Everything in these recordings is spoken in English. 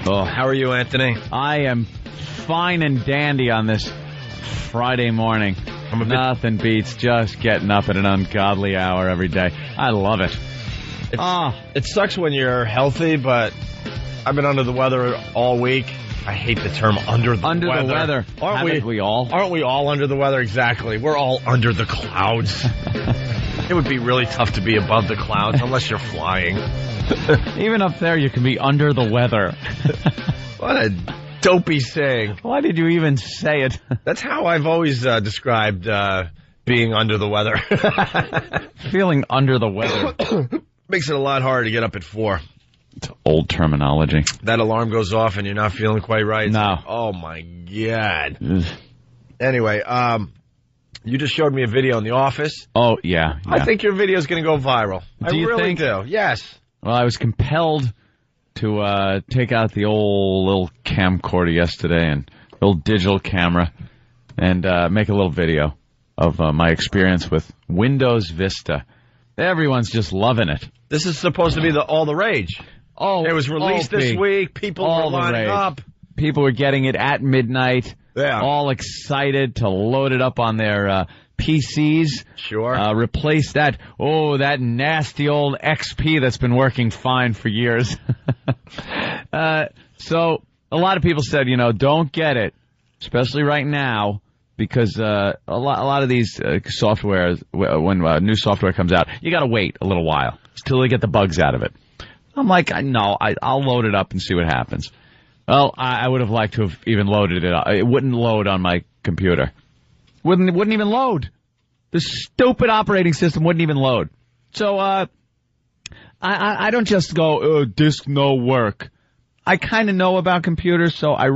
Oh, how are you, Anthony? I am fine and dandy on this Friday morning. Nothing beats just getting up at an ungodly hour every day. I love it. It sucks when you're healthy, but I've been under the weather all week. I hate the term under the weather. Aren't we all? Aren't we all under the weather? Exactly. We're all under the clouds. It would be really tough to be above the clouds unless you're flying. Even up there, you can be under the weather. What a dopey saying. Why did you even say it? That's how I've always described being under the weather. Feeling under the weather. Makes it a lot harder to get up at 4. It's old terminology. That alarm goes off and you're not feeling quite right. No. Like, oh, my God. Anyway, you just showed me a video in the office. Oh, yeah. I think your video is going to go viral. Do you really think? do. Yes. Well, I was compelled to take out the old little camcorder yesterday and the old digital camera and make a little video of my experience with Windows Vista. Everyone's just loving it. This is supposed to be all the rage. Oh, it was released this week. People were lining up. People were getting it at midnight. Yeah. All excited to load it up on their PCs. Sure. Replace that nasty old XP that's been working fine for years. So a lot of people said, don't get it, especially right now, because a lot of these softwares, when new software comes out, you got to wait a little while till they get the bugs out of it. I'm like, no, I'll load it up and see what happens. Well, I would have liked to have even loaded it up. It wouldn't load on my computer. Wouldn't even load. The stupid operating system wouldn't even load. So I don't just go, disk no work. I kind of know about computers, so I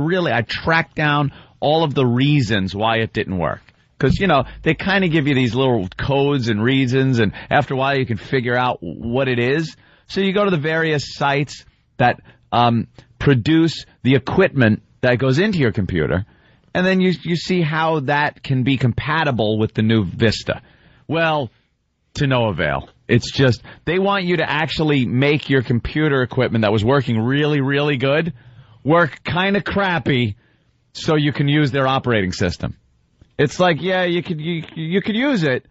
tracked down all of the reasons why it didn't work. Because, they kind of give you these little codes and reasons, and after a while you can figure out what it is. So you go to the various sites that produce the equipment that goes into your computer, and then you see how that can be compatible with the new Vista. Well, to no avail. It's just, they want you to actually make your computer equipment that was working really, really good work kind of crappy so you can use their operating system. It's like, yeah, you could use it.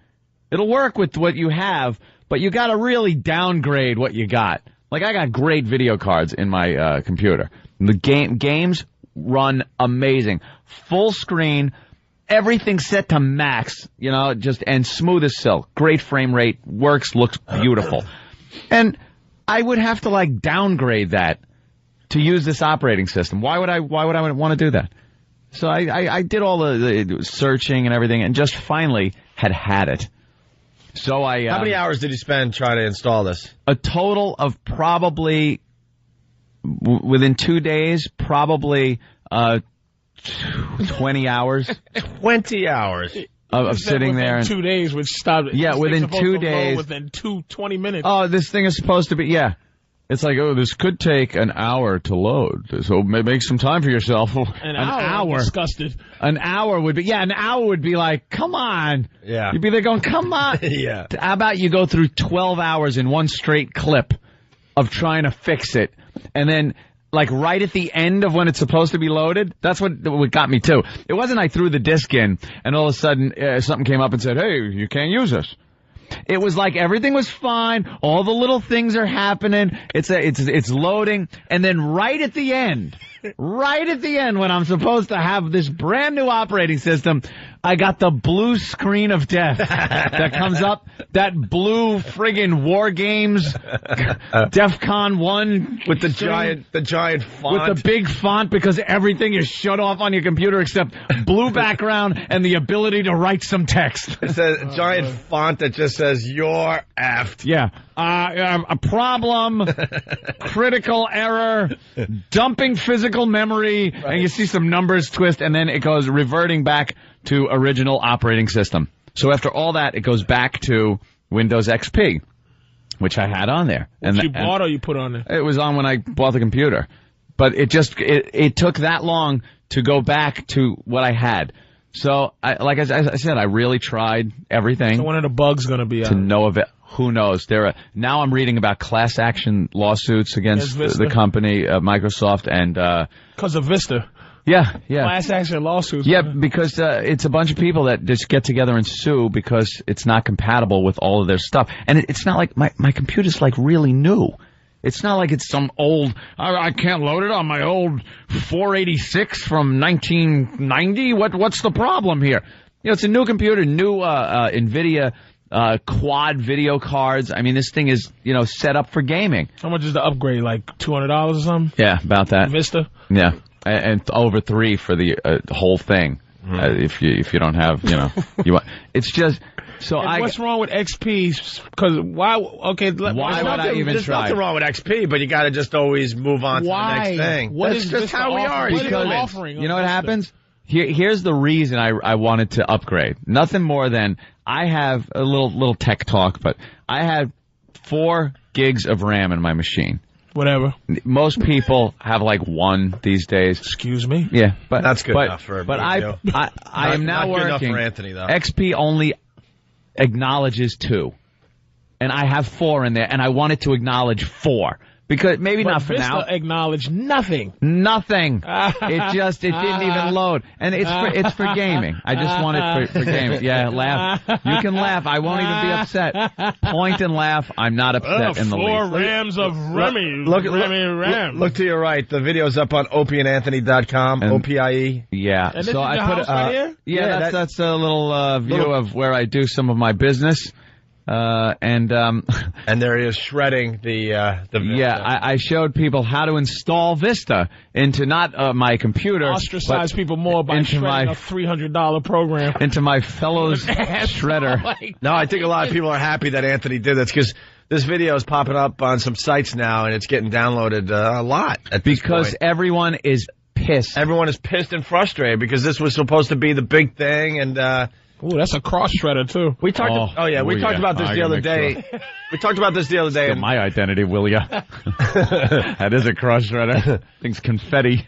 It'll work with what you have, but you got to really downgrade what you got. Like, I got great video cards in my computer. The games run amazing. Full screen, everything set to max, and smooth as silk. Great frame rate, looks beautiful. And I would have to downgrade that to use this operating system. Why would I want to do that? So I did all the searching and everything and just finally had it. So how many hours did you spend trying to install this? A total of probably, within 2 days, probably 20 hours. 20 hours. Of sitting there. 2 days, which stopped. Yeah, within 2 days. Within 20 minutes. Oh, this thing is supposed to be, yeah. It's like, this could take an hour to load. So make some time for yourself. An hour. I'm disgusted. An hour would be like, come on. Yeah. You'd be there going, come on. Yeah. How about you go through 12 hours in one straight clip of trying to fix it, and then right at the end of when it's supposed to be loaded? That's what got me too. It wasn't I threw the disc in and all of a sudden something came up and said, hey, you can't use this. It was like everything was fine. All the little things are happening. It's loading. And then right at the end when I'm supposed to have this brand new operating system, I got the blue screen of death that comes up. That blue friggin' War Games DEFCON 1 with the giant font. With the big font, because everything is shut off on your computer except blue background and the ability to write some text. It's a giant font that just says, "You're effed." Yeah. A problem, critical error, dumping physical memory, right. And you see some numbers twist, and then it goes reverting back to original operating system. So after all that, it goes back to Windows XP, which I had on there. Which you bought or you put on there? It was on when I bought the computer. But it took that long to go back to what I had. So, like I said, I really tried everything. So when are the bugs going to be out? To no avail. Who knows? Now I'm reading about class action lawsuits against the company, Microsoft, and because of Vista. Yeah. Class action lawsuits. Yeah, because it's a bunch of people that just get together and sue because it's not compatible with all of their stuff. And it's not like my computer's like really new. It's not like it's some old, I can't load it on my old 486 from 1990. What's the problem here? You know, it's a new computer, new NVIDIA quad video cards. I mean, this thing is, set up for gaming. How much is the upgrade? Like $200 or something? Yeah, about that. Vista? Yeah. And over $3 for the whole thing. If you don't have, you want, it's just, so what's wrong with XP? Because why? Okay, why would I even There's try? nothing wrong with XP, but you got to just always move on to the next thing. That's just how we are. Offering you know what happens? Here's the reason I wanted to upgrade. Nothing more than I have a little tech talk, but I had 4 gigs of RAM in my machine. Whatever. Most people have like 1 these days. Excuse me? Yeah, but that's good enough for But I am now not working. Good enough for Anthony, though. XP only acknowledges 2, and I have 4 in there, and I wanted to acknowledge 4 because maybe not for Vista now. Acknowledge nothing. Nothing. It didn't even load, and it's for gaming. I just want it for gaming. Yeah, laugh. You can laugh. I won't even be upset. Point and laugh. I'm not upset in the 4 least. rams of Remy. Look to your right. The video's up on opieandanthony.com. OPIE. Yeah. And this so is I your put house right here? Yeah, that's a little view of where I do some of my business. And there he is shredding the Vista. Yeah, I showed people how to install Vista into not my computer. Ostracize people more by shredding a $300 program. Into my fellow's shredder. No, I think a lot of people are happy that Anthony did this because this video is popping up on some sites now and it's getting downloaded a lot at this because point. Everyone is pissed. Everyone is pissed and frustrated because this was supposed to be the big thing and ooh, that's a cross shredder too. We talked. We talked about this the other day. Sure. We talked about this the other day. Still my identity, will ya? That is a cross shredder. Thing's confetti.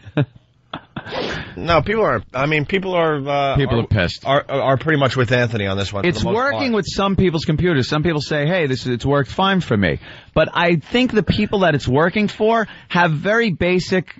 No, people are. I mean, people are pissed. Are pretty much with Anthony on this one. It's working with some people's computers. Some people say, "Hey, it's worked fine for me." But I think the people that it's working for have very basic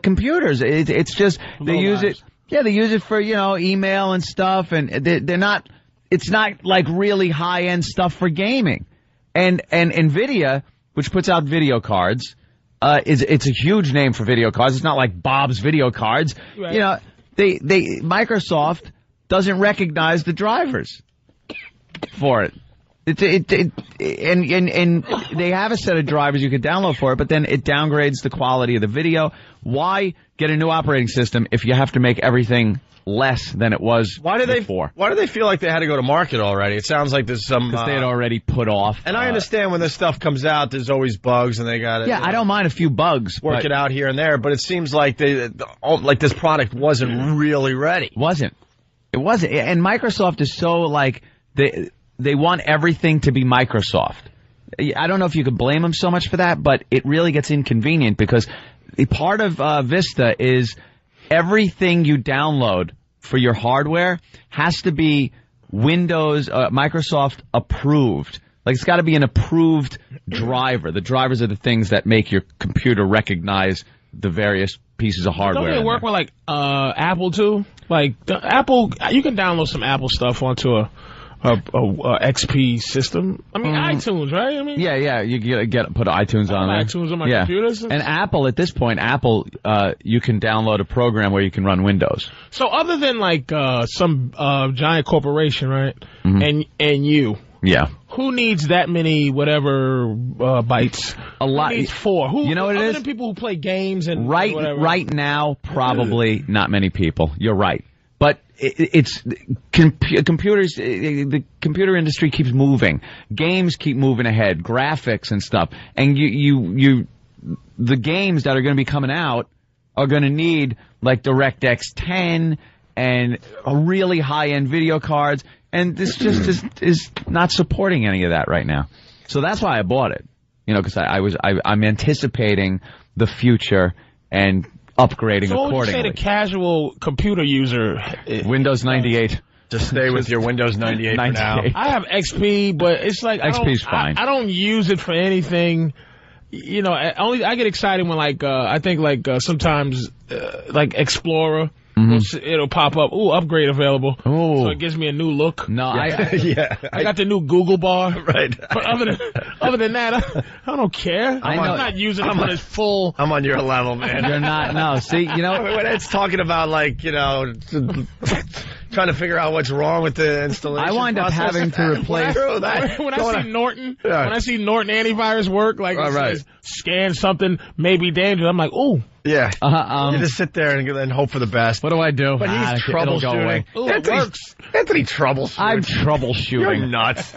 computers. It's just they use it. Yeah, they use it for, email and stuff, and they're not, it's not like really high-end stuff for gaming. And NVIDIA, which puts out video cards, it's a huge name for video cards. It's not like Bob's video cards. Right. Microsoft doesn't recognize the drivers for it. And they have a set of drivers you can download for it, but then it downgrades the quality of the video. Why get a new operating system if you have to make everything less than it was before? Why do they feel like they had to go to market already? It sounds like there's some... Because they had already put off. And I understand when this stuff comes out, there's always bugs and they got to... Yeah, I don't mind a few bugs. Work it out here and there, but it seems like this product wasn't really ready. It wasn't. And Microsoft is so They want everything to be Microsoft. I don't know if you could blame them so much for that, but it really gets inconvenient because part of Vista is everything you download for your hardware has to be Windows, Microsoft approved. Like it's got to be an approved driver. The drivers are the things that make your computer recognize the various pieces of hardware. Don't they work with Apple too? Apple, you can download some Apple stuff onto a XP system. I mean, iTunes, right? I mean, yeah. You put iTunes on there. iTunes on my computers. And Apple, at this point, you can download a program where you can run Windows. So other than some giant corporation, right? Mm-hmm. And you. Yeah. Who needs that many bytes? A lot. Who needs 4? You know what it is? Other than people who play games and whatever. Right now, probably not many people. You're right. But it's computers. The computer industry keeps moving. Games keep moving ahead. Graphics and stuff. And the games that are going to be coming out are going to need DirectX 10 and really high-end video cards. And this just is not supporting any of that right now. So that's why I bought it. Because I'm anticipating the future and upgrading So what would you say accordingly. the casual computer user? Windows 98. Just stay with your Windows 98 for now. 98. I have XP, but it's like XP's fine. I don't use it for anything. You know, I get excited when I think sometimes like Explorer. It'll pop up. Ooh, upgrade available. Ooh. So it gives me a new look. No, I got the new Google bar. Right. But other than that, I don't care. I'm not using it for its full. I'm on your level, man. You're not. No, see, you know. When it's talking about, like, you know, trying to figure out what's wrong with the installation I wind up process. having to replace. When I see Norton antivirus work, like it right. says, scan something, maybe dangerous, I'm like, ooh. Yeah. You just sit there and hope for the best. What do I do? But he's it'll go away. troubleshooting. Ooh, it works. Anthony troubleshoots. I'm troubleshooting. You're nuts.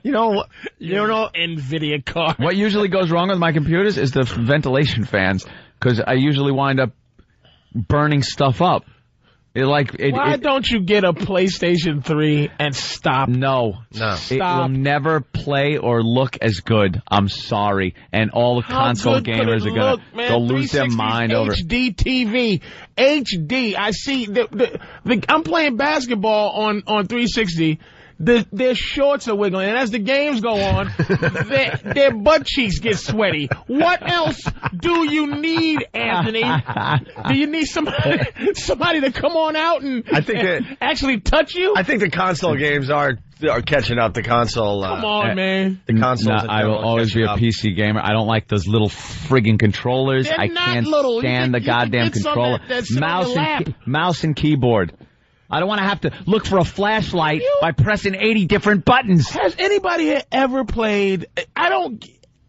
You know, NVIDIA card. What usually goes wrong with my computers is the ventilation fans, because I usually wind up burning stuff up. Why don't you get a PlayStation 3 and stop? No. It will never play or look as good. I'm sorry. And all the console gamers are going to go lose their mind over it. HD TV. HD. I see. I'm playing basketball on 360. Their shorts are wiggling, and as the games go on, their butt cheeks get sweaty. What else do you need, Anthony? Do you need somebody to come on out and actually touch you? I think the console games are catching up. The console. Come on, man. The consoles. I will always be a PC gamer. I don't like those little friggin' controllers. They're I not can't little. stand the goddamn controller. Mouse and keyboard. I don't want to have to look for a flashlight by pressing 80 different buttons. Has anybody ever played?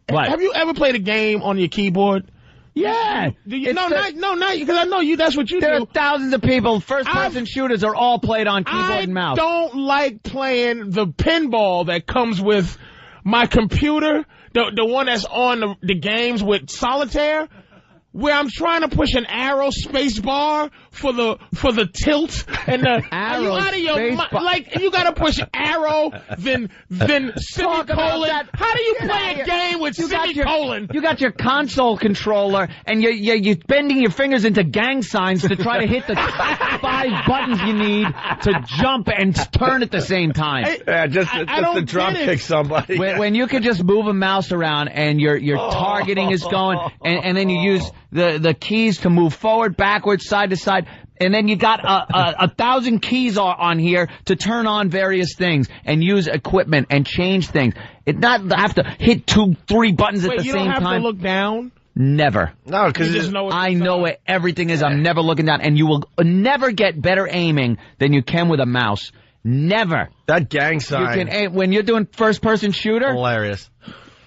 What? Have you ever played a game on your keyboard? Yeah. Not because I know you. That's what you do. There are thousands of people. First-person shooters are all played on keyboard and mouse. I don't like playing the pinball that comes with my computer, the one that's on the games with solitaire, where I'm trying to push an arrow space bar for the tilt and the arrow. Are you out of your like you gotta push arrow then semicolon. How do you play a game with semicolon? You got your console controller and you're bending your fingers into gang signs to try to hit the 5 buttons you need to jump and turn at the same time. Just to drop kick somebody. When you can just move a mouse around and your targeting is going and then you use the keys to move forward, backwards, side to side, and then you got 1,000 keys on here to turn on various things and use equipment and change things. It not have to hit 2-3 buttons at the same time. You don't have to look down? Never. No, because I know what everything is. I'm never looking down, and you will never get better aiming than you can with a mouse. Never. That gang sign. You can aim when you're doing first-person shooter. Hilarious.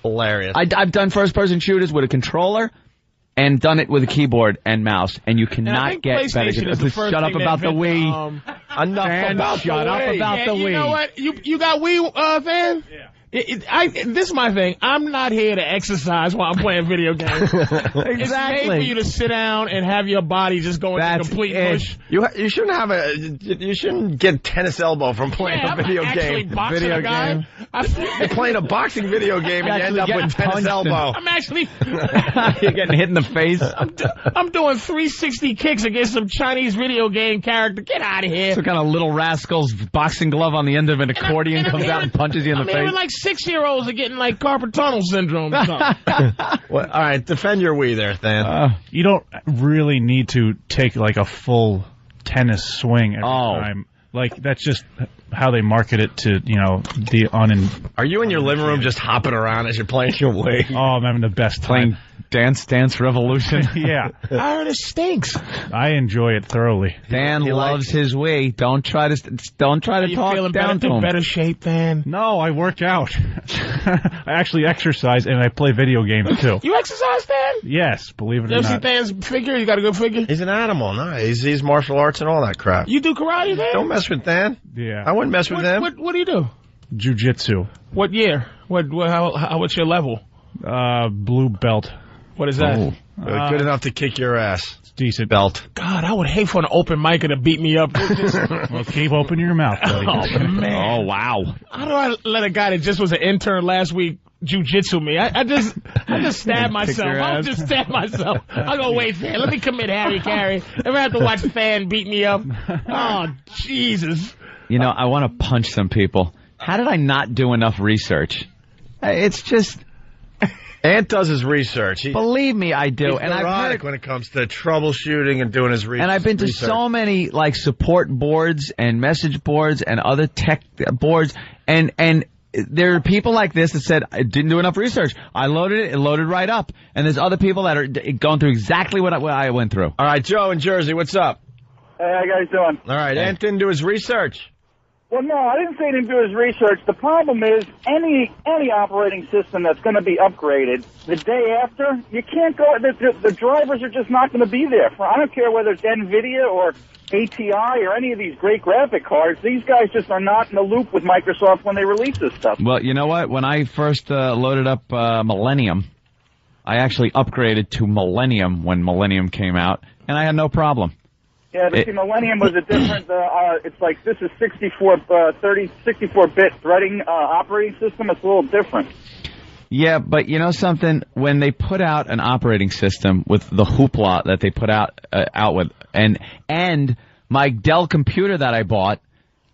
I've done first-person shooters with a controller. And done it with a keyboard and mouse, and you cannot get better. Shut up about the Wii. Enough about the Wii. Shut up about the Wii. You know what? You got Wii, fan? Yeah. This is my thing. I'm not here to exercise while I'm playing video games. Exactly. It's made for you to sit down and have your body just go into complete mush. You shouldn't get tennis elbow from playing a video game. You're playing a boxing video game and you end up with tennis elbow. I'm actually you're getting hit in the face. I'm doing 360 kicks against some Chinese video game character. Get out of here. Some kind of Little Rascals boxing glove on the end of an accordion comes out and punches you in the face. Like 6-year-olds are getting like carpal tunnel syndrome or something. Well, all right, defend your Wii there, Than. You don't really need to take like a full tennis swing every time. Like that's just how they market it to the Are you in your living room just hopping around as you're playing your Wii? Oh, I'm having the best time. Playing Dance Revolution. Yeah. I heard it stinks. I enjoy it thoroughly. Dan loves his Wii. Don't try to talk down to him. Better shape, Dan? No, I work out. I actually exercise and I play video games too. You exercise, Dan? Yes, believe it or not. You ever see not. Dan's figure? You got a good figure? He's an animal. No, he's martial arts and all that crap. You do karate, Dan? Don't mess with Dan. Yeah. I wouldn't mess with him. What do you do? Jiu-jitsu. What year? What's your level? Blue belt. What is that? Good enough to kick your ass. It's decent. Belt. God, I would hate for an open micer to beat me up. Well, keep opening your mouth, buddy. Oh, man. Oh, wow. How do I let a guy that just was an intern last week jujitsu me. I just stab myself. I'll just stab myself. I'll go, wait, fan, let me commit Harry Carey. If I have to watch Fan beat me up. Oh, Jesus. You know, I want to punch some people. How did I not do enough research? It's just... Ant does his research. Believe me, I do. He's neurotic when it comes to troubleshooting and doing his research. And I've been to so many like support boards and message boards and other tech boards, and there are people like this that said, I didn't do enough research. I loaded it loaded right up. And there's other people that are going through exactly what I went through. All right, Joe in Jersey, what's up? Hey, how you guys doing? All right, Ant didn't do his research. Well, no, I didn't say he didn't do his research. The problem is any operating system that's going to be upgraded, the day after, you can't go, the drivers are just not going to be there. I don't care whether it's NVIDIA or ATI or any of these great graphic cards. These guys just are not in the loop with Microsoft when they release this stuff. Well, you know what? When I first loaded up Millennium, I actually upgraded to Millennium when Millennium came out, and I had no problem. Yeah, but see, Millennium was a different, it's like this is 64-bit threading operating system. It's a little different. Yeah, but you know something? When they put out an operating system with the hoopla that they put out with, and my Dell computer that I bought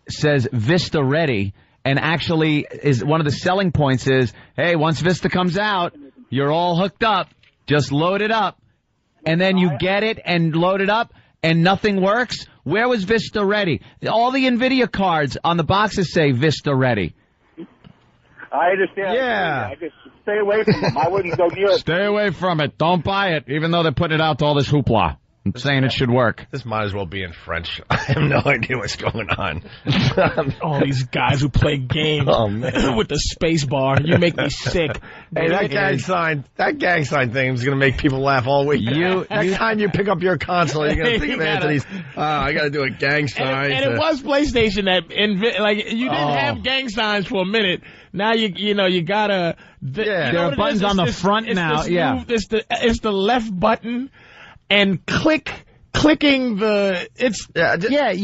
says Vista ready, and actually is one of the selling points is, hey, once Vista comes out, you're all hooked up. Just load it up, and then you get it and load it up. And nothing works? Where was Vista ready? All the NVIDIA cards on the boxes say Vista ready. I understand. Yeah. I just stay away from them. I wouldn't go near it. Stay away from it. Don't buy it, even though they're putting it out to all this hoopla. I'm saying it should work. This might as well be in French. I have no idea what's going on. All these guys who play games with the space bar. You make me sick. Hey, that gang sign thing is going to make people laugh all week. Next time you pick up your console, you're going to think of Anthony's, I got to do a gang sign. And it was PlayStation that, you didn't have gang signs for a minute. Now you gotta. There are buttons on the front now. It's the left button. And clicking you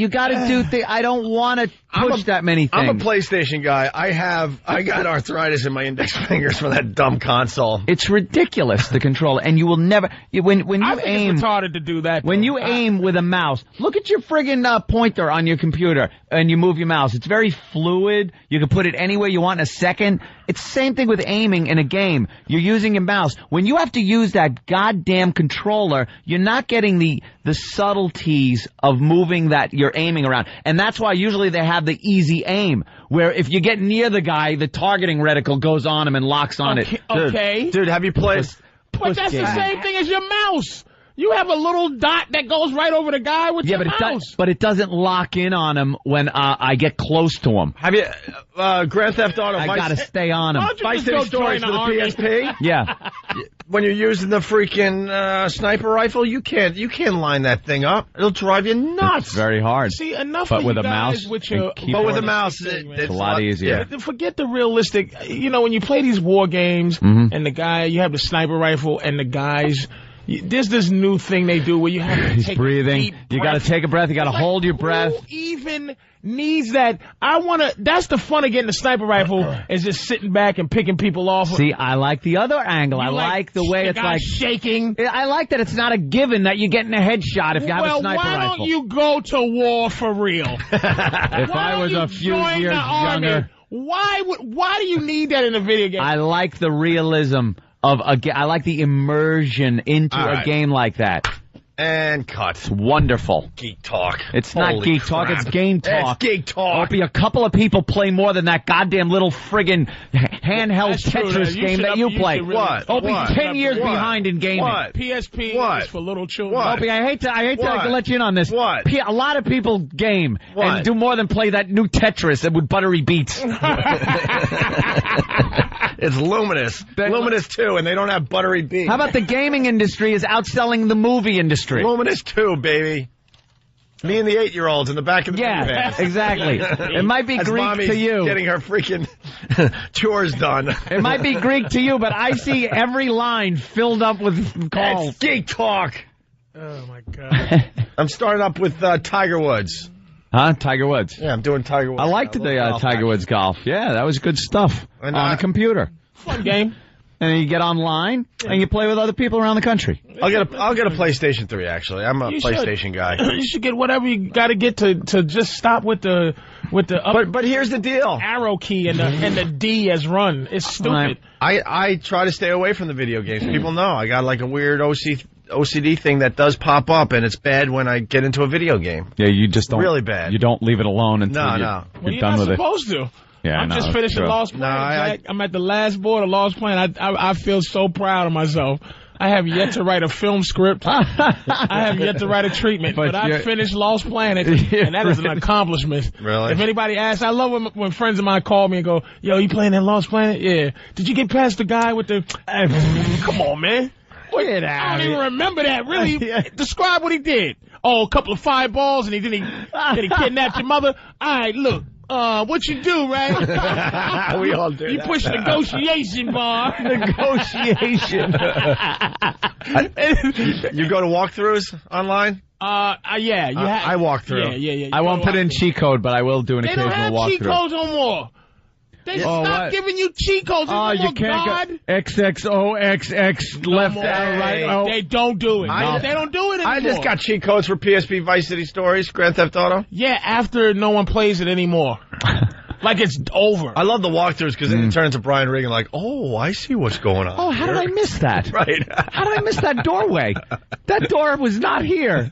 got to do things. I don't want to push that many things. I'm a PlayStation guy. I got arthritis in my index fingers for that dumb console. It's ridiculous, the controller, and you will never when you aim. It's retarded to do that. When you aim with a mouse, look at your friggin' pointer on your computer, and you move your mouse. It's very fluid. You can put it anywhere you want in a second. It's the same thing with aiming in a game. You're using your mouse. When you have to use that goddamn controller, you're not getting the subtleties of moving that you're aiming around. And that's why usually they have the easy aim, where if you get near the guy, the targeting reticle goes on him and locks on it. Okay. Dude, have you played... But that's the same thing as your mouse. You have a little dot that goes right over the guy with your mouse. But it doesn't lock in on him when I get close to him. Have you Grand Theft Auto? I gotta stay on him. Vice City Stories for the PSP. Yeah. When you're using the freaking sniper rifle, you can't line that thing up. It'll drive you nuts. It's very hard. See, enough. But of with you a guys mouse, with your, with a mouse, it's a lot easier. Yeah. Forget the realistic. You know, when you play these war games, and the guy, you have the sniper rifle, and the guys. There's this new thing they do where you have to take breathing. A deep breath. You got to take a breath. You got to hold your breath. Who even needs that? That's the fun of getting a sniper rifle is just sitting back and picking people off. See, I like the other angle. I like the way it's like shaking. I like that it's not a given that you're getting a headshot if you have a sniper rifle. Well, why don't you go to war for real? If I was a few years younger. Why do you need that in a video game? I like the realism of I like the immersion into a game like that. And cut. It's wonderful. Geek talk. It's not geek talk, it's game talk. It's geek talk. Opie, a couple of people play more than that goddamn little friggin' handheld Tetris game that you play. What? Opie, 10 years behind in gaming. What? PSP is for little children. What? Opie, I hate to let you in on this. What? A lot of people game and do more than play that new Tetris with buttery beats. It's Luminous. Luminous 2, and they don't have buttery beats. How about the gaming industry is outselling the movie industry? Luminous 2, baby. Me and the 8-year-olds in the back of the minivan. Yeah, exactly. It might be Greek to you. Getting her freaking chores done. It might be Greek to you, but I see every line filled up with calls. It's geek talk. Oh, my God. I'm starting up with Tiger Woods. Huh? Tiger Woods. Yeah, I'm doing Tiger Woods. I liked the Tiger Woods golf. Yeah, that was good stuff on a computer. Fun game. And then you get online and you play with other people around the country. I'll get a PlayStation 3. Actually, I'm a PlayStation guy. You should get whatever you got to get to just stop with the But here's the deal: arrow key and the D as run. It's stupid. I try to stay away from the video games. People know I got like a weird OCD thing that does pop up, and it's bad when I get into a video game. Yeah, you just don't. Really bad. You don't leave it alone until you're Well, you're done not with it. supposed to. Yeah, I'm just finishing Lost Planet, Jack. I'm at the last board of Lost Planet. I feel so proud of myself. I have yet to write a film script. I have yet to write a treatment, but I finished Lost Planet, and that is an accomplishment. Really? If anybody asks, I love when friends of mine call me and go, "Yo, you playing that Lost Planet?" Yeah. Did you get past the guy with the? Come on, man. I don't even remember that. Really? Describe what he did. Oh, a couple of fireballs, and then he kidnapped your mother. All right, look. What you do, right? We all do. You push the negotiation bar. Negotiation. You go to walkthroughs online? Yeah. I walk through. Yeah. I won't put in cheat code, but I will do an occasional walkthrough. They don't have cheat codes no more. They stopped giving you cheat codes. Oh, you can't go XXOXX left, right. Oh. They don't do it. They don't do it anymore. I just got cheat codes for PSP Vice City Stories, Grand Theft Auto. Yeah, after no one plays it anymore. Like it's over. I love the walkthroughs because then it turns to Brian Regan like, oh, I see what's going on. Oh, how did I miss that? Right. How did I miss that doorway? That door was not here.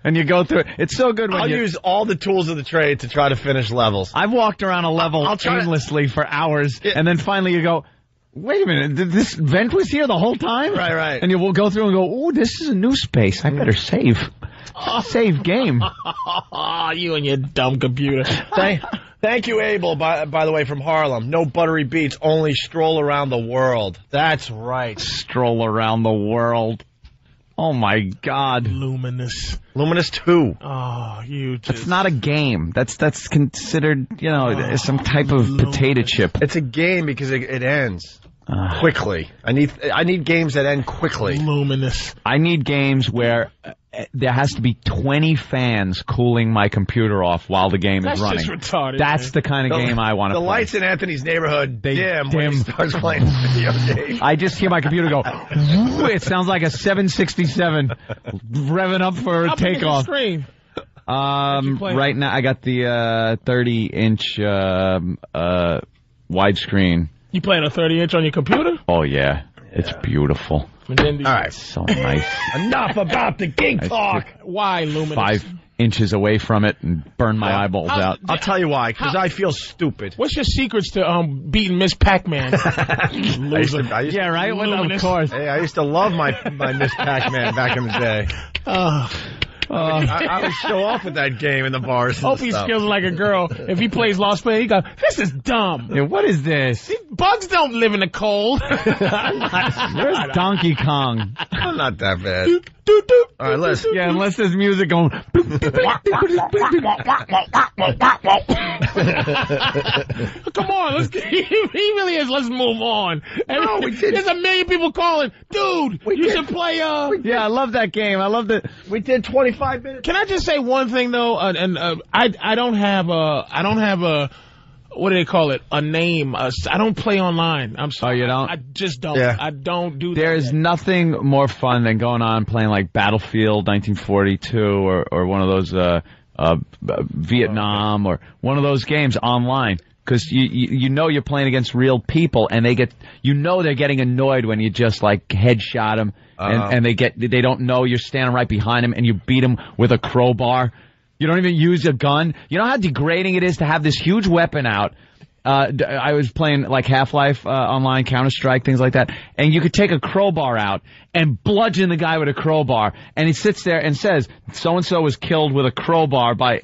And you go through it. It's so good when I'll use all the tools of the trade to try to finish levels. I've walked around a level aimlessly for hours, and then finally you go, wait a minute, this vent was here the whole time? Right. And you will go through and go, ooh, this is a new space. I better save. Save game. You and your dumb computer. Thank you, Abel, by the way, from Harlem. No buttery beats, only stroll around the world. That's right. Stroll around the world. Oh, my God. Luminous 2. Oh, you just... It's not a game. That's considered, some type of potato chip. It's a game because it ends quickly. I need games that end quickly. Luminous. I need games where there has to be 20 fans cooling my computer off while the game is running. That's just retarded. That's the kind of game I want to play. The lights in Anthony's neighborhood dim when he starts playing video games. I just hear my computer go, it sounds like a 767 revving up for takeoff. Screen? Right now I got the 30-inch widescreen. You playing a 30-inch on your computer? Oh, yeah. It's beautiful. All right. So nice. Enough about the gig talk. Why, Luminous? 5 inches away from it and burn my eyeballs out. I'll tell you why, because I feel stupid. What's your secrets to beating Miss Pac-Man? Loser. Yeah, right? Well, of course. Hey, I used to love my Miss Pac-Man back in the day. I would show off with that game in the bars. Opie skills like a girl. If he plays Lost Planet, he goes, "This is dumb. Yeah, what is this? Bugs don't live in the cold." Where's Donkey Kong? I'm not that bad. All right, listen. Yeah, unless there's music going. Come on, let's. He really is. Let's move on. No, we did. There's a million people calling, dude. You should play. Yeah, I love that game. I love that. We did 25 minutes. Can I just say one thing though? I don't have a. What do they call it? A name. I don't play online. I'm sorry. Oh, you don't? I just don't. Yeah. I don't do that. There's nothing more fun than going on playing like Battlefield 1942 or one of those Vietnam or one of those games online. Because you know you're playing against real people, and they're getting annoyed when you just like headshot them, and they don't know you're standing right behind them, and you beat them with a crowbar. You don't even use a gun. You know how degrading it is to have this huge weapon out. I was playing like Half-Life online, Counter-Strike, things like that, and you could take a crowbar out and bludgeon the guy with a crowbar, and he sits there and says, so-and-so was killed with a crowbar by...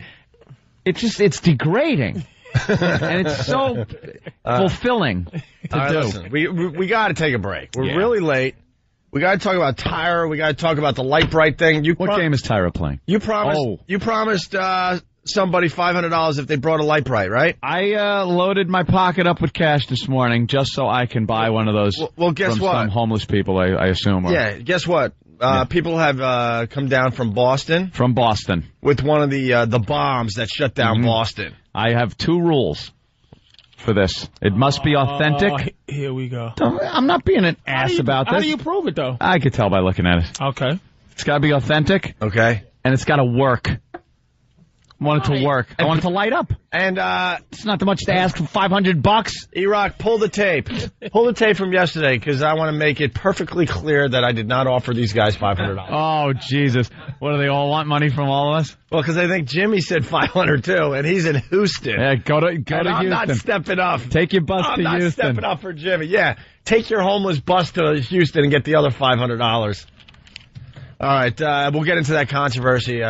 It's degrading. And it's so fulfilling to do. Listen, we got to take a break. We're really late. We got to talk about Tyra. We got to talk about the Light Bright thing. What game is Tyra playing? You promised somebody $500 if they brought a Light Bright, right? I loaded my pocket up with cash this morning just so I can buy one of those. Well, guess from what? Some homeless people, I assume. Yeah, guess what? People have come down from Boston. From Boston. With one of the bombs that shut down Boston. I have 2 rules. for this. It must be authentic. Here we go. I'm not being an ass about this. How do you prove it, though? I could tell by looking at it. Okay. It's got to be authentic. Okay. And it's got to work. I want it to work. I want it to light up. And it's not that much to ask for $500. E-Rock, pull the tape. Pull the tape from yesterday, because I want to make it perfectly clear that I did not offer these guys $500. Oh, Jesus. What, do they all want money from all of us? Well, because I think Jimmy said $500 too, and he's in Houston. Yeah, go to Houston. I'm not stepping up. Take your bus to Houston. I'm not stepping up for Jimmy. Yeah, take your homeless bus to Houston and get the other $500. All right, we'll get into that controversy.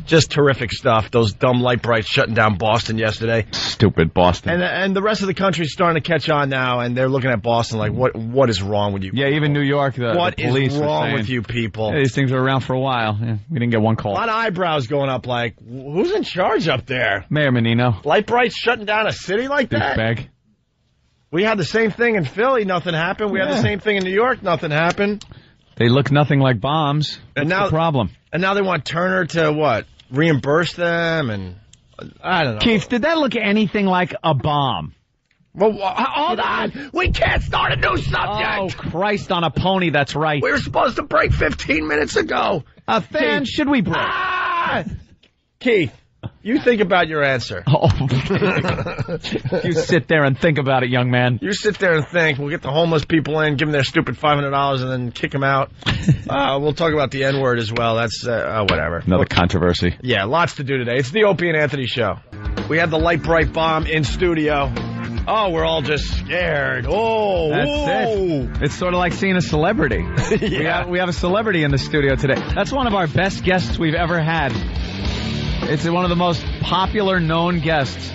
Just terrific stuff. Those dumb light brights shutting down Boston yesterday. Stupid Boston. And the rest of the country's starting to catch on now, and they're looking at Boston like, what is wrong with you? Yeah, even New York, the police is wrong saying, with you people? Yeah, these things are around for a while. Yeah, we didn't get one call. A lot of eyebrows going up like, who's in charge up there? Mayor Menino. Light brights shutting down a city like that? Douchebag. We had the same thing in Philly, nothing happened. We had the same thing in New York, nothing happened. They look nothing like bombs. What's the problem? And now they want Turner to what? Reimburse them, and I don't know. Keith, did that look anything like a bomb? Well, hold on. We can't start a new subject. Oh, Christ on a pony, that's right. We were supposed to break 15 minutes ago. A fan, should we break? Keith, you think about your answer. Oh, you sit there and think about it, young man. You sit there and think. We'll get the homeless people in, give them their stupid $500, and then kick them out. We'll talk about the N-word as well. That's whatever. Another controversy. Yeah, lots to do today. It's the Opie and Anthony Show. We have the light bright bomb in studio. Oh, we're all just scared. Oh, that's it. It's sort of like seeing a celebrity. Yeah. We have a celebrity in the studio today. That's one of our best guests we've ever had. It's one of the most popular known guests.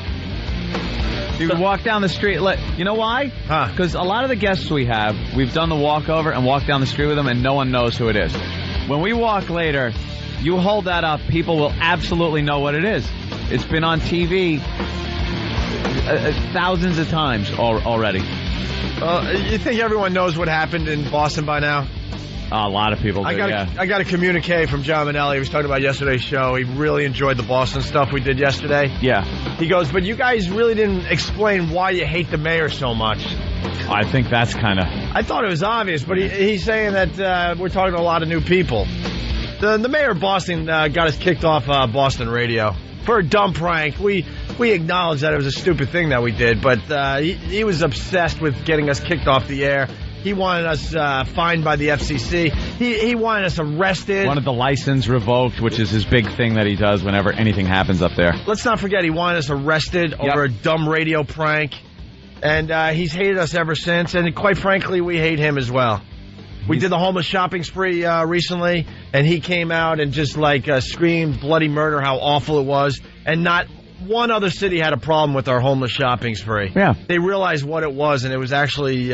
You would walk down the street. You know why? Because a lot of the guests we have, we've done the walkover and walk down the street with them, and no one knows who it is. When we walk later, you hold that up, people will absolutely know what it is. It's been on TV thousands of times already. You think everyone knows what happened in Boston by now? A lot of people do, I got a communique from John Manelli. He was talking about yesterday's show. He really enjoyed the Boston stuff we did yesterday. Yeah. He goes, but you guys really didn't explain why you hate the mayor so much. I think that's kind of... I thought it was obvious, but he's saying that we're talking to a lot of new people. The mayor of Boston got us kicked off Boston radio for a dumb prank. We acknowledge that it was a stupid thing that we did, but he was obsessed with getting us kicked off the air. He wanted us fined by the FCC. He wanted us arrested. Wanted the license revoked, which is his big thing that he does whenever anything happens up there. Let's not forget he wanted us arrested over a dumb radio prank. And he's hated us ever since. And quite frankly, we hate him as well. We did the homeless shopping spree recently, and he came out and just screamed bloody murder how awful it was. And not one other city had a problem with our homeless shopping spree. Yeah. They realized what it was, and it was actually...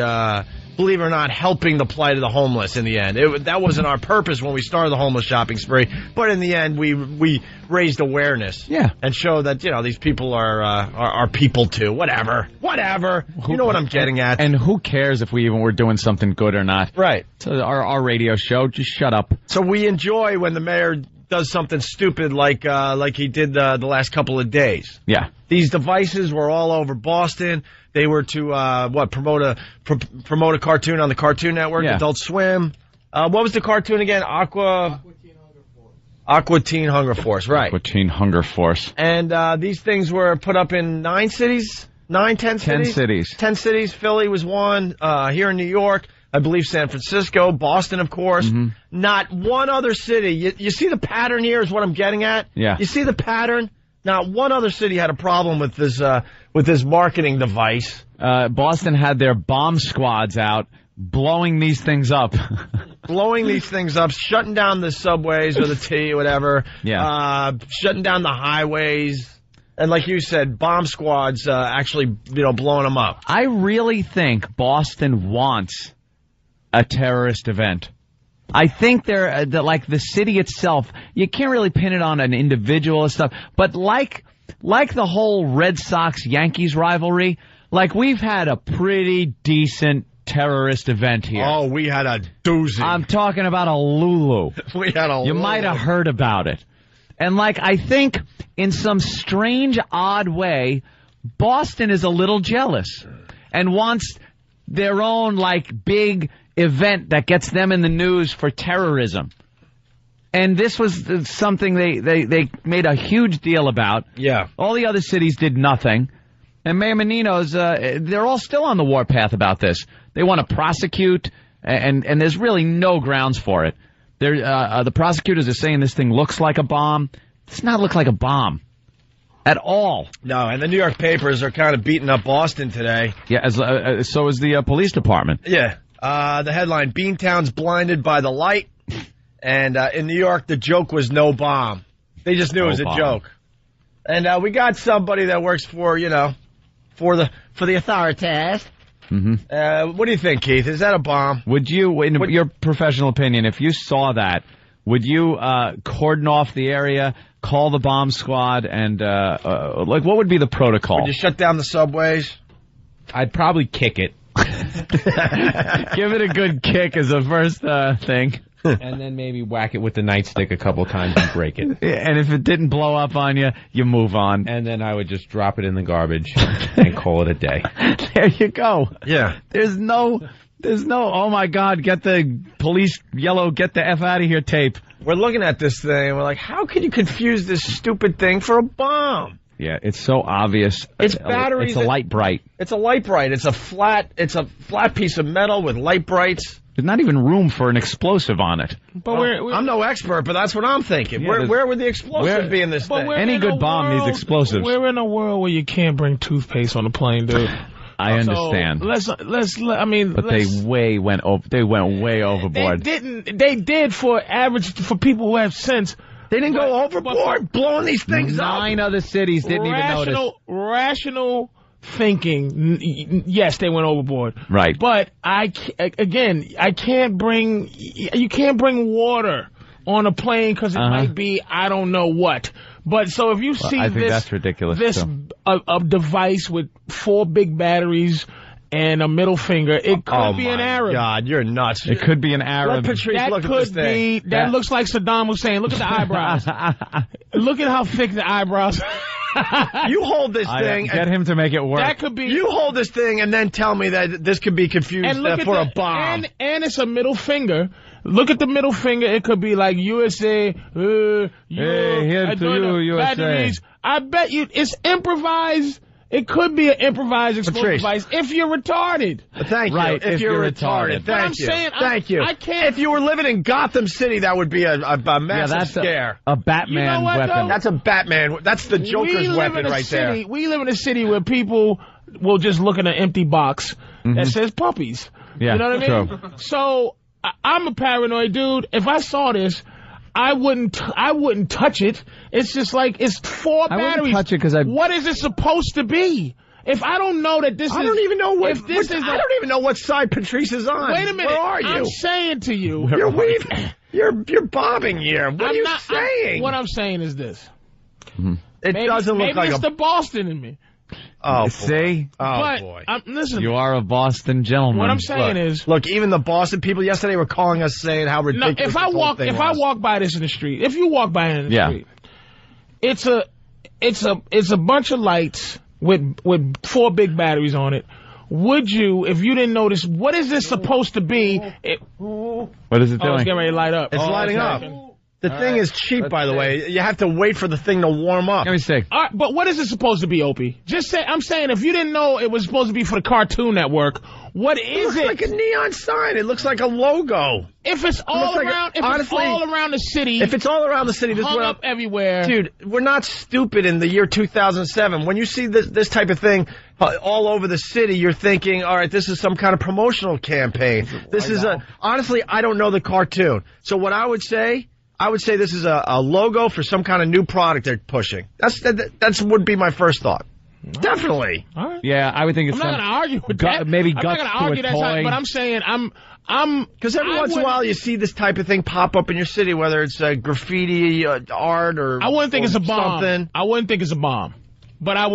believe it or not, helping the plight of the homeless in the end. That wasn't our purpose when we started the homeless shopping spree, but in the end, we raised awareness. Yeah. And showed that, these people are people too. Whatever. You know what I'm getting at. And who cares if we even were doing something good or not? Right. So our radio show, just shut up. So we enjoy when the mayor does something stupid like he did the last couple of days. Yeah. These devices were all over Boston. They were to promote a cartoon on the Cartoon Network, Adult Swim. What was the cartoon again? Aqua Teen Hunger Force, right? Aqua Teen Hunger Force. And these things were put up in 10 cities. 10 cities. 10 cities. Philly was one. Here in New York, I believe San Francisco, Boston, of course. Mm-hmm. Not one other city. You see the pattern here is what I'm getting at? Yeah. You see the pattern? Not one other city had a problem with this marketing device. Boston had their bomb squads out, blowing these things up. Shutting down the subways or the T, whatever. Yeah. Shutting down the highways. And like you said, bomb squads actually, blowing them up. I really think Boston wants a terrorist event. I think they're the city itself. You can't really pin it on an individual and stuff, but like the whole Red Sox-Yankees rivalry, we've had a pretty decent terrorist event here. Oh, we had a doozy. I'm talking about a Lulu. We had a You might have heard about it. And I think in some strange, odd way, Boston is a little jealous and wants their own, big event that gets them in the news for terrorism. And this was something they made a huge deal about. Yeah. All the other cities did nothing. And Mayor Menino's, they're all still on the warpath about this. They want to prosecute, and there's really no grounds for it. The prosecutors are saying this thing looks like a bomb. It does not look like a bomb at all. No, and the New York papers are kind of beating up Boston today. Yeah, so is the police department. Yeah. The headline, Beantown's blinded by the light. And in New York, the joke was no bomb. They just knew it was a joke. And we got somebody that works for the authorities. Mm-hmm. What do you think, Keith? Is that a bomb? Would you, in your professional opinion, if you saw that, would you cordon off the area, call the bomb squad, and what would be the protocol? Would you shut down the subways? I'd probably kick it. Give it a good kick as a first thing. And then maybe whack it with the nightstick a couple times and break it. And if it didn't blow up on you, you move on. And then I would just drop it in the garbage and call it a day. There you go. Yeah. There's no, oh my God, get the police yellow, get the F out of here tape. We're looking at this thing and we're like, how can you confuse this stupid thing for a bomb? Yeah, it's so obvious. It's batteries. It's a light bright. It's a light bright. It's a flat piece of metal with light brights. There's not even room for an explosive on it. But I'm no expert, but that's what I'm thinking. Yeah, where would the explosive be in this thing? Any good bomb needs explosives. We're in a world where you can't bring toothpaste on a plane, dude. I understand. So they went way overboard. They did for people who have sense. They didn't go overboard blowing these things up. 9 other cities didn't even notice. Rational thinking, yes, they went overboard. Right. But you can't bring water on a plane because it might be I don't know what. But so if you see I think that's ridiculous. This a device with 4 big batteries and a middle finger, it could be an Arab. Oh, my God, you're nuts. It could be an Arab. Let Patrice look at this thing. That looks like Saddam Hussein. Look at the eyebrows. Look at how thick the eyebrows. You hold this thing. Get him to make it work. That could be. You hold this thing and then tell me that this could be confused for a bomb. And it's a middle finger. Look at the middle finger. It could be like USA. Hey, here to you, USA. Batteries. I bet you it's improvised. It could be an improvised explosive device if you're retarded. Thank you. Right, if you're retarded. Thank you. Thank you. I can't. If you were living in Gotham City, that would be a massive scare. A Batman weapon. That's a Batman. That's the Joker's weapon right there. We live in a city where people will just look at an empty box that says puppies. Yeah, you know what I mean? true. So I'm a paranoid dude. If I saw this, I wouldn't touch it. It's just like it's 4 batteries. I wouldn't touch it because What is it supposed to be? If I don't know that this I don't even know I don't even know what side Patrice is on. Wait a minute. Where are you? I'm saying to you. You're weaving. You're bobbing here. What are you saying? What I'm saying is this. It doesn't look like maybe it's the Boston in me. Oh, see? Boy. Listen. You are a Boston gentleman. What I'm saying is, look, even the Boston people yesterday were calling us saying how ridiculous. If I walk by this in the street, if you walk by it in the street, it's a bunch of lights with 4 big batteries on it. Would you, if you didn't notice, what is this supposed to be? What is it doing? It's getting ready to light up. It's lighting up. The thing is cheap, by the way. You have to wait for the thing to warm up. Let me see. All right, but what is it supposed to be, Opie? I'm saying if you didn't know it was supposed to be for the Cartoon Network, what is it? It looks like a neon sign. It looks like a logo. If it's all around, it's all around the city. If it's all around the city, this hung up everywhere. Dude, we're not stupid in the year 2007. When you see this type of thing all over the city, you're thinking, all right, this is some kind of promotional campaign. Honestly, I don't know the cartoon. So what I would say this is a logo for some kind of new product they're pushing. That's would be my first thought. Definitely. All right. Yeah, I would think it's I'm not going to argue with that. Maybe I'm guts not to going to argue a that toy. side, but I'm saying because every once in a while you see this type of thing pop up in your city, whether it's graffiti art or I wouldn't think it's a bomb. Something. I wouldn't think it's a bomb, but I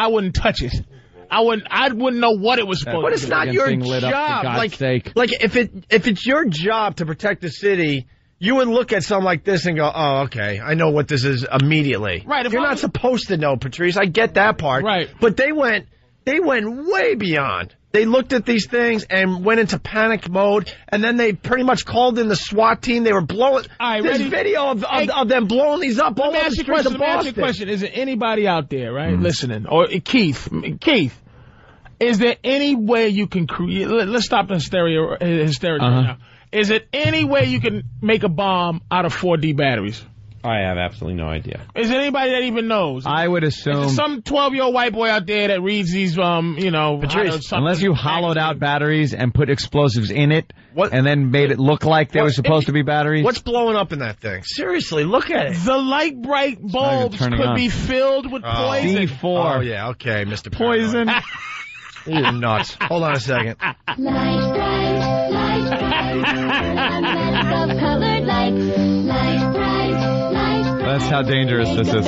wouldn't touch it. I wouldn't know what it was supposed to be. But it's not your lit up, job. for God's sake. Like if it's your job to protect the city, you would look at something like this and go, oh, okay, I know what this is immediately. Right. You're not supposed to know, Patrice. I get that part. Right. But they went way beyond. They looked at these things and went into panic mode, and then they pretty much called in the SWAT team. They were blowing. There's video of them blowing these up all over the streets of Boston. Let me ask you a question. Is there anybody out there, right, listening? Or Keith, is there any way you can create... Let's stop the hysteria right now. Is it any way you can make a bomb out of 4D batteries? I have absolutely no idea. Is there anybody that even knows? I would assume... Is there some 12-year-old white boy out there that reads these, Patrice, unless you hollowed out batteries and put explosives in it and then made it look like they were supposed to be batteries. What's blowing up in that thing? Seriously, look at it. The light bright bulbs could be filled with poison. D4. Oh, yeah, okay, Mr. Poison. You're nuts. Hold on a second. That's how dangerous this is.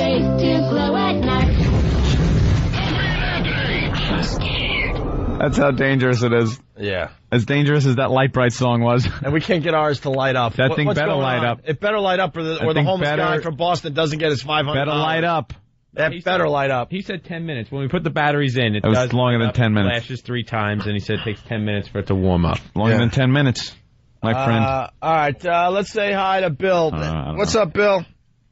That's how dangerous it is. Yeah. As dangerous as that Light Bright song was. And we can't get ours to light up. That thing What's better going light on? up. It better light up, or the homeless guy from Boston doesn't get his $500. Better light up. That better light up. He said 10 minutes. When we put the batteries in, it was does longer than 10 minutes. Flashes 3 times, and he said it takes 10 minutes for it to warm up. Longer than 10 minutes, my friend. All right, let's say hi to Bill. What's up, Bill?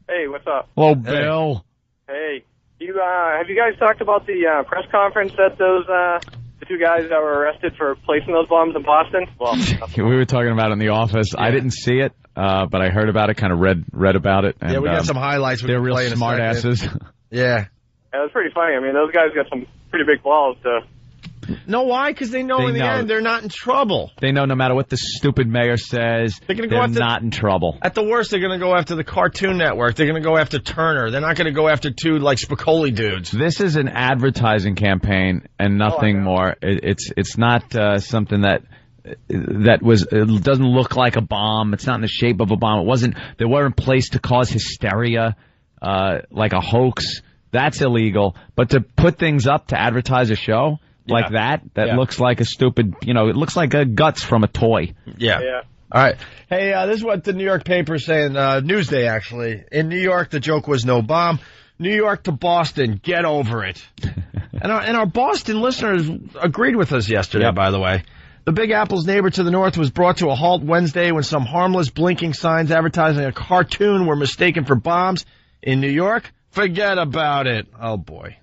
Hey, what's up? Hello, Bill. Hey, have you guys talked about the press conference that the 2 guys that were arrested for placing those bombs in Boston? Well, we were talking about it in the office. Yeah. I didn't see it, but I heard about it, kind of read about it. And, we got some highlights. They're real smart asses. Yeah. It was pretty funny. I mean, those guys got some pretty big balls to... No, why? Because they know in the end they're not in trouble. They know no matter what the stupid mayor says, they're not in trouble. At the worst, they're going to go after the Cartoon Network. They're going to go after Turner. They're not going to go after 2 like Spicoli dudes. This is an advertising campaign and nothing more. It's not something that it doesn't look like a bomb. It's not in the shape of a bomb. They weren't placed to cause hysteria, like a hoax. That's illegal. But to put things up to advertise a show like that looks like a stupid, it looks like a guts from a toy. Yeah. All right. Hey, this is what the New York paper is saying, Newsday actually. In New York, the joke was no bomb. New York to Boston, get over it. and our Boston listeners agreed with us yesterday, by the way. The Big Apple's neighbor to the north was brought to a halt Wednesday when some harmless blinking signs advertising a cartoon were mistaken for bombs. In New York, forget about it. Oh, boy.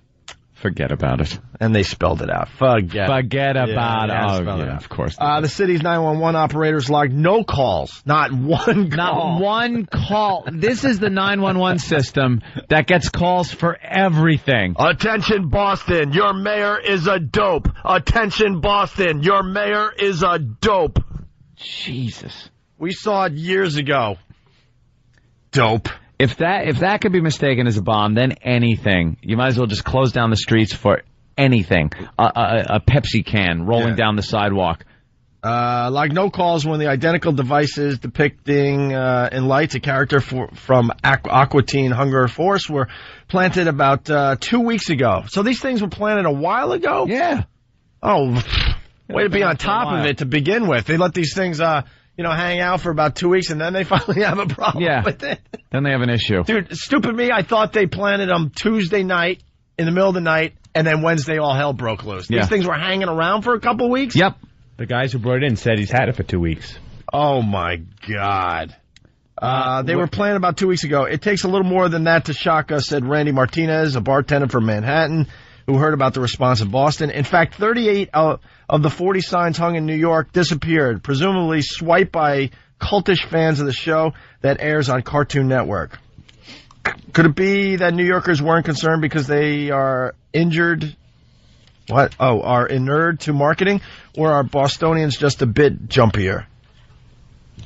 Forget about it. And they spelled it out. Forget about it. Yeah, of course. The city's 911 operators logged no calls. Not one call. Not one call. This is the 911 system that gets calls for everything. Attention, Boston. Your mayor is a dope. Attention, Boston. Your mayor is a dope. Jesus. We saw it years ago. Dope. If that could be mistaken as a bomb, then anything. You might as well just close down the streets for anything. A Pepsi can rolling down the sidewalk. Like no calls when the identical devices depicting in lights a character from Aqua Teen Hunger Force were planted about 2 weeks ago. So these things were planted a while ago? Yeah. Oh, way to be on top of it to begin with. They let these things... hang out for about 2 weeks, and then they finally have a problem with it. Then they have an issue. Dude, stupid me, I thought they planted them Tuesday night, in the middle of the night, and then Wednesday all hell broke loose. These things were hanging around for a couple weeks? Yep. The guys who brought it in said he's had it for 2 weeks. Oh, my God. They were planted about 2 weeks ago. It takes a little more than that to shock us, said Randy Martinez, a bartender from Manhattan, who heard about the response in Boston. In fact, 38 of the 40 signs hung in New York disappeared, presumably swiped by cultish fans of the show that airs on Cartoon Network. Could it be that New Yorkers weren't concerned because they are injured? Are inured to marketing? Or are Bostonians just a bit jumpier?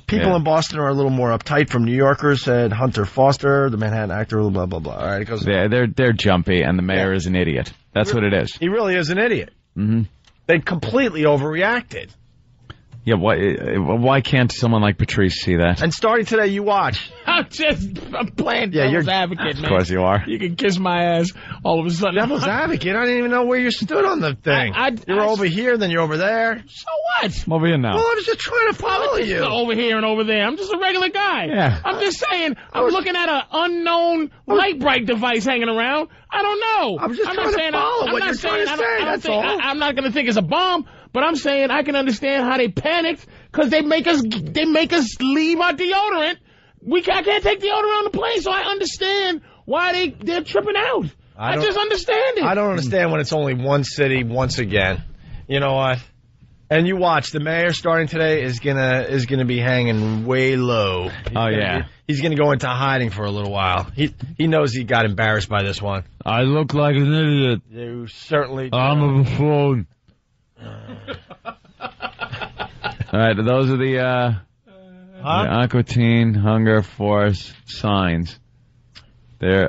People in Boston are a little more uptight from New Yorkers, said Hunter Foster, the Manhattan actor, blah, blah, blah. All right, it goes. Yeah, they're jumpy, and the mayor is an idiot. That's what it is. He really is an idiot. Mm-hmm. They completely overreacted. Yeah, why can't someone like Patrice see that? And starting today, you watch. I'm playing devil's advocate, man. Of course you are. You can kiss my ass all of a sudden. Devil's advocate? I didn't even know where you stood on the thing. You were over here, then you're over there. So what? I'm over here now. Well, I was just trying to follow you. Over here and over there. I'm just a regular guy. Yeah. I'm just saying, I'm looking at an unknown light bright device hanging around. I don't know. I'm just trying to follow what you're trying to say, that's all. I'm not going to think it's a bomb, but I'm saying I can understand how they panicked because they make us leave our deodorant. I can't take deodorant on the plane, so I understand why they're tripping out. I just understand it. I don't understand when it's only one city once again. You know what? And you watch, the mayor starting today is gonna be hanging way low. He's gonna go into hiding for a little while. He knows he got embarrassed by this one. I look like an idiot. You certainly do. I'm a buffoon. All right, those are the Aqua Teen Hunger Force signs. They're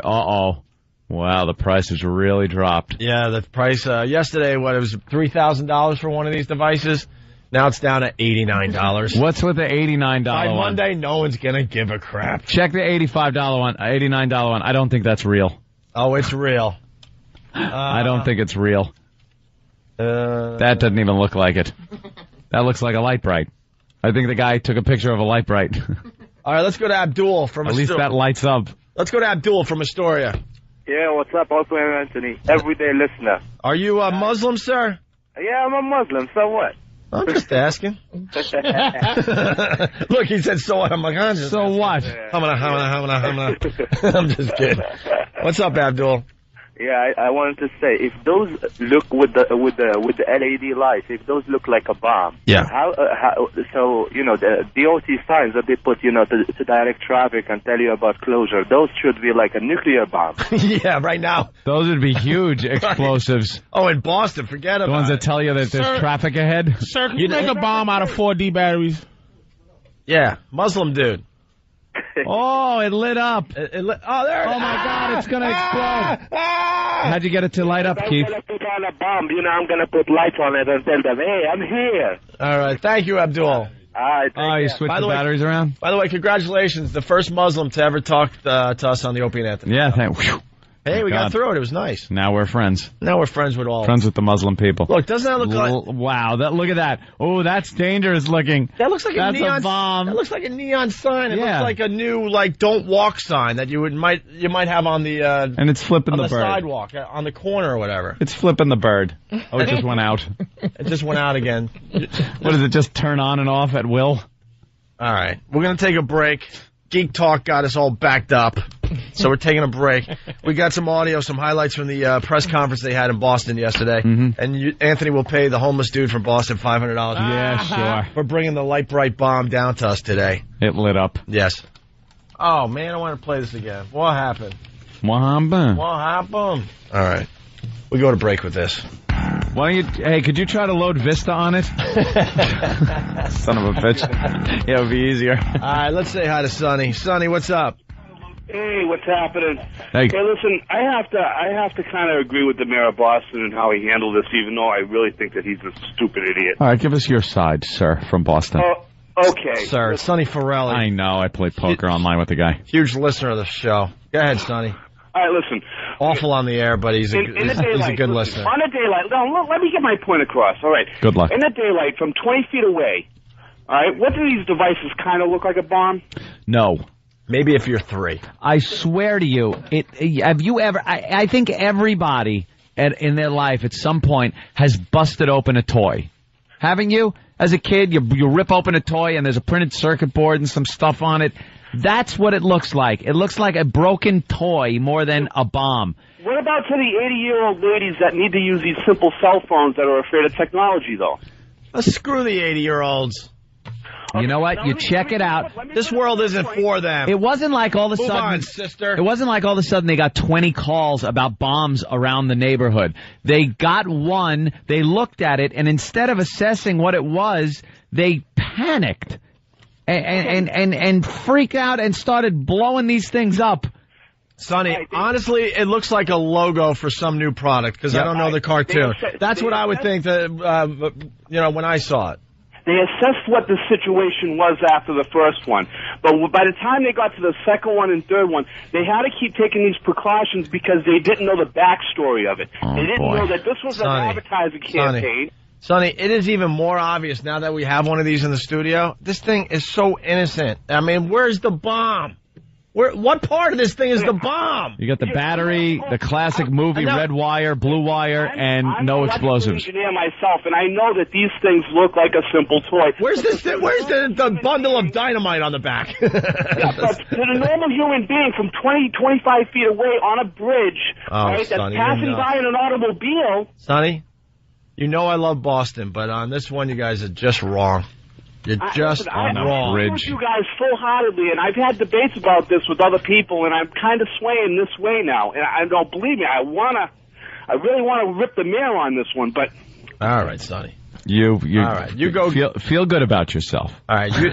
wow, the price has really dropped. Yeah, the price yesterday, it was $3,000 for one of these devices. Now it's down to $89. What's with the $89 By one? Monday, no one's gonna give a crap. Check the $85 one, $89 one. I don't think that's real. Oh, it's real. I don't think it's real. That doesn't even look like it. That looks like a light bright. I think the guy took a picture of a light bright. All right, let's go to Abdul from At least that lights up. Let's go to Abdul from Astoria. Yeah, what's up, Opie and Anthony? Everyday listener. Are you a Muslim, sir? Yeah, I'm a Muslim, so what? I'm just asking. Look, he said, so what? I'm like, I'm just so asking. what? I'm just kidding. What's up, Abdul? Yeah, I wanted to say, if those look with the LED lights, if those look like a bomb, yeah. So the DOT signs that they put, to direct traffic and tell you about closure, those should be like a nuclear bomb. Yeah, right now. Those would be huge explosives. Oh, in Boston, forget about it. The ones that tell you that there's traffic ahead. Sir, can you make a bomb out of 4D batteries? Yeah, Muslim dude. Oh, it lit up. There it is. Oh, my God, it's going to explode. How'd you get it to light up, Keith? I'm going to put on a bomb. I'm going to put lights on it and tell them, hey, I'm here. All right. Thank you, Abdul. All right. You switched the batteries around? By the way, congratulations. The first Muslim to ever talk to us on the Opie and Anthony. Yeah, Hey, we got through it. It was nice. Now we're friends. Now we're friends with all. Friends with the Muslim people. Look, doesn't that look like... Wow, look at that. Oh, that's dangerous looking. That looks like that's a neon... a bomb. That looks like a neon sign. It looks like a new, don't walk sign that you might have on the... and it's flipping the bird. Sidewalk, on the corner or whatever. It's flipping the bird. Oh, it just went out. It just went out again. What does it just turn on and off at will? All right. We're going to take a break. Geek Talk got us all backed up, so we're taking a break. We got some audio, some highlights from the press conference they had in Boston yesterday. Mm-hmm. And Anthony will pay the homeless dude from Boston $500. Yeah, sure. For bringing the light bright bomb down to us today. It lit up. Yes. Oh, man, I want to play this again. What happened? What happened? What happened? All right. We go to break with this. Why don't you... Hey, could you try to load Vista on it? Son of a bitch. Yeah, it would be easier. All right, let's say hi to Sonny. Sonny, what's up? Hey, what's happening? Hey, listen, I have to kind of agree with the mayor of Boston and how he handled this, even though I really think that he's a stupid idiot. All right, give us your side, sir, from Boston. Okay. Sir, it's Sonny Farrelly. I know, I play poker online with the guy. Huge listener of the show. Go ahead, Sonny. All right, listen. Awful on the air, but he's a good listener. On the daylight, let me get my point across. All right. Good luck. In the daylight, from 20 feet away, all right, what do these devices kind of look like a bomb? No. Maybe if you're 3. I swear to you, have you ever, I think everybody in their life at some point has busted open a toy. Haven't you? As a kid, you rip open a toy and there's a printed circuit board and some stuff on it. That's what it looks like. It looks like a broken toy more than a bomb. What about to the 80-year-old ladies that need to use these simple cell phones that are afraid of technology, though? Screw the 80-year-olds. You know what? You check it out. This world isn't for them. It wasn't like all of a sudden... Move on, sister. It wasn't like all of a sudden they got 20 calls about bombs around the neighborhood. They got one, they looked at it, and instead of assessing what it was, they panicked. And freaked out and started blowing these things up. Sonny, honestly, it looks like a logo for some new product because I don't know the cartoon. That's what I would think that when I saw it. They assessed what the situation was after the first one. But by the time they got to the second one and third one, they had to keep taking these precautions because they didn't know the backstory of it. They didn't know that this was an advertising campaign. Sonny, it is even more obvious now that we have one of these in the studio. This thing is so innocent. I mean, where's the bomb? What part of this thing is the bomb? You got the battery, the classic movie red wire, blue wire, and no explosives. I'm an engineer myself, and I know that these things look like a simple toy. Where's the bundle of dynamite on the back? Yeah, but to the normal human being from 20, 25 feet away on a bridge, right, that's passing by in an automobile. Sonny, you know I love Boston, but on this one, you guys are just wrong. You're just wrong. I support you guys full-heartedly, and I've had debates about this with other people, and I'm kind of swaying this way now. And I don't believe me. I really want to rip the mayor on this one, but. All right, Sonny. All right, you go. Feel good about yourself. All right, you.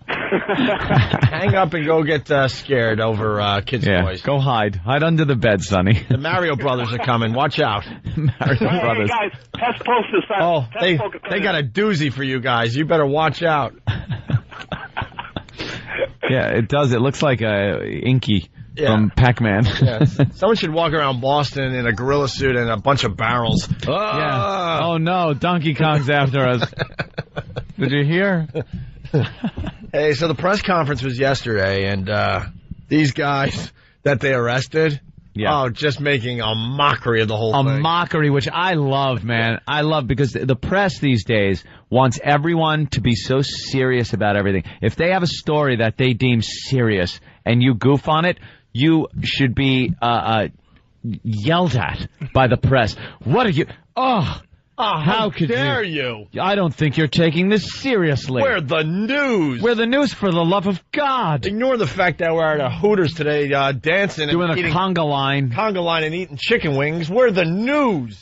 Hang up and go get scared over kids' toys. Go hide under the bed, Sonny. The Mario Brothers are coming. Watch out. Mario Brothers. Hey guys, test post this. They got a doozy for you guys. You better watch out. Yeah, it does. It looks like Inky from Pac-Man. Someone should walk around Boston in a gorilla suit and a bunch of barrels. Yeah. Oh no, Donkey Kong's after us. Did you hear? Hey, so the press conference was yesterday, and these guys that they arrested, just making a mockery of the whole thing. A mockery, which I love, man. I love, because the press these days wants everyone to be so serious about everything. If they have a story that they deem serious and you goof on it, you should be yelled at by the press. What are you... how dare you? I don't think you're taking this seriously. We're the news. We're the news, for the love of God. Ignore the fact that we're at a Hooters today dancing doing and a conga line and eating chicken wings. We're the news.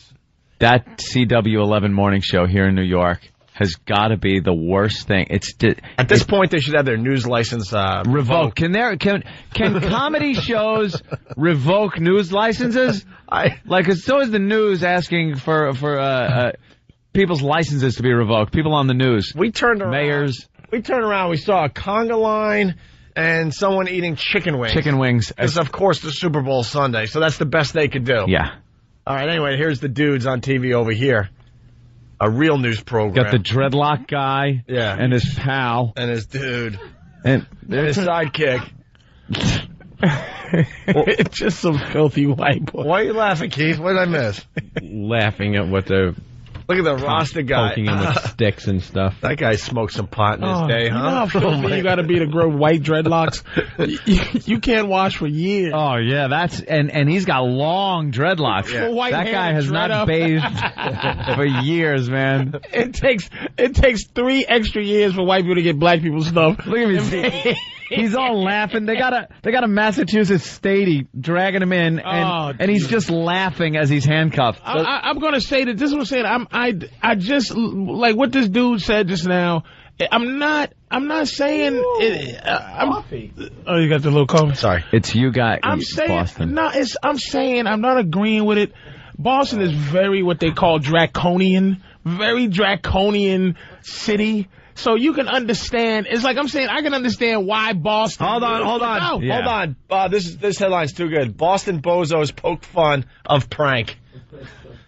That CW11 morning show here in New York has got to be the worst thing. At this point, they should have their news license revoked. Can comedy shows revoke news licenses? So is the news asking for people's licenses to be revoked. People on the news. We turned around. Mayors. We turned around. We saw a conga line and someone eating chicken wings. Chicken wings. It's, of course, the Super Bowl Sunday, so that's the best they could do. Yeah. All right, anyway, here's the dudes on TV over here. A real news program. Got the dreadlock guy. Yeah. And his pal. And his dude. And his sidekick. It's just some filthy white boy. Why are you laughing, Keith? What did I miss? Laughing at what they're... Look at the Rasta guy. Poking him with sticks and stuff. That guy smoked some pot in his day, huh? You know how filthy you got to be to grow white dreadlocks? you can't wash for years. Oh, yeah, and he's got long dreadlocks. Yeah. That guy has not bathed for years, man. It takes 3 extra years for white people to get black people's stuff. Look at me. He's all laughing. They got a Massachusetts statey dragging him in, and he's just laughing as he's handcuffed. I'm going to say that this is what I'm saying. I just like what this dude said just now. I'm not saying. Oh, you got the little coffee. Sorry, it's you guys. I'm saying Boston. no. I'm saying I'm not agreeing with it. Boston is very what they call draconian, very draconian city. So you can understand. It's like I'm saying I can understand why Boston. Hold on. This headline's too good. Boston bozos poke fun of prank.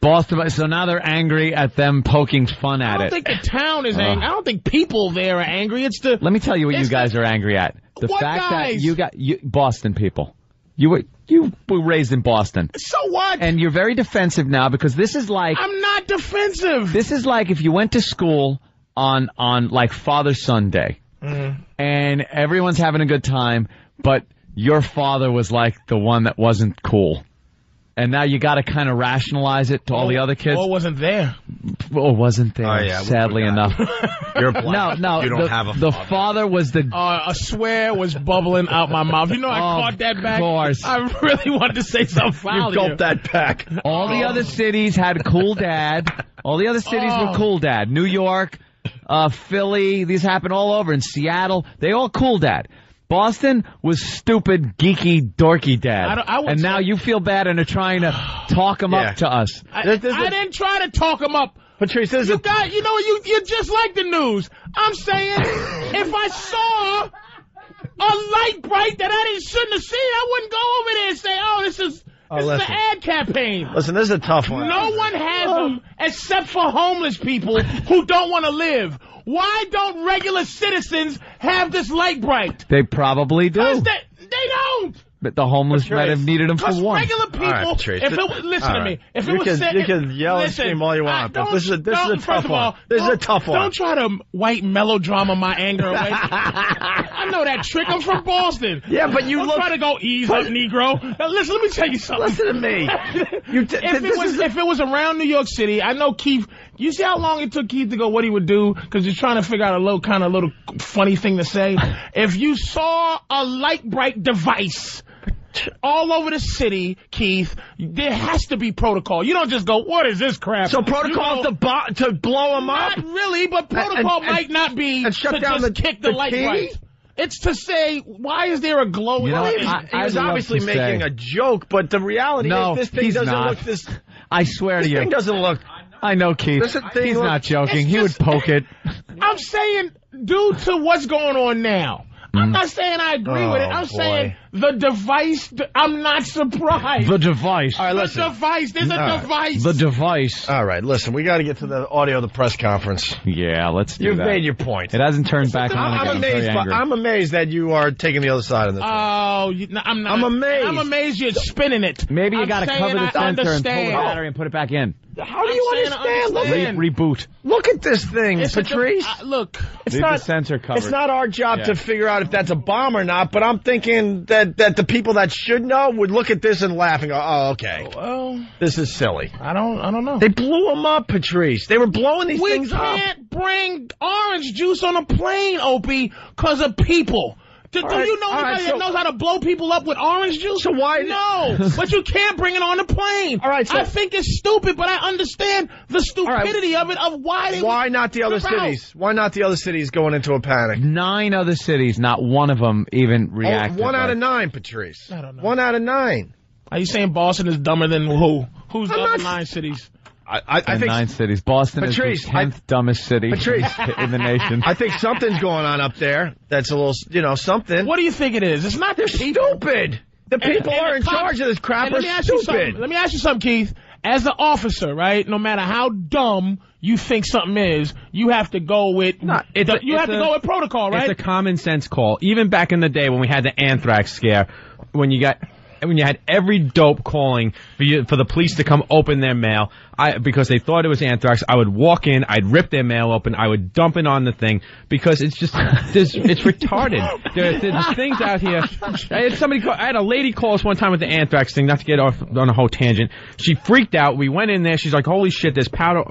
Boston. So now they're angry at them poking fun at it. I don't think the town is angry. I don't think people there are angry. It's the. Let me tell you what you guys are angry at. The fact that you Boston people. You were raised in Boston. So what? And you're very defensive now because this is like. I'm not defensive. This is like if you went to school on like Father's Sunday, and everyone's having a good time, but your father was like the one that wasn't cool. And now you got to kind of rationalize it to all the other kids. Or wasn't there. Sadly enough. You're black. No. You don't have a father. The father was the... a swear was bubbling out my mouth. You know I caught that back. Of course. I really wanted to say something foul. You gulped that back. All the other cities had cool dad. All the other cities were cool dad. New York, Philly, these happen all over. In Seattle, they all cool dad. Boston was stupid, geeky, dorky dad. Now you feel bad and are trying to talk him up to us. I didn't try to talk him up. Patrice, this is you're just like the news. I'm saying, if I saw a light bright that I shouldn't have seen, I wouldn't go over there and say, "Oh, this is an ad campaign." Listen, this is a tough one. No one has them except for homeless people who don't want to live. Why don't regular citizens have this light bright? They probably do. They don't. But the homeless might have needed them for one. Regular people, listen to me. If it was you can yell and scream all you want, but this is a tough one. This is a tough one. Don't try to white melodrama my anger away. I know that trick. I'm from Boston. Yeah, but you don't try to go ease up, Negro. Now, listen, let me tell you something. Listen to me. If it was around New York City, I know Keith. You see how long it took Keith to go what he would do? Because he's trying to figure out a little funny thing to say. If you saw a light bright device all over the city, Keith, there has to be protocol. You don't just go, "What is this crap?" So protocol to blow them up? Not really, but protocol might not be and shut to down just kick the light bright. It's to say, why is there a glowing light? He was obviously making a joke, but the reality is this thing doesn't look this... I swear to you. This thing doesn't look... I know, Keith. He's not joking. He would poke it. I'm saying, due to what's going on now, I'm not saying I agree with it. I'm saying the device, I'm not surprised. The device. All right, listen. The device. There's a device. The device. All right, listen. We got to get to the audio of the press conference. Yeah, let's do that. You've made your point. It hasn't turned back on. I'm amazed that you are taking the other side of this. Oh, I'm not. I'm amazed. I'm amazed you're spinning it. Maybe you got to cover the sensor and pull the battery and put it back in. How do you understand? Reboot. Look at this thing, Patrice. Look, it's Leave not the sensor covered. It's not our job to figure out if that's a bomb or not. But I'm thinking that the people that should know would look at this and laugh and go, "Oh, okay, well, this is silly." I don't know. They blew them up, Patrice. They were blowing these things up. We can't bring orange juice on a plane, Opie, because of people. Do you know anybody that knows how to blow people up with orange juice? So why? No, but you can't bring it on the plane. All right, so I think it's stupid, but I understand the stupidity of it, of why they... Why not the other cities? Why not the other cities going into a panic? 9 other cities, not one of them even reacted. 1 out of 9, Patrice. I don't know. 1 out of 9. Are you saying Boston is dumber than who? Who's the other 9 cities? I think 9 cities. Boston is the 10th dumbest city in the nation. I think something's going on up there. That's a little, something. What do you think it is? It's not. They're stupid. The people who are in charge of this crap are stupid. Let me ask you something, Keith. As an officer, right? No matter how dumb you think something is, you have to go with. You have to go with protocol, right? It's a common sense call. Even back in the day when we had the anthrax scare, when you had every dope calling for the police to come open their mail, because they thought it was anthrax, I would walk in, I'd rip their mail open, I would dump it on the thing, because it's just, it's retarded. There's things out here. I had a lady call us one time with the anthrax thing, not to get off on a whole tangent. She freaked out. We went in there. She's like, "Holy shit, there's powder."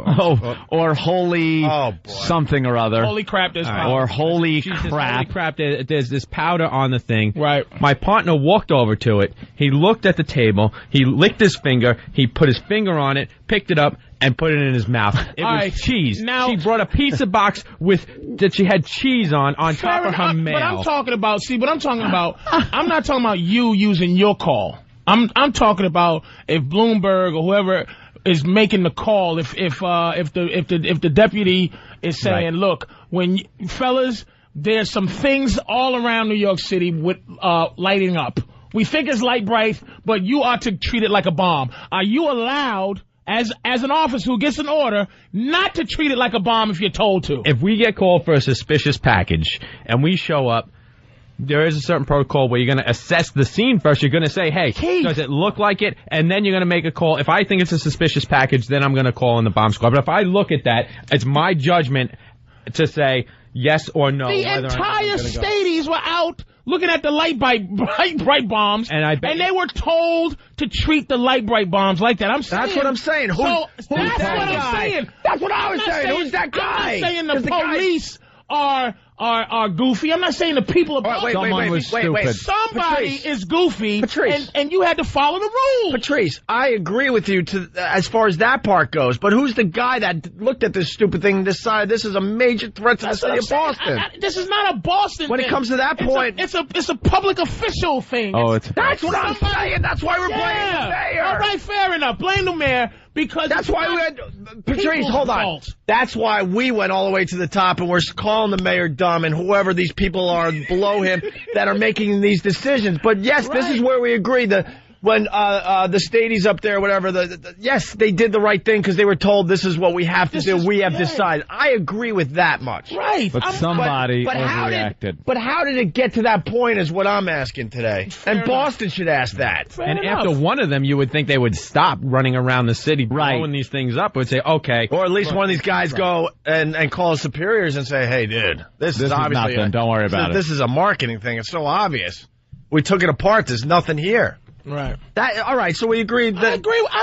Or holy something or other. Holy crap, there's powder. Or holy crap. Holy crap, there's this powder on the thing. Right. My partner walked over to it. He looked at the table. He licked his finger. He put his finger on it, picked it up, and put it in his mouth. It was cheese. Now, she brought a pizza box that she had cheese on top of her mail. But I'm talking about, I'm not talking about you using your call. I'm talking about if Bloomberg or whoever is making the call, if the deputy is saying, "Look, fellas, there's some things all around New York City with lighting up. We think it's light bright, but you ought to treat it like a bomb." Are you allowed, as an officer who gets an order, not to treat it like a bomb if you're told to? If we get called for a suspicious package and we show up, there is a certain protocol where you're going to assess the scene first. You're going to say, "Hey, does it look like it?" And then you're going to make a call. If I think it's a suspicious package, then I'm going to call in the bomb squad. But if I look at that, it's my judgment to say yes or no. The entire stadies were out looking at the light bright bombs, and they were told to treat the light bright bombs like that. That's what I'm saying. Who's that guy? That's what I was saying. Who's that guy? I'm not saying the police are goofy. I'm not saying the people are... Wait. Somebody is goofy, Patrice. And you had to follow the rules. Patrice, I agree with you as far as that part goes, but who's the guy that looked at this stupid thing and decided this is a major threat to the city of Boston? This is not a Boston When thing. it comes to that point... It's a public official thing. That's what I'm saying. That's why we're blaming the mayor. All right, fair enough. Blame the mayor because that's why we had Patrice. Hold on. Fault. That's why we went all the way to the top, and we're calling the mayor dumb, and whoever these people are below him that are making these decisions. But yes, this is where we agree. When the stadies up there, whatever, yes, they did the right thing because they were told this is what we have to do. We have decided. I agree with that much. Right. But somebody overreacted. But how did it get to that point is what I'm asking today. And Boston should ask that. And after one of them, you would think they would stop running around the city blowing these things up. Would say, okay. Or at least one of these guys go and call his superiors and say, hey, dude, this is obviously nothing. Don't worry about it. This is a marketing thing. It's so obvious. We took it apart. There's nothing here. Right. All right. So we agreed. I agree. I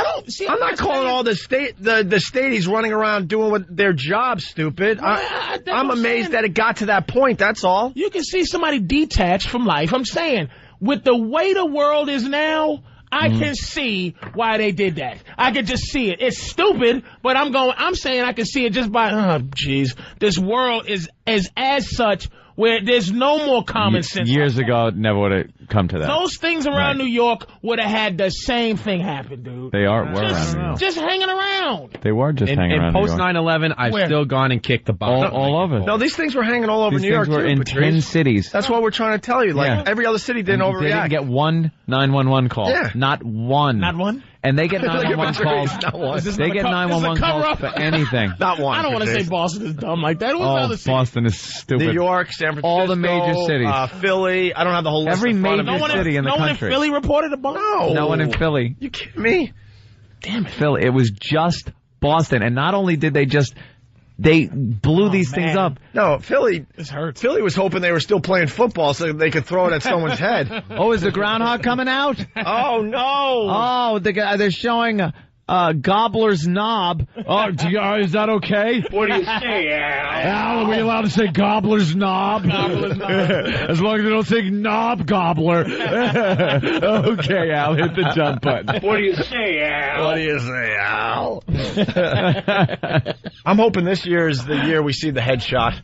don't see. I'm not calling all the stadies running around doing their job stupid. I'm amazed that it got to that point. That's all. You can see somebody detached from life. I'm saying, with the way the world is now, I can see why they did that. I can just see it. It's stupid, but I'm saying I can see it just by, this world is as such where there's no more common sense. Years ago, it never would have come to that. Those things around New York would have had the same thing happen, dude. They were around New York. Just hanging around. They were just hanging around. In post 9/11, I've still gone and kicked the box. All over. No, these things were hanging all over New York, too. These things were in 10 cities. That's what we're trying to tell you. Like, every other city didn't overreact. They didn't get one 911 call. Yeah. Not one. Not one? And they get 911 calls. Not one. They get 911 calls for anything. Not one. I don't want to say Boston is dumb like that. Boston is stupid. New York, San Francisco. All the major cities. Philly. I don't have the whole list Every in front of major me. city in the country. No one in country. Philly reported a bomb? No one in Philly. You kidding me? Damn it. Philly. It was just Boston. And not only did they blew these things up. No, Philly. This hurts. Philly was hoping they were still playing football so they could throw it at someone's head. Oh, is the groundhog coming out? Oh, no. Oh, they're showing Gobbler's Knob. Oh, is that okay? What do you say, Al? Al, are we allowed to say Gobbler's Knob? Gobbler's Knob. As long as they don't say Knob Gobbler. Okay, Al, hit the jump button. What do you say, Al? What do you say, Al? I'm hoping this year is the year we see the headshot.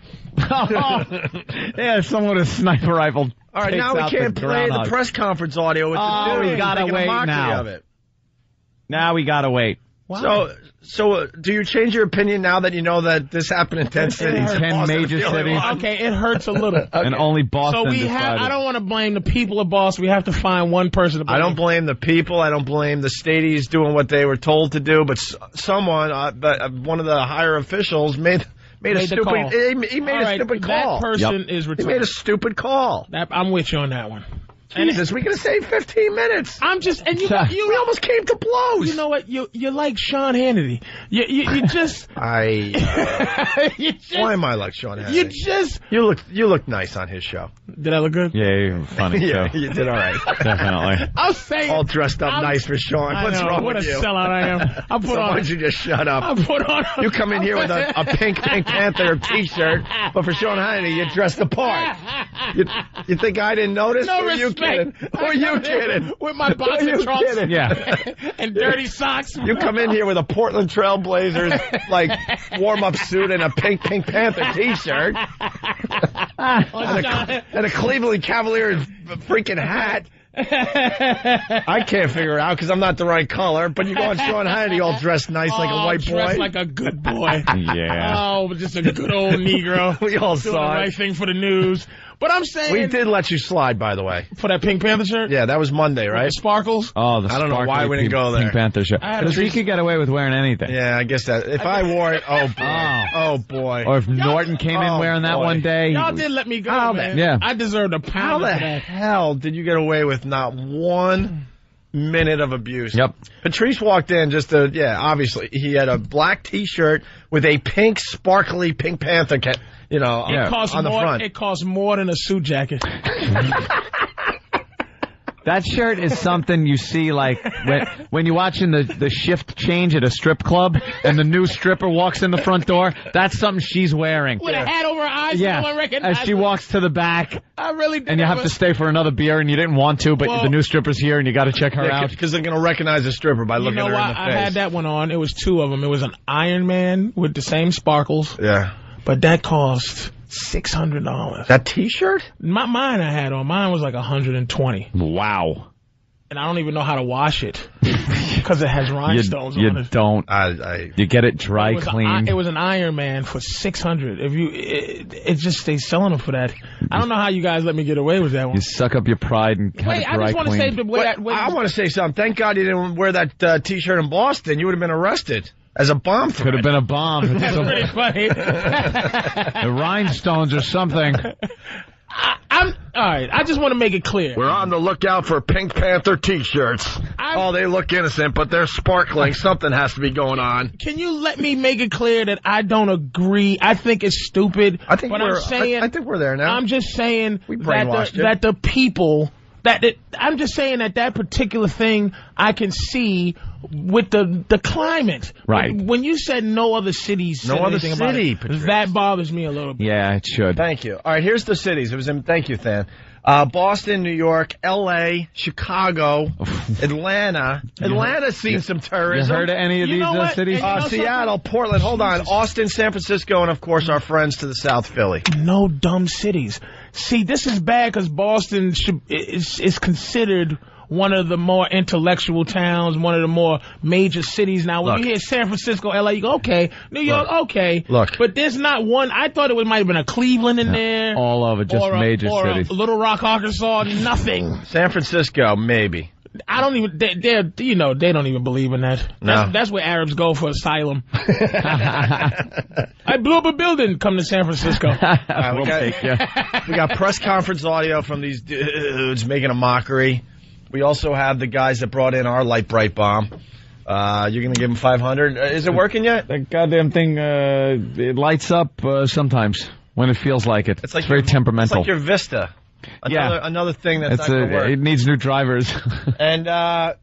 Yeah, someone with a sniper rifle. All right, now we can't play the press conference audio with the dude. We gotta wait now. Of it. Now we gotta wait. Wow. So do you change your opinion now that you know that this happened in 10 cities? 10 major cities. Okay, it hurts a little. And only Boston So decided. I don't want to blame the people of Boston. We have to find one person to blame. I don't blame the people. I don't blame the stadies doing what they were told to do. But someone, one of the higher officials made a stupid call. He made a stupid call. That person is retarded. He made a stupid call. I'm with you on that one. Jesus, we could have saved 15 minutes. I'm just, and you we almost came to blows. You know what? You're like Sean Hannity. You just. Why am I like Sean Hannity? You look nice on his show. Did I look good? Yeah, you're funny. Yeah, too. you did all right. Definitely. I'm saying. All dressed up nice for Sean. What's wrong with you? What a sellout I am. Why don't you just shut up? You come in here with a pink Panther T-shirt, but for Sean Hannity, you dressed the part. You think I didn't notice? No or respect. Were you kidding? With my boxer trunks and dirty socks. You come in here with a Portland Trail Blazers like warm-up suit and a pink Panther T-shirt and a Cleveland Cavaliers freaking hat. I can't figure it out because I'm not the right color, but you go on Sean Hannity all dressed nice like a white boy. Dressed like a good boy. Yeah. Oh, just a good old Negro. We all doing saw the right thing for the news. But I'm saying... We did let you slide, by the way. For that Pink Panther shirt? Yeah, that was Monday, right? With the sparkles? Oh, I don't know why we didn't go there. Pink Panther shirt. Because he could get away with wearing anything. Yeah, I guess that. If I wore it, oh boy. Or if Norton came in wearing that one day. Y'all did let me go, man. Yeah. I deserved a pound How for the that. hell did you get away with not 1 minute of abuse? Yep. Patrice walked in obviously, he had a black T-shirt with a pink, sparkly Pink Panther on the front. It costs more than a suit jacket. That shirt is something you see like when you're watching the shift change at a strip club and the new stripper walks in the front door. That's something she's wearing. With a hat over her eyes, no one recognizes as she walks to the back. I really did. And you have to stay for another beer, and you didn't want to, but the new stripper's here, and you got to check her out. Because they're going to recognize the stripper by looking at her in the face. I had that one on. It was 2 of them. It was an Iron Man with the same sparkles. Yeah. But that cost $600. That T-shirt? Mine I had on. Mine was like $120. Wow. And I don't even know how to wash it. Because it has rhinestones on it. You don't. You get it dry cleaned. It was an Iron Man for $600. It's just they selling them for that. I don't know how you guys let me get away with that one. You suck up your pride and have it dry I just want to say I want to say something. Thank God you didn't wear that T-shirt in Boston. You would have been arrested as a bomb threat. Could have been a bomb. That's pretty funny. The rhinestones or something. All right, I just want to make it clear. We're on the lookout for Pink Panther T-shirts. They look innocent, but they're sparkling. Something has to be going on. Can you let me make it clear that I don't agree? I think it's stupid. I think we're there now. I'm just saying that the people... I'm just saying that particular thing I can see with the climate. Right. When you said no other cities said anything about it, Patrice. that bothers me a little bit. Yeah, it should. Thank you. All right, here's the cities. Thank you, Than. Boston, New York, L.A., Chicago, Atlanta. Atlanta's seen some terrorism. You heard of any of these cities? Seattle, Portland, hold on. Austin, San Francisco, and, of course, our friends to the South, Philly. No dumb cities. See, this is bad because Boston is considered one of the more intellectual towns, one of the more major cities. Now, when you hear San Francisco, L.A., you go, okay. New York, okay. Look. But there's not one. I thought it might have been a Cleveland in there. All over, just major cities. Or Little Rock, Arkansas, nothing. San Francisco, maybe. I don't even, they don't even believe in that. No. That's where Arabs go for asylum. I blew up a building, come to San Francisco. We got press conference audio from these dudes making a mockery. We also have the guys that brought in our light bright bomb. You're going to give them 500. Is it working yet? That goddamn thing, it lights up sometimes when it feels like it. It's very temperamental. It's like your Vista. Another thing that's not going to work. It needs new drivers. And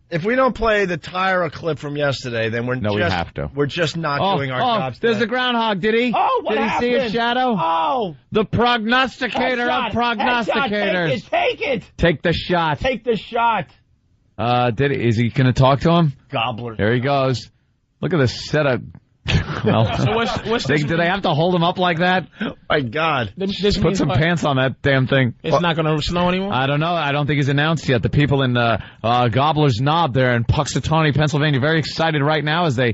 if we don't play the Tyra clip from yesterday, then we have to. We're just not doing our jobs. There's the groundhog. Did he? Oh, what happened? Did he see a shadow? Oh, the prognosticator of prognosticators. Headshot. Take it. Take the shot. Take the shot. Is he going to talk to him? Gobbler. There he goes. Look at this setup. Well, so what's do they have to hold him up like that? My God. This put some pants on that damn thing. It's not going to snow anymore? I don't know. I don't think it's announced yet. The people in Gobbler's Knob there in Puxatawney, Pennsylvania, very excited right now as they're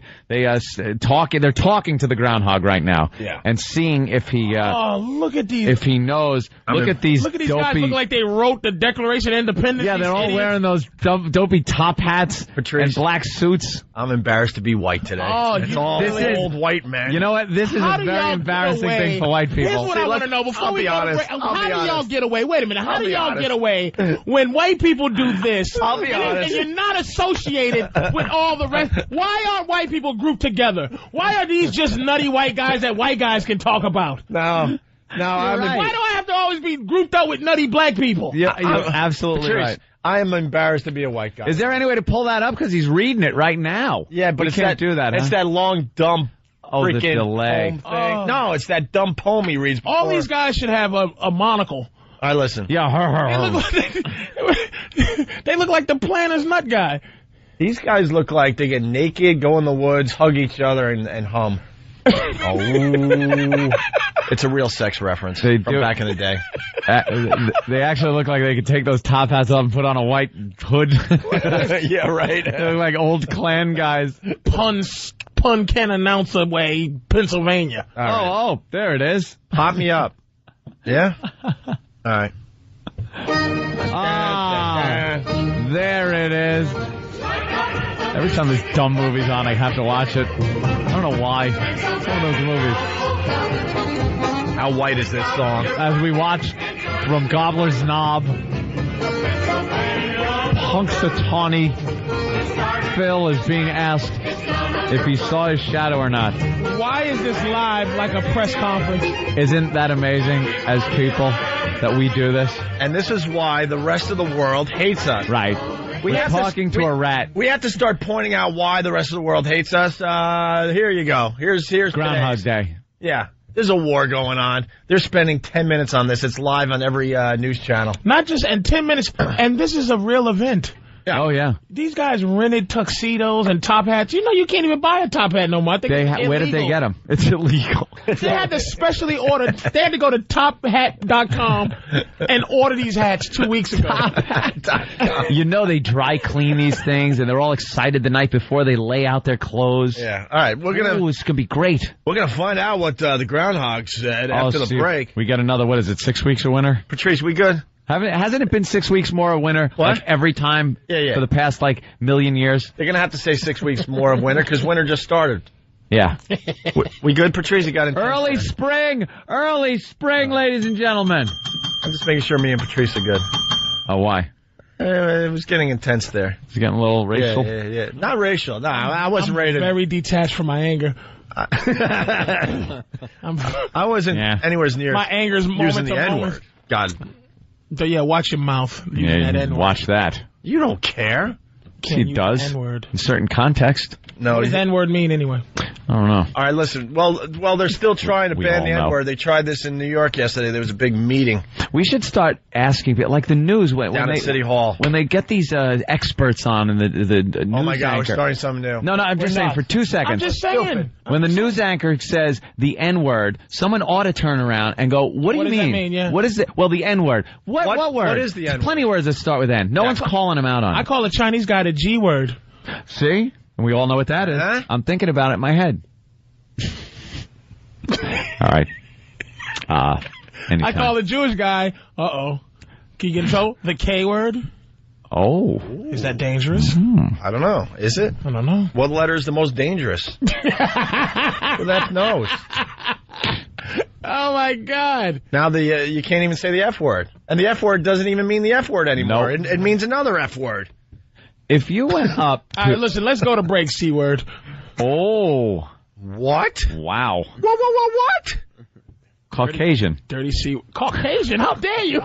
talking to the groundhog right now. Yeah. And seeing if he look at these. If he knows. Look at these guys look like they wrote the Declaration of Independence. Yeah, they're all wearing those dopey top hats and black suits. I'm embarrassed to be white today. It's all old white men. You know what? This is a very embarrassing thing for white people. Here's what I want to know before we go to break. How do y'all get away? Wait a minute. How do y'all get away when white people do this? I'll be honest. And you're not associated with all the rest. Why aren't white people grouped together? Why are these just nutty white guys that white guys can talk about? No, why do I have to always be grouped up with nutty black people? Yeah, you're absolutely right. I am embarrassed to be a white guy. Is there any way to pull that up? Because he's reading it right now. Yeah, but we can't do that. It's that long, dumb the delay. Poem thing. No, it's that dumb poem he reads before. All these guys should have a monocle. All right, listen. Yeah, they look like the Planner's Nut guy. These guys look like they get naked, go in the woods, hug each other, and hum. It's a real sex reference from back in the day. They actually look like they could take those top hats off and put on a white hood. Yeah, right. They look like old Klan guys. Pun can announce away, Pennsylvania. Right. There it is. Pop me up. Yeah? All right. There it is. Every time this dumb movie's on, I have to watch it. I don't know why. It's one of those movies. How white is this song? As we watch from Gobbler's Knob, Punxsutawney Phil is being asked if he saw his shadow or not. Why is this live like a press conference? Isn't that amazing as people that we do this? And this is why the rest of the world hates us. Right. We're talking to a rat. We have to start pointing out why the rest of the world hates us. Here you go. Here's Groundhog Day. Yeah. There's a war going on. They're spending 10 minutes on this. It's live on every news channel. Not just in 10 minutes. And this is a real event. Yeah. Oh, yeah. These guys rented tuxedos and top hats. You know, you can't even buy a top hat no more. I think it's Where did they get them? It's illegal. They had to specially order. They had to go to tophat.com and order these hats 2 weeks ago. You know they dry clean these things, and they're all excited the night before they lay out their clothes. Yeah. All right. It's gonna be great. We're gonna find out what the groundhog said after the break. We got another. What is it? 6 weeks of winter. Patrice, we good? Hasn't it been 6 weeks more of winter? What? Like every time? Yeah. For the past million years. They're gonna have to say 6 weeks more of winter because winter just started. Yeah. We good, Patrice? You got it. Early spring, ladies and gentlemen. I'm just making sure me and Patrice are good. Oh, why? It was getting intense there. It's getting a little racial. Yeah. Not racial. No, I wasn't ready to. Very detached from my anger. I wasn't anywhere near. My anger's using moment the to N moment. word. God. So yeah, watch your mouth. Yeah, that watch that. You don't care. He does. N-word. In certain context. No. What does N-word mean anyway? I don't know. All right, listen. Well, they're still trying to ban the N-word. They tried this in New York yesterday. There was a big meeting. We should start asking people, like the news, when down they, at City Hall. When they get these experts on and the news oh my God, anchor. we're starting something new. No, I'm just saying for 2 seconds. I'm just saying. When the news anchor says the N-word, someone ought to turn around and go, what do you mean? What does that mean? Yeah. What is it? Well, the N-word. What word? What is the N-word? There's plenty of words that start with N. No one's calling him out on it. I call a Chinese guy the G-word. See? And we all know what that is. Huh? I'm thinking about it in my head. All right. I call the Jewish guy, Can you get in trouble? The K-word? Oh. Is that dangerous? I don't know. Is it? I don't know. What letter is the most dangerous? Well, that knows. Oh, my God. Now you can't even say the F word. And the F word doesn't even mean the F word anymore. Nope. It means another F word. If you went up... All right, listen, let's go to break, C-word. Oh. What? Wow. What? Caucasian. Dirty C. Caucasian? How dare you?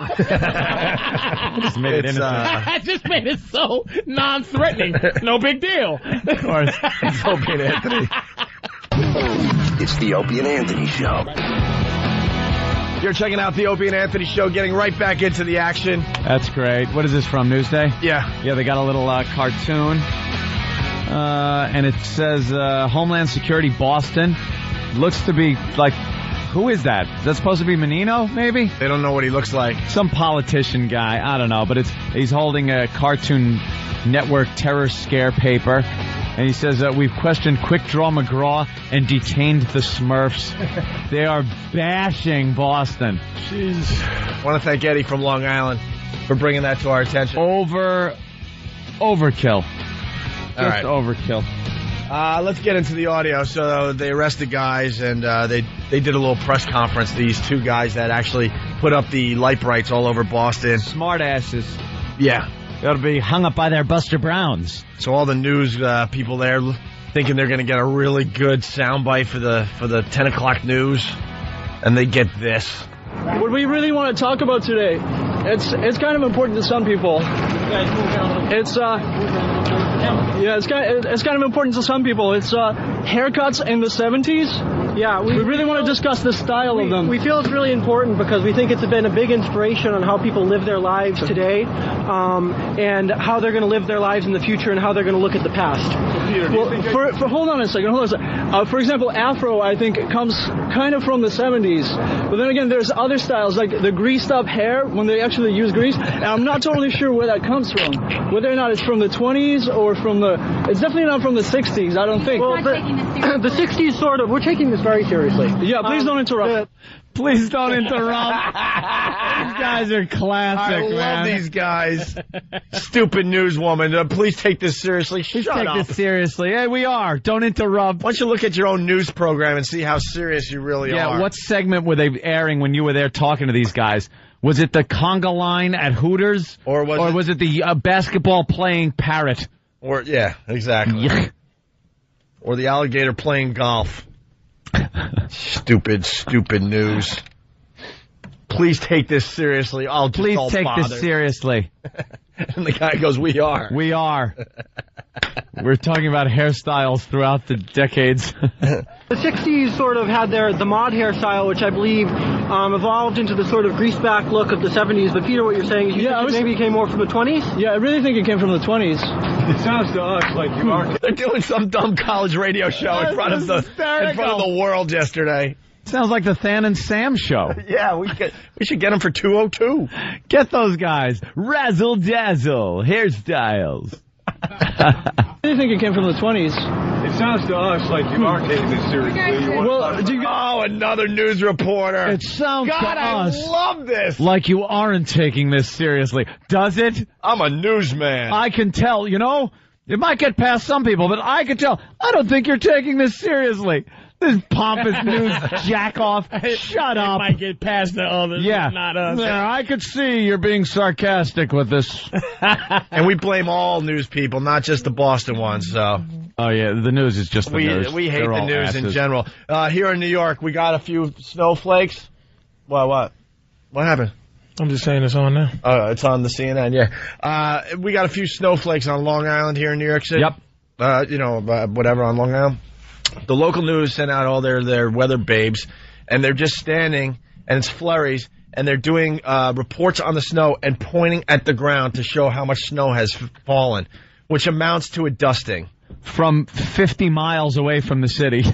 Just made it innocent. I just made it so non-threatening. No big deal. Of course. It's Opie and Anthony. It's the Opie and Anthony Show. You're checking out the Opie and Anthony Show, getting right back into the action. That's great. What is this from, Newsday? Yeah. Yeah, they got a little cartoon. And it says Homeland Security Boston. Looks to be like... Who is that? Is that supposed to be Menino, maybe? They don't know what he looks like. Some politician guy. I don't know. But he's holding a Cartoon Network terror scare paper. And he says that we've questioned Quick Draw McGraw and detained the Smurfs. They are bashing Boston. Jeez. I want to thank Eddie from Long Island for bringing that to our attention. Overkill. All right. Overkill. Let's get into the audio. So they arrested guys, and they did a little press conference. These two guys that actually put up the light brights all over Boston. Smart asses. Yeah. They ought to be hung up by their Buster Browns. So all the news people there thinking they're going to get a really good soundbite for the 10 o'clock news, and they get this. What we really want to talk about today, it's kind of important to some people. It's kind of important to some people. It's haircuts in the 70s. Yeah, we really want to discuss the style of them. We feel it's really important because we think it's been a big inspiration on how people live their lives today, and how they're going to live their lives in the future, and how they're going to look at the past. Well, hold on a second. For example, Afro, I think, comes kind of from the 70s. But then again, there's other styles, like the greased up hair, when they actually use grease. And I'm not totally sure where that comes from. Whether or not it's from the 20s or from it's definitely not from the 60s, I don't think. Well, the 60s sort of. We're taking this very seriously. Yeah, please don't interrupt. Please don't interrupt. These guys are classic, I love these guys. Stupid newswoman. Please take this seriously. Take this seriously. Hey, we are. Don't interrupt. Why don't you look at your own news program and see how serious you really are? Yeah, what segment were they airing when you were there talking to these guys? Was it the conga line at Hooters? Or was it the basketball playing parrot? Yeah, exactly. Yuck. Or the alligator playing golf. Stupid news. Please take this seriously. Please take this seriously. And the guy goes, we are. We are. We're talking about hairstyles throughout the decades. The 60s sort of had the mod hairstyle, which I believe evolved into the sort of greaseback look of the 70s. But Peter, what you're saying is maybe it came more from the 20s? Yeah, I really think it came from the 20s. It sounds to us like you are. They're doing some dumb college radio show in front of the world yesterday. Sounds like the Than and Sam show. Yeah, we should get them for $202. Get those guys. Razzle dazzle hairstyles. I really think it came from the 20s. It sounds to us like you are taking this seriously. Well, another news reporter. It sounds to us. I love this. Like you aren't taking this seriously. Does it? I'm a newsman. I can tell, it might get past some people, but I can tell. I don't think you're taking this seriously. This pompous news jack-off. Shut up. It might get past the others, but not us. Yeah, I could see you're being sarcastic with this. And we blame all news people, not just the Boston ones, so. Oh, yeah, the news is just the news. We hate the news in general. Here in New York, we got a few snowflakes. What? What happened? I'm just saying it's on now. It's on the CNN, yeah. We got a few snowflakes on Long Island here in New York City. Yep. Whatever on Long Island. The local news sent out all their weather babes, and they're just standing, and it's flurries, and they're doing reports on the snow and pointing at the ground to show how much snow has fallen, which amounts to a dusting. From 50 miles away from the city.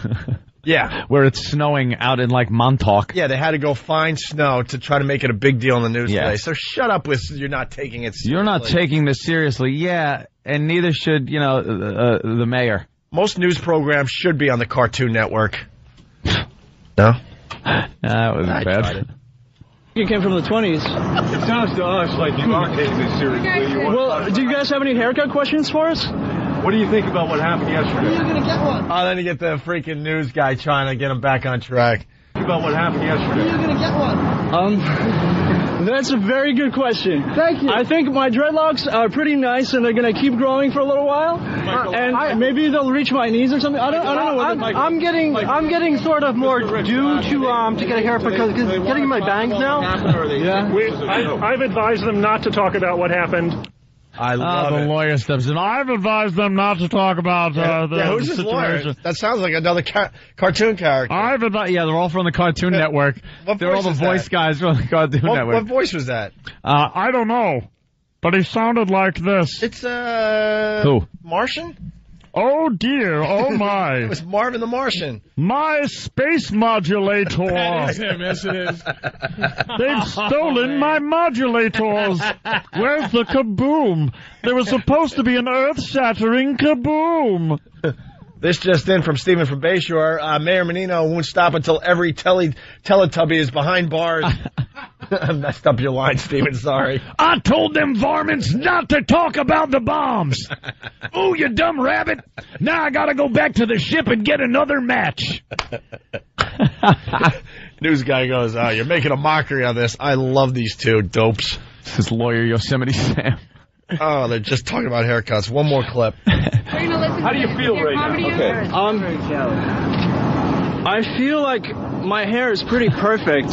Yeah. Where it's snowing out in, Montauk. Yeah, they had to go find snow to try to make it a big deal in the news today. So shut up with you're not taking it seriously. You're not taking this seriously. Yeah, and neither should, the mayor. Most news programs should be on the Cartoon Network. No? That was bad. It came from the 20s. It sounds to us like you are taking this seriously. Well, do you guys have any haircut questions for us? What do you think about what happened yesterday? You're going to get one. Oh, then you get the freaking news guy trying to get him back on track. About what happened yesterday? You're going to get one. That's a very good question. Thank you. I think my dreadlocks are pretty nice, and they're going to keep growing for a little while. And maybe they'll reach my knees or something. I don't know. I'm getting sort of more due to get a haircut because getting my bangs now. Yeah. I've advised them not to talk about what happened. I love the lawyer steps in. I've advised them not to talk about who's this lawyer? That sounds like another cartoon character. They're all from the Cartoon Network. They're all the voice guys from the Cartoon Network. What voice was that? I don't know, but he sounded like this. It's who? Martian? Oh dear, oh my. It was Marvin the Martian. My space modulator. That is him, yes it is. They've stolen my modulators. Where's the kaboom? There was supposed to be an earth-shattering kaboom. This just in from Stephen from Bayshore. Mayor Menino won't stop until every Teletubby is behind bars. I messed up your line, Stephen. Sorry. I told them varmints not to talk about the bombs. Oh, you dumb rabbit. Now I gotta go back to the ship and get another match. News guy goes, you're making a mockery of this. I love these two dopes. This is lawyer Yosemite Sam. Oh, they're just talking about haircuts. One more clip. How do you feel right now? Okay. I feel like my hair is pretty perfect,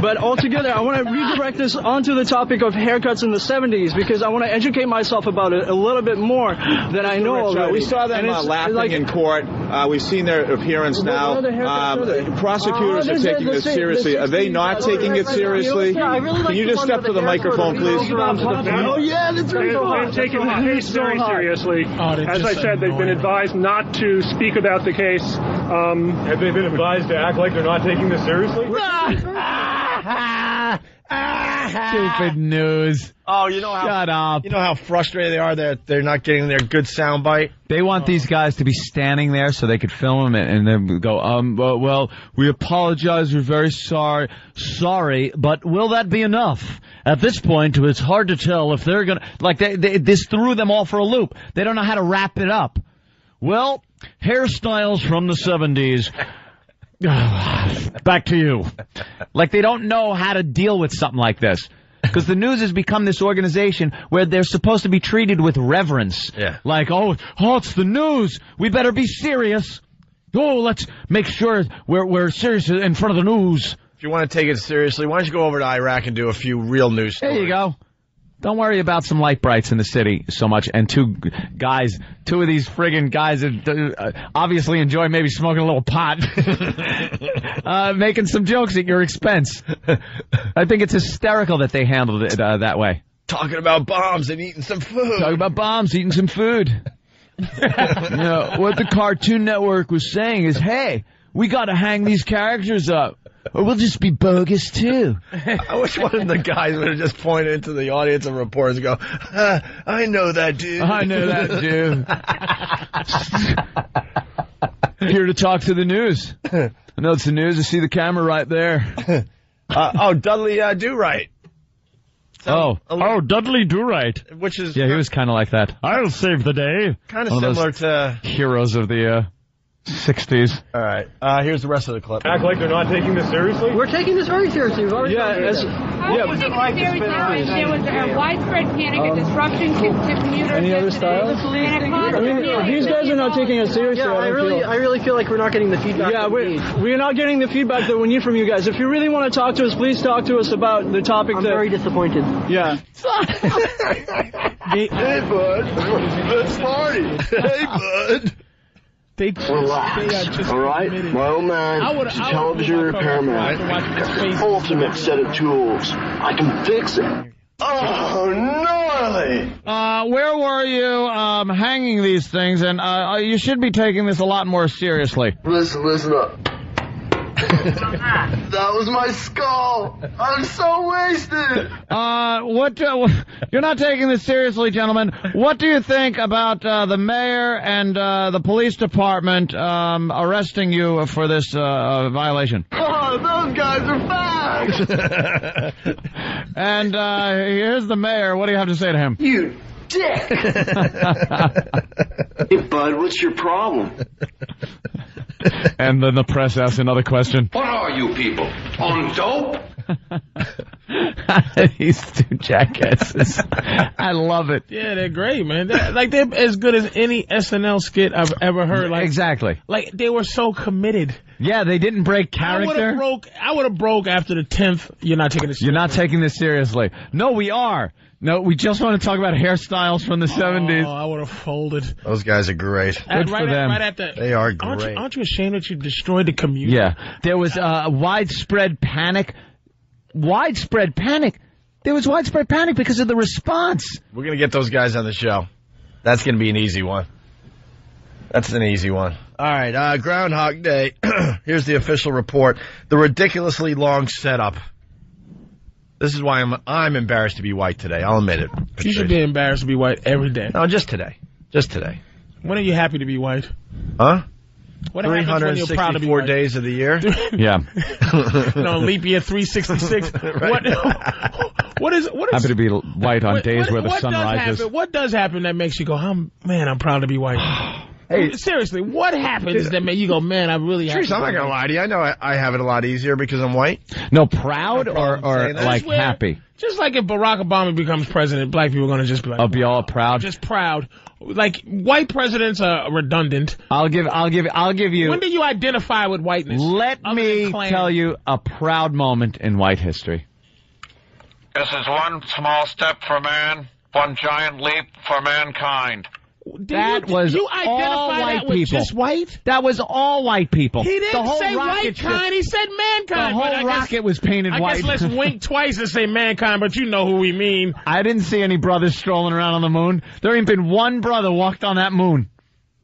but altogether I want to redirect this onto the topic of haircuts in the 70s because I want to educate myself about it a little bit more than I know already. We saw them laughing in court. We've seen their appearance now. Prosecutors are taking this seriously. Are they not taking it seriously? Can you just step to the microphone, please? Oh, yeah, that's right. They've taken the case very seriously. As I said, they've been advised not to speak about the case. Have they been advised to act like they're not taking this seriously? Stupid news. Oh, you know how Shut up. You know how frustrated they are that they're not getting their good soundbite? They want these guys to be standing there so they could film them and then go, well, we apologize, we're very sorry, but will that be enough? At this point, it's hard to tell if they're gonna, this threw them all for a loop. They don't know how to wrap it up. Well, hairstyles from the 70s. Back to you. Like they don't know how to deal with something like this. Because the news has become this organization where they're supposed to be treated with reverence. Yeah. Like, oh, it's the news. We better be serious. Oh, let's make sure we're serious in front of the news. If you want to take it seriously, why don't you go over to Iraq and do a few real news stories? There you go. Don't worry about some light brights in the city so much. And two of these friggin' guys that obviously enjoy maybe smoking a little pot, making some jokes at your expense. I think it's hysterical that they handled it that way. Talking about bombs and eating some food. Talking about bombs, eating some food. What the Cartoon Network was saying is, hey, we got to hang these characters up, or we'll just be bogus, too. I wish one of the guys would have just pointed into the audience of reporters and go, I know that dude. I know that dude. Here to talk to the news. I know it's the news. I see the camera right there. Dudley Do-Right. Dudley Do-Right. Which is... Yeah, he was kind of like that. I'll save the day. Kind of similar to... heroes of the 60s. All right. Here's the rest of the clip. Act like they're not taking this seriously? We're taking this very seriously. We've already There was a widespread panic, a disruption to commuters. Any other styles? These guys are not taking it seriously. Yeah, I really feel like we're not getting the feedback. Yeah, we're not getting the feedback that we need from you guys. If you really want to talk to us, please talk to us about the topic. I'm very disappointed. Yeah. Hey, bud. Let's party. Hey, bud. Relax, all right? My old man is a television repairman. Ultimate set of tools. I can fix it. Oh, gnarly! Where were you hanging these things? And you should be taking this a lot more seriously. Listen up. That was my skull. I'm so wasted. You're not taking this seriously, gentlemen. What do you think about the mayor and the police department arresting you for this violation? Oh, those guys are fags. And here's the mayor. What do you have to say to him? You dick. Hey, bud, what's your problem? And then the press asks another question. What are you people? On dope? These two jackasses. I love it. Yeah, they're great, man. They're as good as any SNL skit I've ever heard. Exactly. Like, they were so committed. Yeah, they didn't break character. I would have broke after the 10th. You're not taking this seriously. You're not taking this seriously. No, we are. No, we just want to talk about hairstyles from the 70s. Oh, I would have folded. Those guys are great. Good for them. They are great. Aren't you ashamed that you destroyed the community? Yeah. There was widespread panic. Widespread panic. There was widespread panic because of the response. We're going to get those guys on the show. That's going to be an easy one. That's an easy one. All right, Groundhog Day. Here's the official report. The ridiculously long setup. This is why I'm embarrassed to be white today. I'll admit it. Patrice. You should be embarrassed to be white every day. No, just today. Just today. When are you happy to be white? Huh? What happens when you're proud to be 364 white? days of the year? Yeah. No, leap year 366. What is happy to be white on days where the sun rises. What does happen that makes you go, I'm proud to be white? Hey, seriously, what happens that make you go, man, I'm really happy? Patrice, I'm not going to lie to you. I know I have it a lot easier because I'm white. No, proud or like happy? Just like if Barack Obama becomes president, black people are going to just be like, I'll be all proud. Just proud. Like, white presidents are redundant. I'll give you. When do you identify with whiteness? Let me tell you a proud moment in white history. This is one small step for man, one giant leap for mankind. That was all white people. Just white? That was all white people. He didn't say white kind, he said mankind. The whole rocket was painted white. I guess let's wink twice and say mankind, but you know who we mean. I didn't see any brothers strolling around on the moon. There ain't been one brother walked on that moon.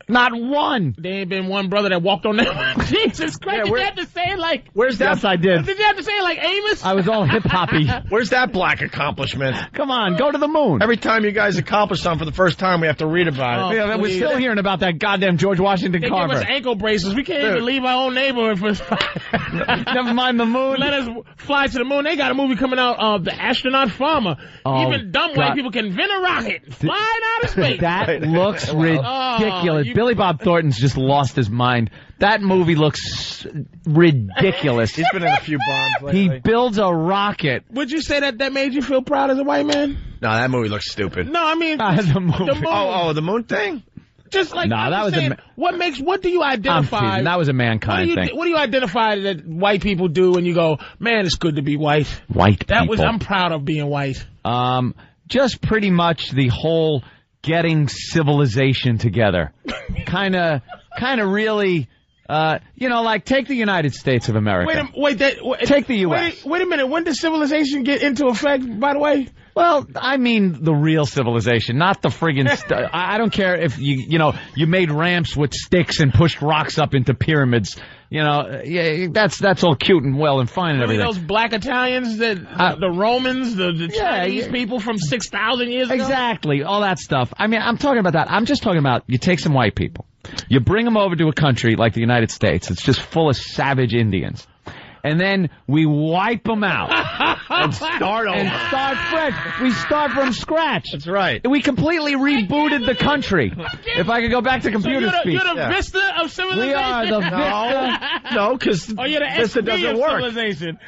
Not one. There ain't been one brother that walked on that moon. Jesus Christ, did you have to say it like... Where's that? Yes, I did. Did you have to say it like Amos? I was all hip-hoppy. Where's that black accomplishment? Come on, go to the moon. Every time you guys accomplish something for the first time, we have to read about it. Yeah, we're still hearing about that goddamn George Washington Carver. They give us ankle braces. We can't even leave our own neighborhood for... Never mind the moon. Let us fly to the moon. They got a movie coming out, The Astronaut Farmer. Even dumb white people can invent a rocket flying out of space. That looks ridiculous. Billy Bob Thornton's just lost his mind. That movie looks ridiculous. He's been in a few bombs lately. He builds a rocket. Would you say that made you feel proud as a white man? No, that movie looks stupid. No, I mean... the moon. The moon thing? Just like... No, that was saying, what do you identify... That was a mankind thing. What do you identify that white people do when you go, man, it's good to be white? White people. I'm proud of being white. just pretty much the whole getting civilization together. Kind of really, like take the United States of America. Take the U.S. Wait a minute. When did civilization get into effect, by the way? Well, I mean the real civilization, not the friggin' I don't care if you made ramps with sticks and pushed rocks up into pyramids. That's all cute and well and fine and everything. Those black Italians, the Romans, the Chinese people from 6,000 years ago? Exactly, all that stuff. I mean, I'm talking about that. I'm just talking about you take some white people. You bring them over to a country like the United States. It's just full of savage Indians. And then we wipe them out and start over. And start fresh. We start from scratch. That's right. We completely rebooted the country. If I could go back to computer speak. You're the Vista of civilization. We are the Vista. No, because you're the Vista doesn't work. Civilization.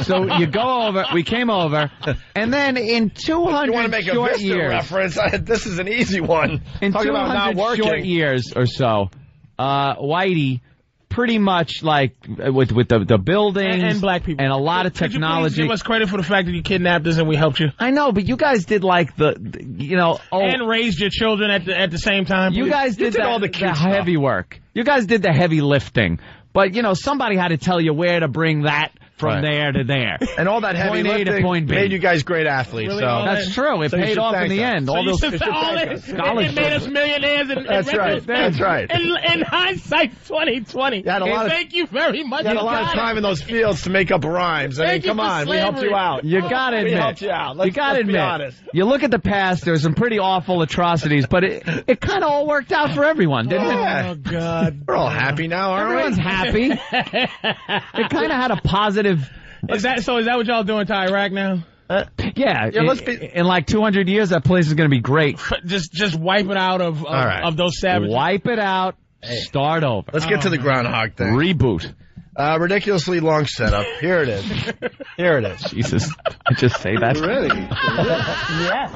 So you go over. We came over, and then in 200 you want to make a short Vista years, reference? This is an easy one. In Talking 200 about not working. short years or so, Whitey. Pretty much like with the buildings and black people and a lot of technology. Could you please give us credit for the fact that you kidnapped us and we helped you? I know, but you guys did like and raised your children at the same time. You guys did all the heavy work. You guys did the heavy lifting, but somebody had to tell you where to bring that from there to there, and all that heavy point lifting A to point B. made you guys great athletes. Really, so that's true. It paid off in the end. So all those scholarships. It made us millionaires. That's right. That's right. In hindsight, 2020. Thank you very much. You had a lot of time in those fields to make up rhymes. I mean, come on, we helped you out. You gotta admit, we helped you out. Let's admit. Be honest. You look at the past. There's some pretty awful atrocities, but it kind of all worked out for everyone, didn't it? Oh God, we're all happy now, aren't Everyone's happy. It kind of had a positive. Is that what y'all doing to Iraq now? Yeah, in like 200 years, that place is going to be great. Just wipe it out of those savages. Wipe it out. Start over. Let's get to the groundhog thing. Reboot. Ridiculously long setup. Here it is. Here it is. Jesus. I just say that. Ready? Yes.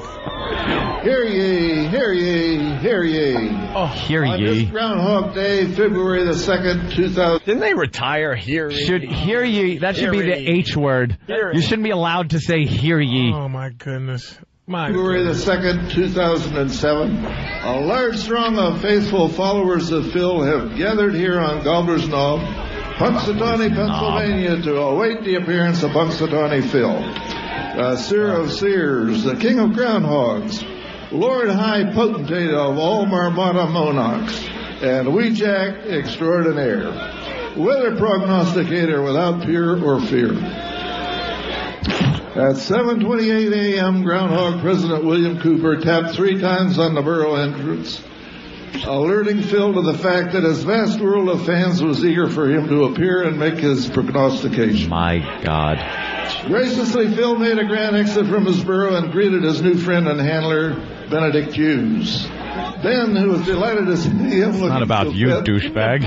Hear ye, hear ye, hear ye. Oh, hear On ye. this Groundhog Day, February the 2nd, 2000. Didn't they retire hear ye? Should hear ye, that should be the H word. You shouldn't be allowed to say hear ye. Oh, my goodness. February the 2nd, 2007. A large throng of faithful followers of Phil have gathered here on Gobbler's Knob, Punxsutawney, Pennsylvania, to await the appearance of Punxsutawney Phil, Seer of Seers, the King of Groundhogs, Lord High Potentate of all Marmota Monarchs, and Weejack Extraordinaire, Weather Prognosticator without peer or fear. At 7:28 a.m., Groundhog President William Cooper tapped 3 times on the burrow entrance, alerting Phil to the fact that his vast world of fans was eager for him to appear and make his prognostication. My God. Graciously, Phil made a grand exit from his burrow and greeted his new friend and handler, Benedict Hughes. Ben, who was delighted to see him. It's not about you, douchebag.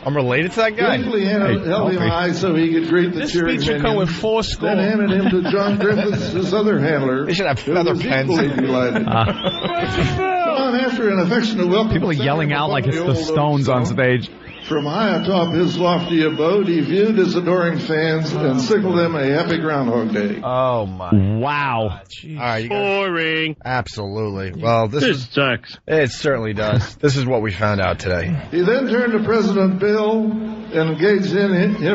I'm related to that guy. Quickly held him high so he could greet the cheering speech should come with 4 score. Then handed him to John Griffiths, his other handler. They should have feather pens. Delighted. John, after an affectionate welcome. People are yelling out like it's the Stones on stage. From high atop his lofty abode, he viewed his adoring fans and signaled them a happy Groundhog Day. Oh, my. Wow. All right, Boring. Absolutely. Well, this sucks. It certainly does. This is what we found out today. He then turned to President Bill and engaged him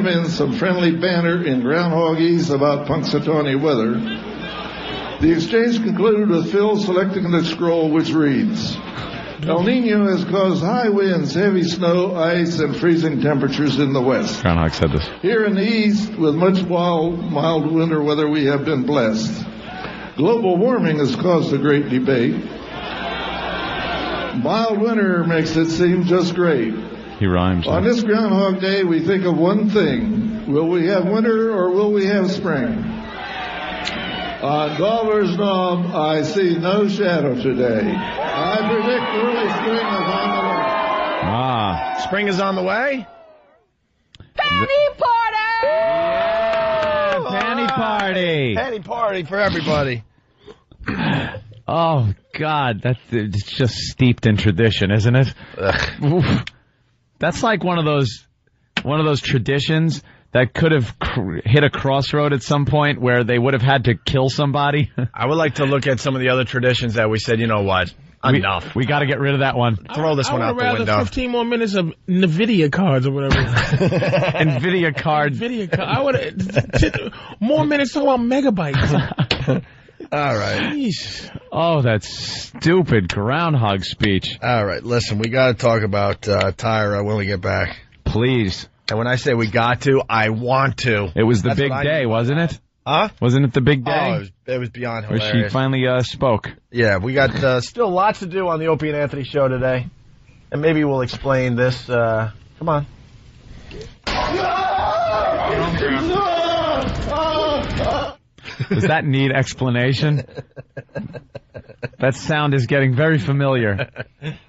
in some friendly banter in groundhogese about Punxsutawney weather. The exchange concluded with Phil selecting the scroll, which reads, El Nino has caused high winds, heavy snow, ice, and freezing temperatures in the west. Groundhog said this. Here in the east, with much mild winter weather, we have been blessed. Global warming has caused a great debate. Mild winter makes it seem just great. He rhymes. On this Groundhog Day, we think of one thing. Will we have winter or will we have spring? On Gobbler's Knob, I see no shadow today. I predict early spring is on the way. Ah. Spring is on the way? Penny party! Yeah, penny party. Penny party for everybody. Oh, God, it's just steeped in tradition, isn't it? Oof. That's like one of those traditions that could have hit a crossroad at some point where they would have had to kill somebody. I would like to look at some of the other traditions that we said, you know what, enough. We got to get rid of that one. Throw this one out the window. 15 more minutes of NVIDIA cards or whatever. NVIDIA cards. I would more minutes talking about megabytes. All right. Jeez. Oh, that stupid groundhog speech. All right, listen, we got to talk about Tyra when we get back. Please. And when I say we got to, I want to. It was the big day, wasn't it? Huh? Wasn't it the big day? Oh, it was beyond hilarious. Where she finally spoke. Yeah, we got still lots to do on the Opie and Anthony show today. And maybe we'll explain this. Come on. Does that need explanation? That sound is getting very familiar.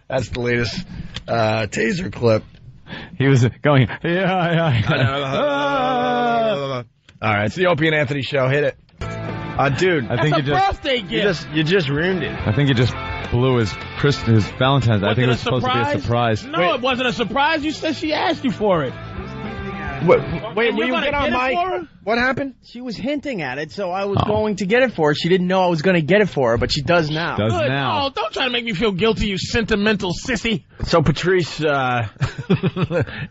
That's the latest taser clip. He was going, All right, it's the Opie and Anthony show. Hit it. Dude. I think birthday gift. You just ruined it. I think you just blew his Valentine's. I think it was supposed to be a surprise. No, it wasn't a surprise. You said she asked you for it. Wait, will you get on mic? What happened? She was hinting at it, so I was going to get it for her. She didn't know I was going to get it for her, but she does now. Good. Oh, don't try to make me feel guilty, you sentimental sissy. So Patrice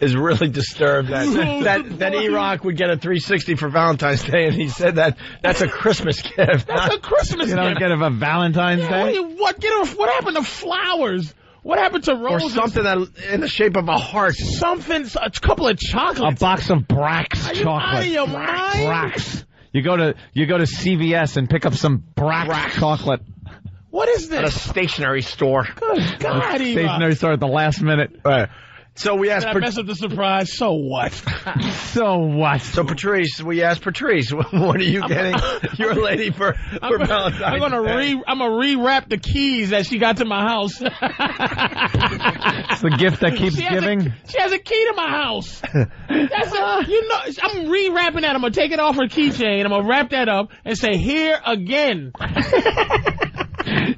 is really disturbed that E-Rock would get a 360 for Valentine's Day, and he said that's a Christmas gift. That's a Christmas gift. You don't get him a Valentine's Day? What happened to flowers? What happened to roses? Or something that in the shape of a heart. A couple of chocolates. A box of Brax chocolate. Out of your mind? Brax. You go to CVS and pick up some Brax chocolate. What is this? At a stationery store. Good God, stationery store at the last minute. Right. So we asked. Did I mess up the surprise? So what? So what? So Patrice, we asked Patrice, what are you getting your lady for Valentine's Day? I'm gonna rewrap the keys that she got to my house. It's the gift that keeps giving. She has a key to my house. I'm rewrapping that. I'm gonna take it off her keychain. I'm gonna wrap that up and say, "Here again."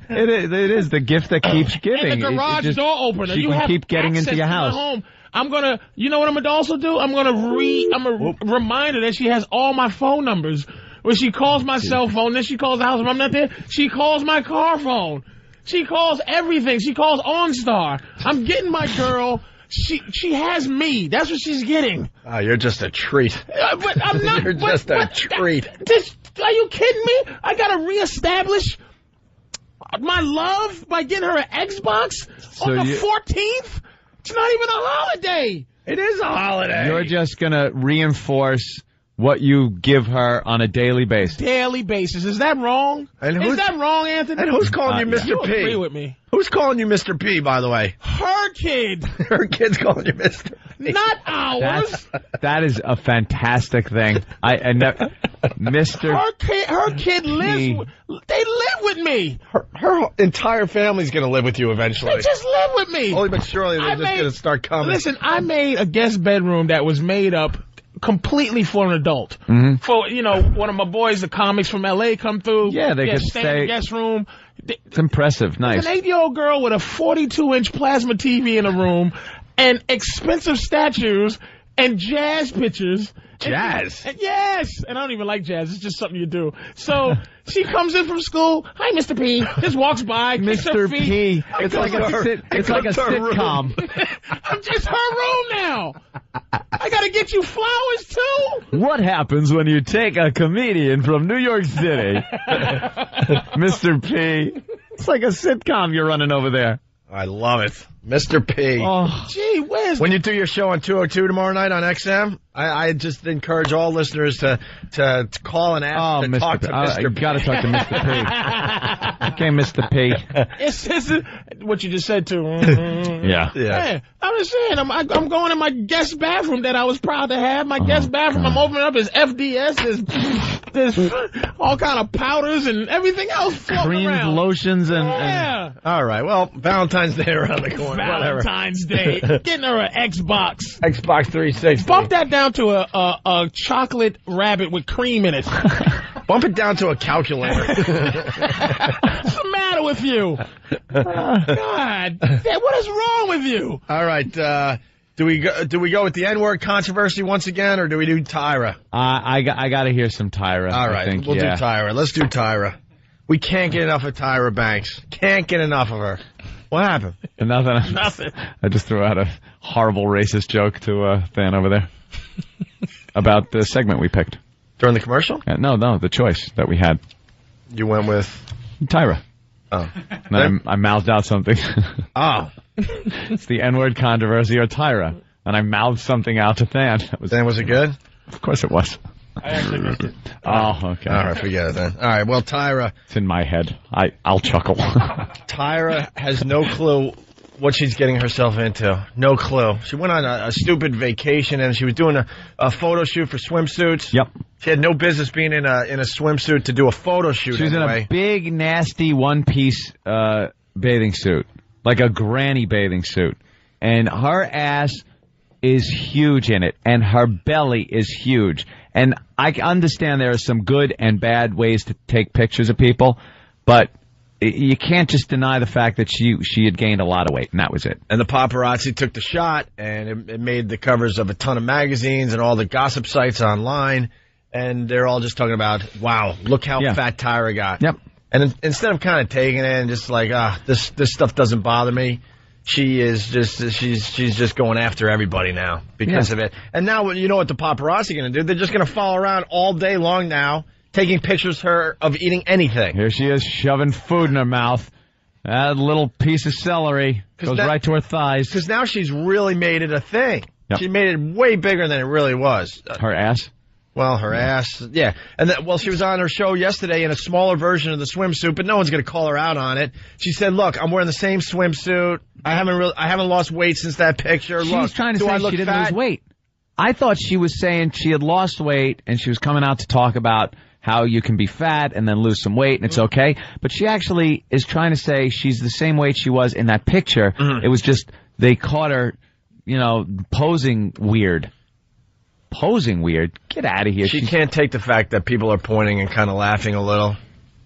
It is the gift that keeps giving. And the garage door opener. You can keep getting into your house. Home. I'm gonna, you know what I'm gonna also do? I'm gonna remind her that she has all my phone numbers. Where she calls my cell phone, then she calls the house. If I'm not there, she calls my car phone. She calls everything. She calls OnStar. I'm getting my girl. She has me. That's what she's getting. Oh, you're just a treat. But I'm not. You're just a treat. Are you kidding me? I gotta reestablish my love by getting her an Xbox on the 14th? It's not even a holiday. It is a holiday. You're just going to reinforce what you give her on a daily basis. Daily basis. Is that wrong? Is that wrong, Anthony? And who's calling you Mr. P? You agree with me. Who's calling you Mr. P, by the way? Her kid. Her kid's calling you Mr. P. Not ours. That is a fantastic thing. Mr. Her kid lives. They live with me. Her entire family's going to live with you eventually. They just live with me. Slowly but surely, they're just going to start coming. Listen, I made a guest bedroom that was made up completely for an adult. Mm-hmm. For, one of my boys, the comics from L.A. come through. Yeah, they could stay in the guest room. It's impressive. Nice. An 8-year-old girl with a 42-inch plasma TV in a room and expensive statues and jazz pictures. Jazz? Yes. And I don't even like jazz. It's just something you do. So she comes in from school. Hi, Mr. P. Just walks by. Mr. P. It's like a sitcom. It's her room now. I got to get you flowers, too. What happens when you take a comedian from New York City? Mr. P. It's like a sitcom you're running over there. I love it. Mr. P. Oh. Gee whiz. When you do your show on 202 tomorrow night on XM, I just encourage all listeners to call and ask to talk to Mr. P. You got to talk to Mr. P. Okay, Mr. P. It's what you just said, too. Yeah. Hey, I'm just saying, I'm going in my guest bathroom that I was proud to have. My guest bathroom, God. I'm opening up his FDS, there's all kind of powders and everything else floating around. Creams, lotions, and... Yeah. All right, well, Valentine's Day around the corner. Valentine's Day. Getting her an Xbox. Xbox 360. Bump that down to a chocolate rabbit with cream in it. Bump it down to a calculator. What's the matter with you? God. What is wrong with you? All right. Do we go with the N-word controversy once again, or do we do Tyra? I got to hear some Tyra. All right, we'll do Tyra. Let's do Tyra. We can't get enough of Tyra Banks. Can't get enough of her. What happened? Nothing. Nothing. I just threw out a horrible racist joke to a fan over there about the segment we picked. During the commercial? No, the choice that we had. You went with? Tyra. Oh. And I mouthed out something. Oh. It's the N-word controversy or Tyra. And I mouthed something out to Than. Was it good? Of course it was. I actually missed it. Oh, okay. All right, forget it then. All right, well, Tyra. It's in my head. I'll chuckle. Tyra has no clue what she's getting herself into. No clue. She went on a stupid vacation, and she was doing a photo shoot for swimsuits. Yep. She had no business being in a swimsuit to do a photo shoot. She was in a big, nasty one-piece bathing suit, like a granny bathing suit. And her ass is huge in it, and her belly is huge. And I understand there are some good and bad ways to take pictures of people, but you can't just deny the fact that she had gained a lot of weight, and that was it. And the paparazzi took the shot, and it made the covers of a ton of magazines and all the gossip sites online, and they're all just talking about, wow, look how fat Tyra got. Yep. And instead of kind of taking it and just like, this stuff doesn't bother me, she's just going after everybody now because of it. And now you know what the paparazzi are going to do? They're just going to follow around all day long now, taking pictures of her of eating anything. Here she is shoving food in her mouth. That little piece of celery goes right to her thighs. Because now she's really made it a thing. Yep. She made it way bigger than it really was. Her ass? Well, her ass, yeah. And she was on her show yesterday in a smaller version of the swimsuit, but no one's going to call her out on it. She said, "Look, I'm wearing the same swimsuit. I haven't lost weight since that picture. She was trying to say she didn't lose weight. I thought she was saying she had lost weight, and she was coming out to talk about how you can be fat and then lose some weight, and it's okay. But she actually is trying to say she's the same weight she was in that picture. Mm-hmm. It was just they caught her, posing weird. Posing weird. Get out of here. She can't take the fact that people are pointing and kind of laughing a little.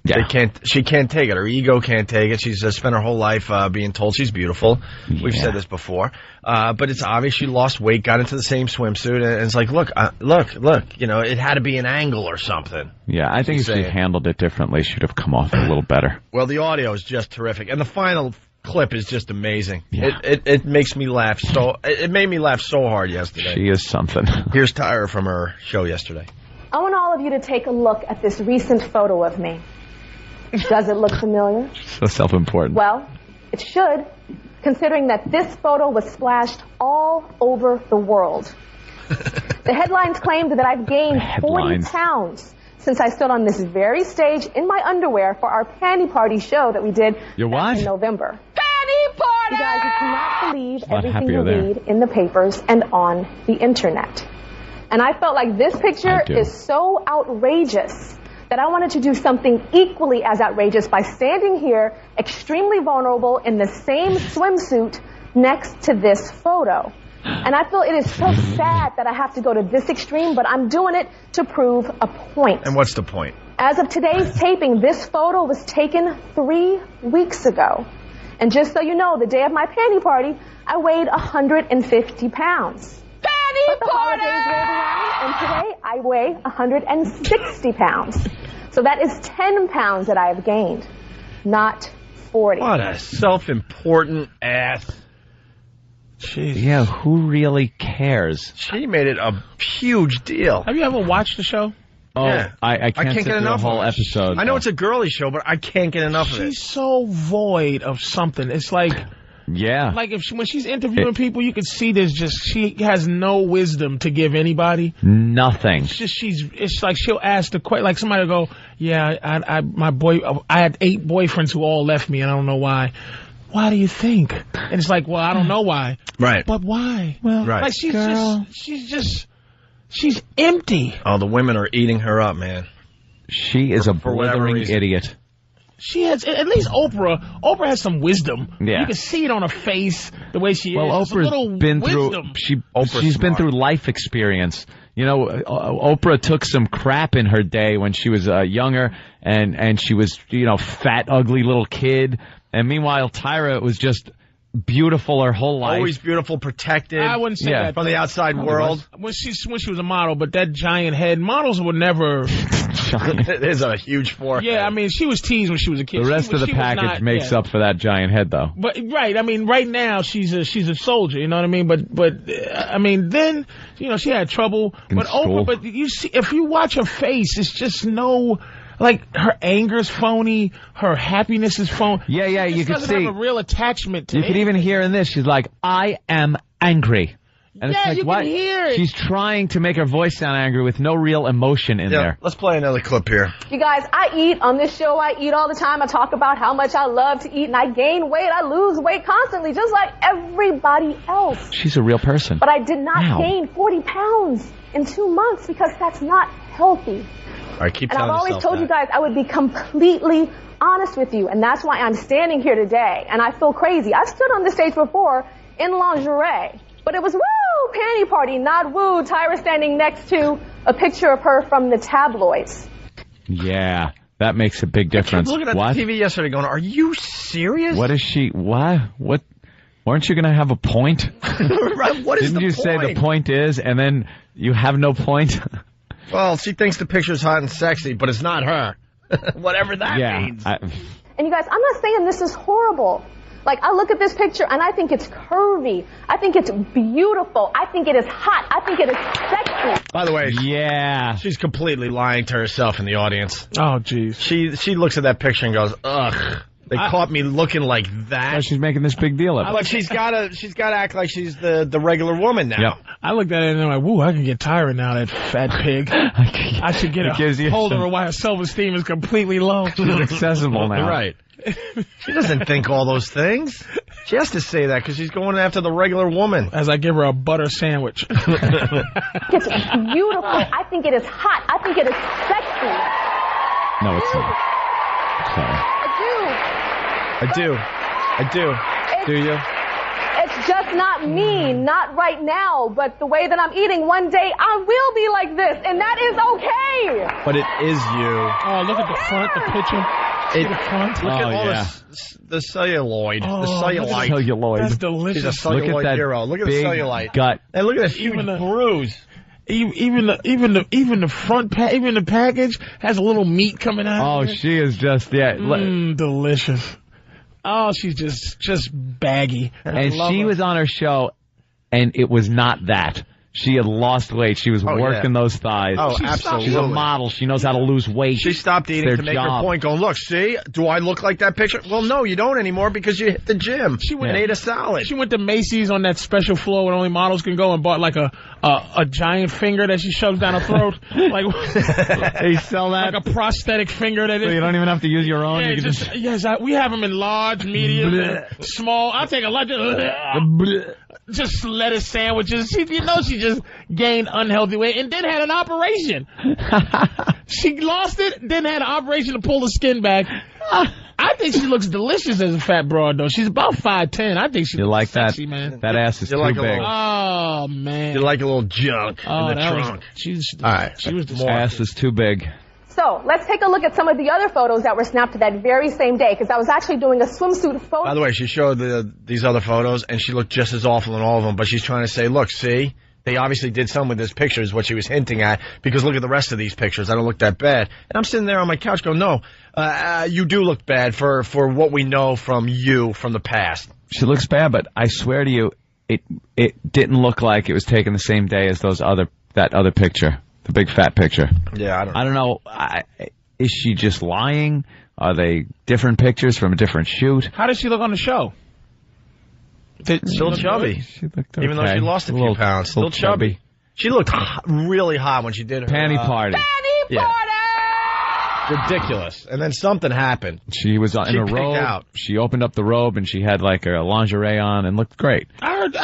Yeah. She can't take it. Her ego can't take it. She's spent her whole life being told she's beautiful. Yeah. We've said this before. But it's obvious she lost weight, got into the same swimsuit, and it's like, look, it had to be an angle or something. Yeah, I think if she handled it differently, she should have come off a little better. Well, the audio is just terrific. And the final clip is just amazing. Yeah. It makes me laugh it made me laugh so hard yesterday. She is something. Here's Tyra from her show yesterday. I want all of you to take a look at this recent photo of me. Does it look familiar? So self-important. Well, it should, considering that this photo was splashed all over the world. The headlines claimed that I've gained 40 pounds since I stood on this very stage in my underwear for our panty party show that we did in November. Panty party! You guys, you cannot believe everything you read in the papers and on the internet. And I felt like this picture is so outrageous that I wanted to do something equally as outrageous by standing here, extremely vulnerable, in the same swimsuit next to this photo. And I feel it is so sad that I have to go to this extreme, but I'm doing it to prove a point. And what's the point? As of today's taping, this photo was taken 3 weeks ago. And just so you know, the day of my panty party, I weighed 150 pounds. Panty but the holidays rolled around, and today I weigh 160 pounds. So that is 10 pounds that I have gained, not 40. What a self-important ass. Jeez. Yeah, who really cares? She made it a huge deal. Have you ever watched the show? Oh, yeah. I can't get enough of the whole episode. I know it's a girly show, but I can't get enough of it. She's so void of something. It's like... Yeah. Like when she's interviewing people, you can see she has no wisdom to give anybody. Nothing. It's like she'll ask the question, like somebody will go, yeah, I had 8 boyfriends who all left me and I don't know why. Why do you think? And it's like, well, I don't know why. Right. But why? Well, right. Like she's empty. Oh, the women are eating her up, man. She is a blithering idiot. She has, at least Oprah has some wisdom. Yeah. You can see it on her face, the way she is. Well, Oprah's been wisdom. She's been through life experience. Oprah took some crap in her day when she was younger, and she was, fat, ugly little kid. And meanwhile, Tyra was just beautiful her whole life. Always beautiful, protected. I wouldn't say that from the outside world. When she was a model, but that giant head, models would never. It is a huge forehead. Yeah, I mean, she was teased when she was a kid. The rest of the package makes up for that giant head, though. But right, I mean, right now she's a soldier. You know what I mean? But I mean, then she had trouble. But Oprah, but you see, if you watch her face, it's just no. Like, her anger's phony, her happiness is phony. Yeah, you can see. She doesn't have a real attachment to You can even hear in this, she's like, I am angry. And it's like, you what? can hear it. She's trying to make her voice sound angry with no real emotion in there. Let's play another clip here. You guys, I eat on this show. I eat all the time. I talk about how much I love to eat, and I gain weight. I lose weight constantly, just like everybody else. She's a real person. But I did not gain 40 pounds in 2 months because that's not healthy. All right, keep and telling I've always told that. you guys I would be completely honest with you, and that's why I'm standing here today. And I feel crazy. I've stood on the stage before in lingerie, but it was woo panty party, not woo Tyra standing next to a picture of her from the tabloids. Yeah, that makes a big difference. I was looking at the TV yesterday going, are you serious? What is she? What? Weren't you going to have a point? Right, what is Didn't you say the point is, and then you have no point? Well, she thinks the picture's hot and sexy, but it's not her. Whatever that means. And you guys, I'm not saying this is horrible. Like, I look at this picture and I think it's curvy. I think it's beautiful. I think it is hot. I think it is sexy. By the way, yeah, she's completely lying to herself in the audience. Oh, jeez. She looks at that picture and goes, ugh. They caught me looking like that. Well, she's making this big deal of it. But she's gotta act like she's the regular woman now. Yep. I looked at it and I'm like, woo, I can get Tyra now, that fat pig. I should get a hold of her while her self-esteem is completely low. She's accessible now. Right. She doesn't think all those things. She has to say that because she's going after the regular woman. As I give her a butter sandwich. It's beautiful. I think it is hot. I think it is sexy. No, it's not. Sorry. I do. Do you? It's just not me, not right now, but the way that I'm eating, one day I will be like this, and that is okay. But it is you. Oh, look at the front, the picture. The front. Look at all the celluloid. Oh, the cellulite. Celluloid. That's delicious. She's a celluloid hero. Look at the cellulite. Gut. And look at that huge bruise. Even the front even the package has a little meat coming out. Oh, of it. she is just delicious. Oh, she's just baggy. And she was on her show, and it was not that. She had lost weight. She was working those thighs. Oh, absolutely. She's a model. She knows how to lose weight. She stopped eating to make her point, going, look, see, do I look like that picture? Well, no, you don't anymore because you hit the gym. She went and ate a salad. She went to Macy's on that special floor where only models can go and bought like a giant finger that she shoves down her throat. Like they sell that? Like a prosthetic finger. So you don't even have to use your own? Yeah, you can yes, we have them in large, medium, small. I'll take a large. Just lettuce sandwiches. She just gained unhealthy weight and then had an operation. She lost it, then had an operation to pull the skin back. I think she looks delicious as a fat broad, though. She's about 5'10". I think she looks sexy, man. That ass is too big. Oh, man. You like a little junk in the trunk. She was the ass is too big. So let's take a look at some of the other photos that were snapped that very same day, because I was actually doing a swimsuit photo. By the way, she showed these other photos, and she looked just as awful in all of them, but she's trying to say, look, see, they obviously did some with this picture is what she was hinting at, because look at the rest of these pictures. I don't look that bad. And I'm sitting there on my couch going, no, you do look bad for what we know from you from the past. She looks bad, but I swear to you, it didn't look like it was taken the same day as that other picture. The big fat picture. Yeah, I don't know. Is she just lying? Are they different pictures from a different shoot? How does she look on the show? Still chubby. She looked okay. Even though she lost a few pounds. Still chubby. She looked really hot when she did her panty party. Panty party! Ridiculous. And then something happened. She was in a robe. Out. She opened up the robe and she had like a lingerie on and looked great. I heard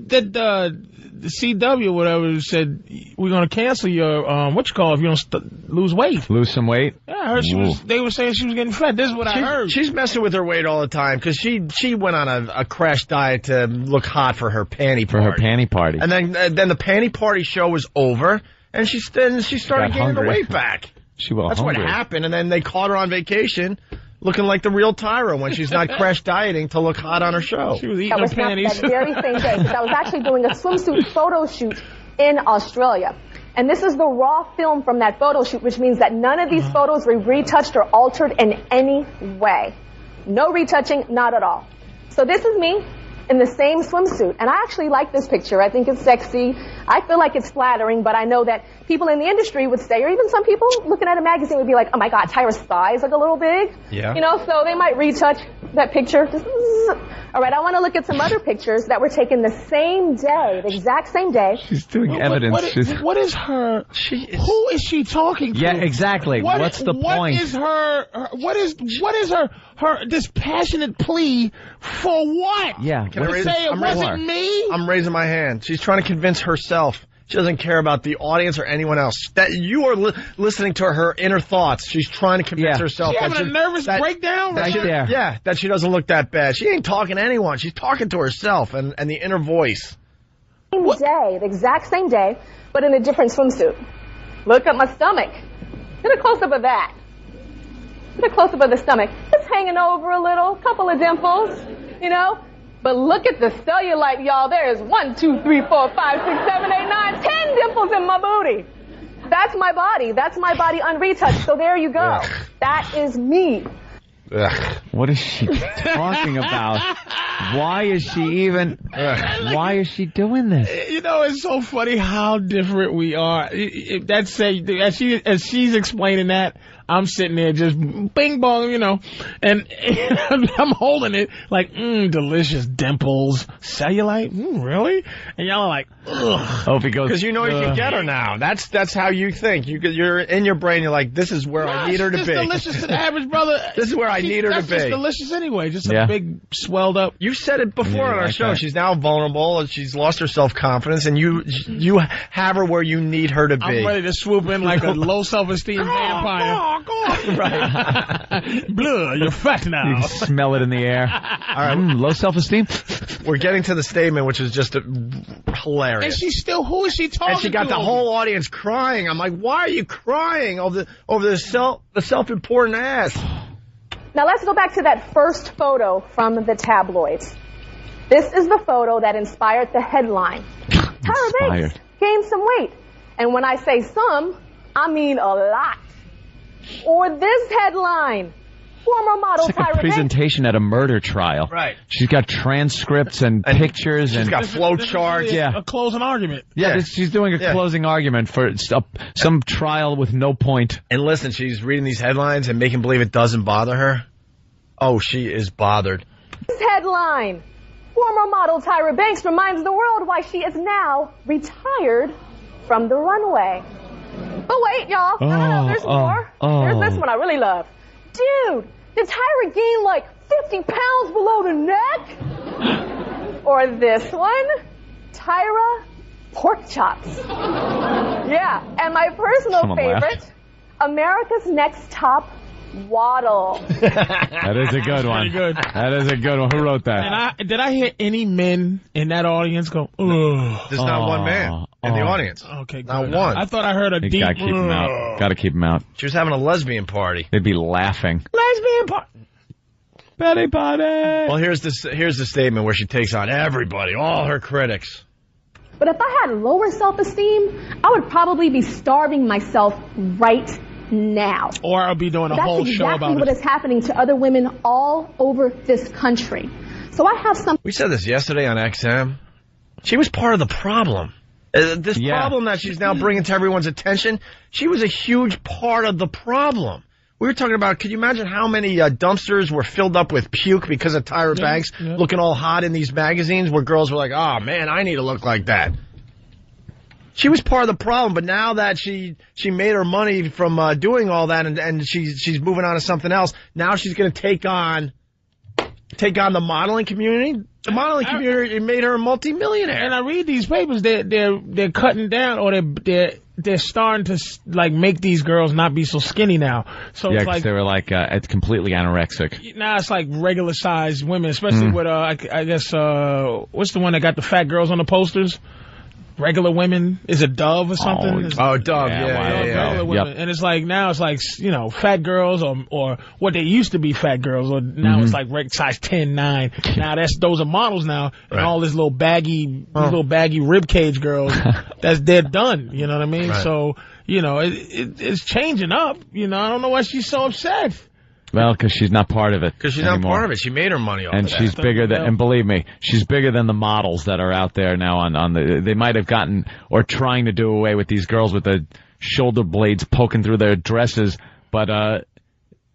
that the CW whatever said we're gonna cancel your if you don't lose weight. Lose some weight. Yeah, I heard they were saying she was getting fat. This is what I heard. She's messing with her weight all the time because she went on a crash diet to look hot for her panty party. For her panty party. And then the panty party show was over and she started gaining the weight back. She was That's hungry. what happened. And then they caught her on vacation looking like the real Tyra when she's not crash dieting to look hot on her show. She was eating her panties. That very same day, because I was actually doing a swimsuit photo shoot in Australia. And this is the raw film from that photo shoot, which means that none of these photos were retouched or altered in any way. No retouching, not at all. So this is me in the same swimsuit. And I actually like this picture. I think it's sexy. I feel like it's flattering, but I know that people in the industry would say, or even some people looking at a magazine would be like, oh my God, Tyra's thighs look a little big. Yeah. You know, so they might retouch that picture. All right, I want to look at some other pictures that were taken the same day, the exact same day. She's doing evidence. What is her? Who is she talking to? Yeah, exactly. What's the point? What is her this passionate plea for what? Yeah. Can I say it wasn't me? I'm raising my hand. She's trying to convince herself. She doesn't care about the audience or anyone else. That you are listening to her inner thoughts. She's trying to convince herself. She having a nervous breakdown right there. Yeah, that she doesn't look that bad. She ain't talking to anyone. She's talking to herself and the inner voice. Same day, the exact same day, but in a different swimsuit. Look at my stomach. Get a close-up of that. Get a close-up of the stomach. It's hanging over a little, couple of dimples, you know. But look at the cellulite, y'all. There's 1, 2, 3, 4, 5, 6, 7, 8, 9, 10 dimples in my booty. That's my body. That's my body unretouched. So there you go. Ugh. That is me. Ugh. What is she talking about? Why is she even... Why is she doing this? You know, it's so funny how different we are. That's as she's explaining that, I'm sitting there just bing bong, you know, and I'm holding it like, delicious dimples, cellulite, really? And y'all are like, ugh. Opie goes, because you know you can get her now. That's how you think. You're in your brain. You're like, this is where I need her to be. Delicious to the average brother. This is where I need her to be. That's delicious anyway. Just a big swelled up. You said it before on our show. That. She's now vulnerable and she's lost her self confidence, and you have her where you need her to be. I'm ready to swoop in like a low self esteem vampire. Go on. Right. Blood, you're fat now. You can smell it in the air. All right. Low self-esteem. We're getting to the statement, which is just hilarious. And she's still, who is she talking to? And she got the whole audience crying. I'm like, why are you crying over the self-important ass? Now let's go back to that first photo from the tabloids. This is the photo that inspired the headline. Tyra Banks gained some weight. And when I say some, I mean a lot. Or this headline, former model it's like Tyra a presentation Banks. At a murder trial. Right. She's got transcripts and pictures. She's got flow charts. A closing argument. Yeah, she's doing a closing argument for some trial with no point. And listen, she's reading these headlines and making believe it doesn't bother her. Oh, she is bothered. This headline, former model Tyra Banks reminds the world why she is now retired from the runway. But wait, y'all. No, there's more. There's this one I really love. Dude, did Tyra gain like 50 pounds below the neck? Or this one, Tyra pork chops. Yeah, and my personal favorite, America's Next Top Waddle. That is a good one. Good. That is a good one. Who wrote that? Did I hear any men in that audience go, ugh? There's not one man in the audience. Okay, good. Not one. I thought I heard a deep... Gotta keep him out. Gotta keep him out. She was having a lesbian party. They'd be laughing. Lesbian party. Betty party. Well, here's the statement where she takes on everybody, all her critics. But if I had lower self-esteem, I would probably be starving myself right now. Or I'll be doing a whole show about it. That's exactly what is happening to other women all over this country. So I have some... We said this yesterday on XM. She was part of the problem. This problem that she's now bringing to everyone's attention, she was a huge part of the problem. We were talking about, could you imagine how many dumpsters were filled up with puke because of Tyra Banks looking all hot in these magazines where girls were like, oh, man, I need to look like that. She was part of the problem, but now that she made her money from doing all that and she's moving on to something else, now she's going to take on the modeling community. The modeling community made her a multimillionaire. And I read these papers, they're cutting down, or they're starting to like make these girls not be so skinny now. So yeah, it's like they were like completely anorexic. Now it's like regular sized women, especially with I guess what's the one that got the fat girls on the posters? regular women. Is it Dove or something? Dove. Regular women. And it's like, now it's like, fat girls or what they used to be fat girls, or now it's like size 10, 9. Now those are models now, and all this little baggy rib cage girls, they're done. You know what I mean? Right. So, it's changing up. I don't know why she's so upset. Well, because she's not part of it. Because she's anymore. not part of it. She made her money off and of that. she's bigger than, and believe me, she's bigger than the models that are out there now on the, they might have gotten, or trying to do away with these girls with the shoulder blades poking through their dresses, but,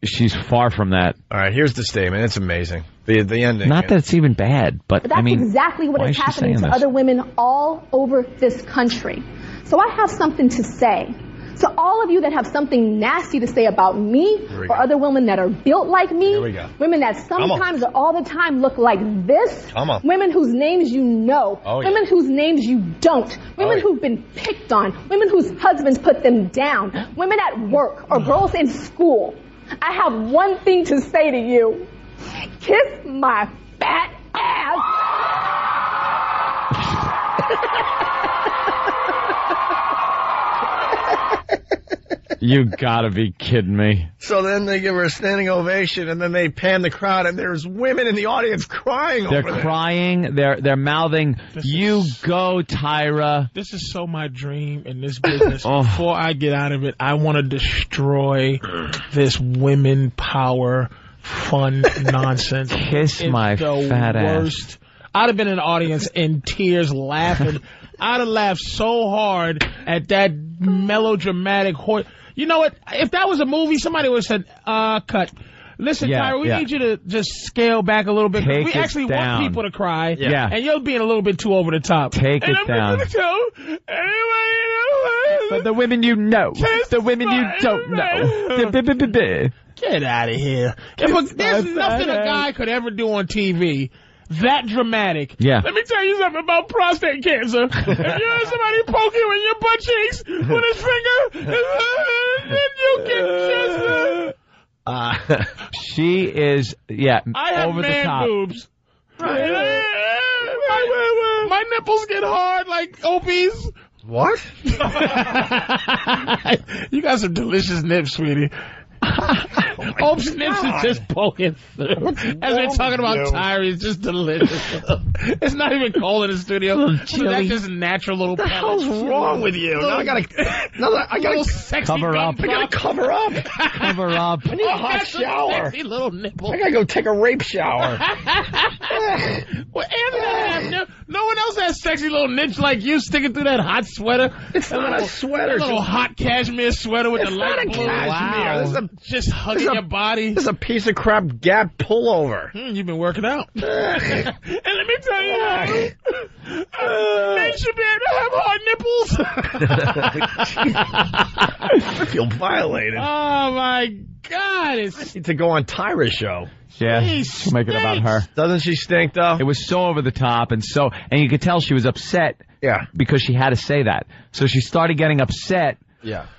she's far from that. All right, here's the statement. It's amazing. The ending. Not that it's even bad, but that's I mean, exactly what why is she happening saying to this? other women all over this country. So I have something to say. So all of you that have something nasty to say about me or other women that are built like me, women that sometimes or all the time look like this, women whose names you know, women whose names you don't, women who've been picked on, women whose husbands put them down, women at work or girls in school. I have one thing to say to you. Kiss my fat ass. You gotta be kidding me. So then they give her a standing ovation, and then they pan the crowd, and there's women in the audience crying They're over there. crying. They're mouthing, "You go, Tyra." This is so my dream in this business. Before I get out of it, I want to destroy this women power fun nonsense. Kiss my fat ass. I'd have been in the audience in tears laughing. I'd have laughed so hard at that melodramatic You know what? If that was a movie, somebody would have said, cut. Listen, Tyra, we need you to just scale back a little bit. We actually want people to cry. Yeah. And you're being a little bit too over the top. Take it down. But the women you know. The women you don't know. Get out of here. There's nothing a guy could ever do on TV that dramatic. Yeah. Let me tell you something about prostate cancer. If you have somebody poke you in your butt cheeks with his finger, then you can just... She is, I have over man the top. boobs. My nipples get hard like Opie's. What? You got some delicious nips, sweetie. Opie's nips is just poking through. As we're talking about Tyra, it's just delicious. It's not even cold in the studio. That's just natural little. What the hell's wrong with you? Now I gotta cover up. I gotta cover up. Cover up. I need a hot shower. Sexy little nipple. I gotta go take a rape shower. Well, Anthony, no one else has sexy little nips like you sticking through that hot sweater. It's not a sweater. That little hot cashmere sweater with the light blue. Cashmere. This is just hugging your body. This is a piece of crap Gap pullover. You've been working out. And let me tell you, men should be able to have hard nipples. I feel violated. Oh, my God. I need to go on Tyra's show. Yeah, she'll make it about her. Doesn't she stink, though? It was so over the top, and you could tell she was upset because she had to say that. So she started getting upset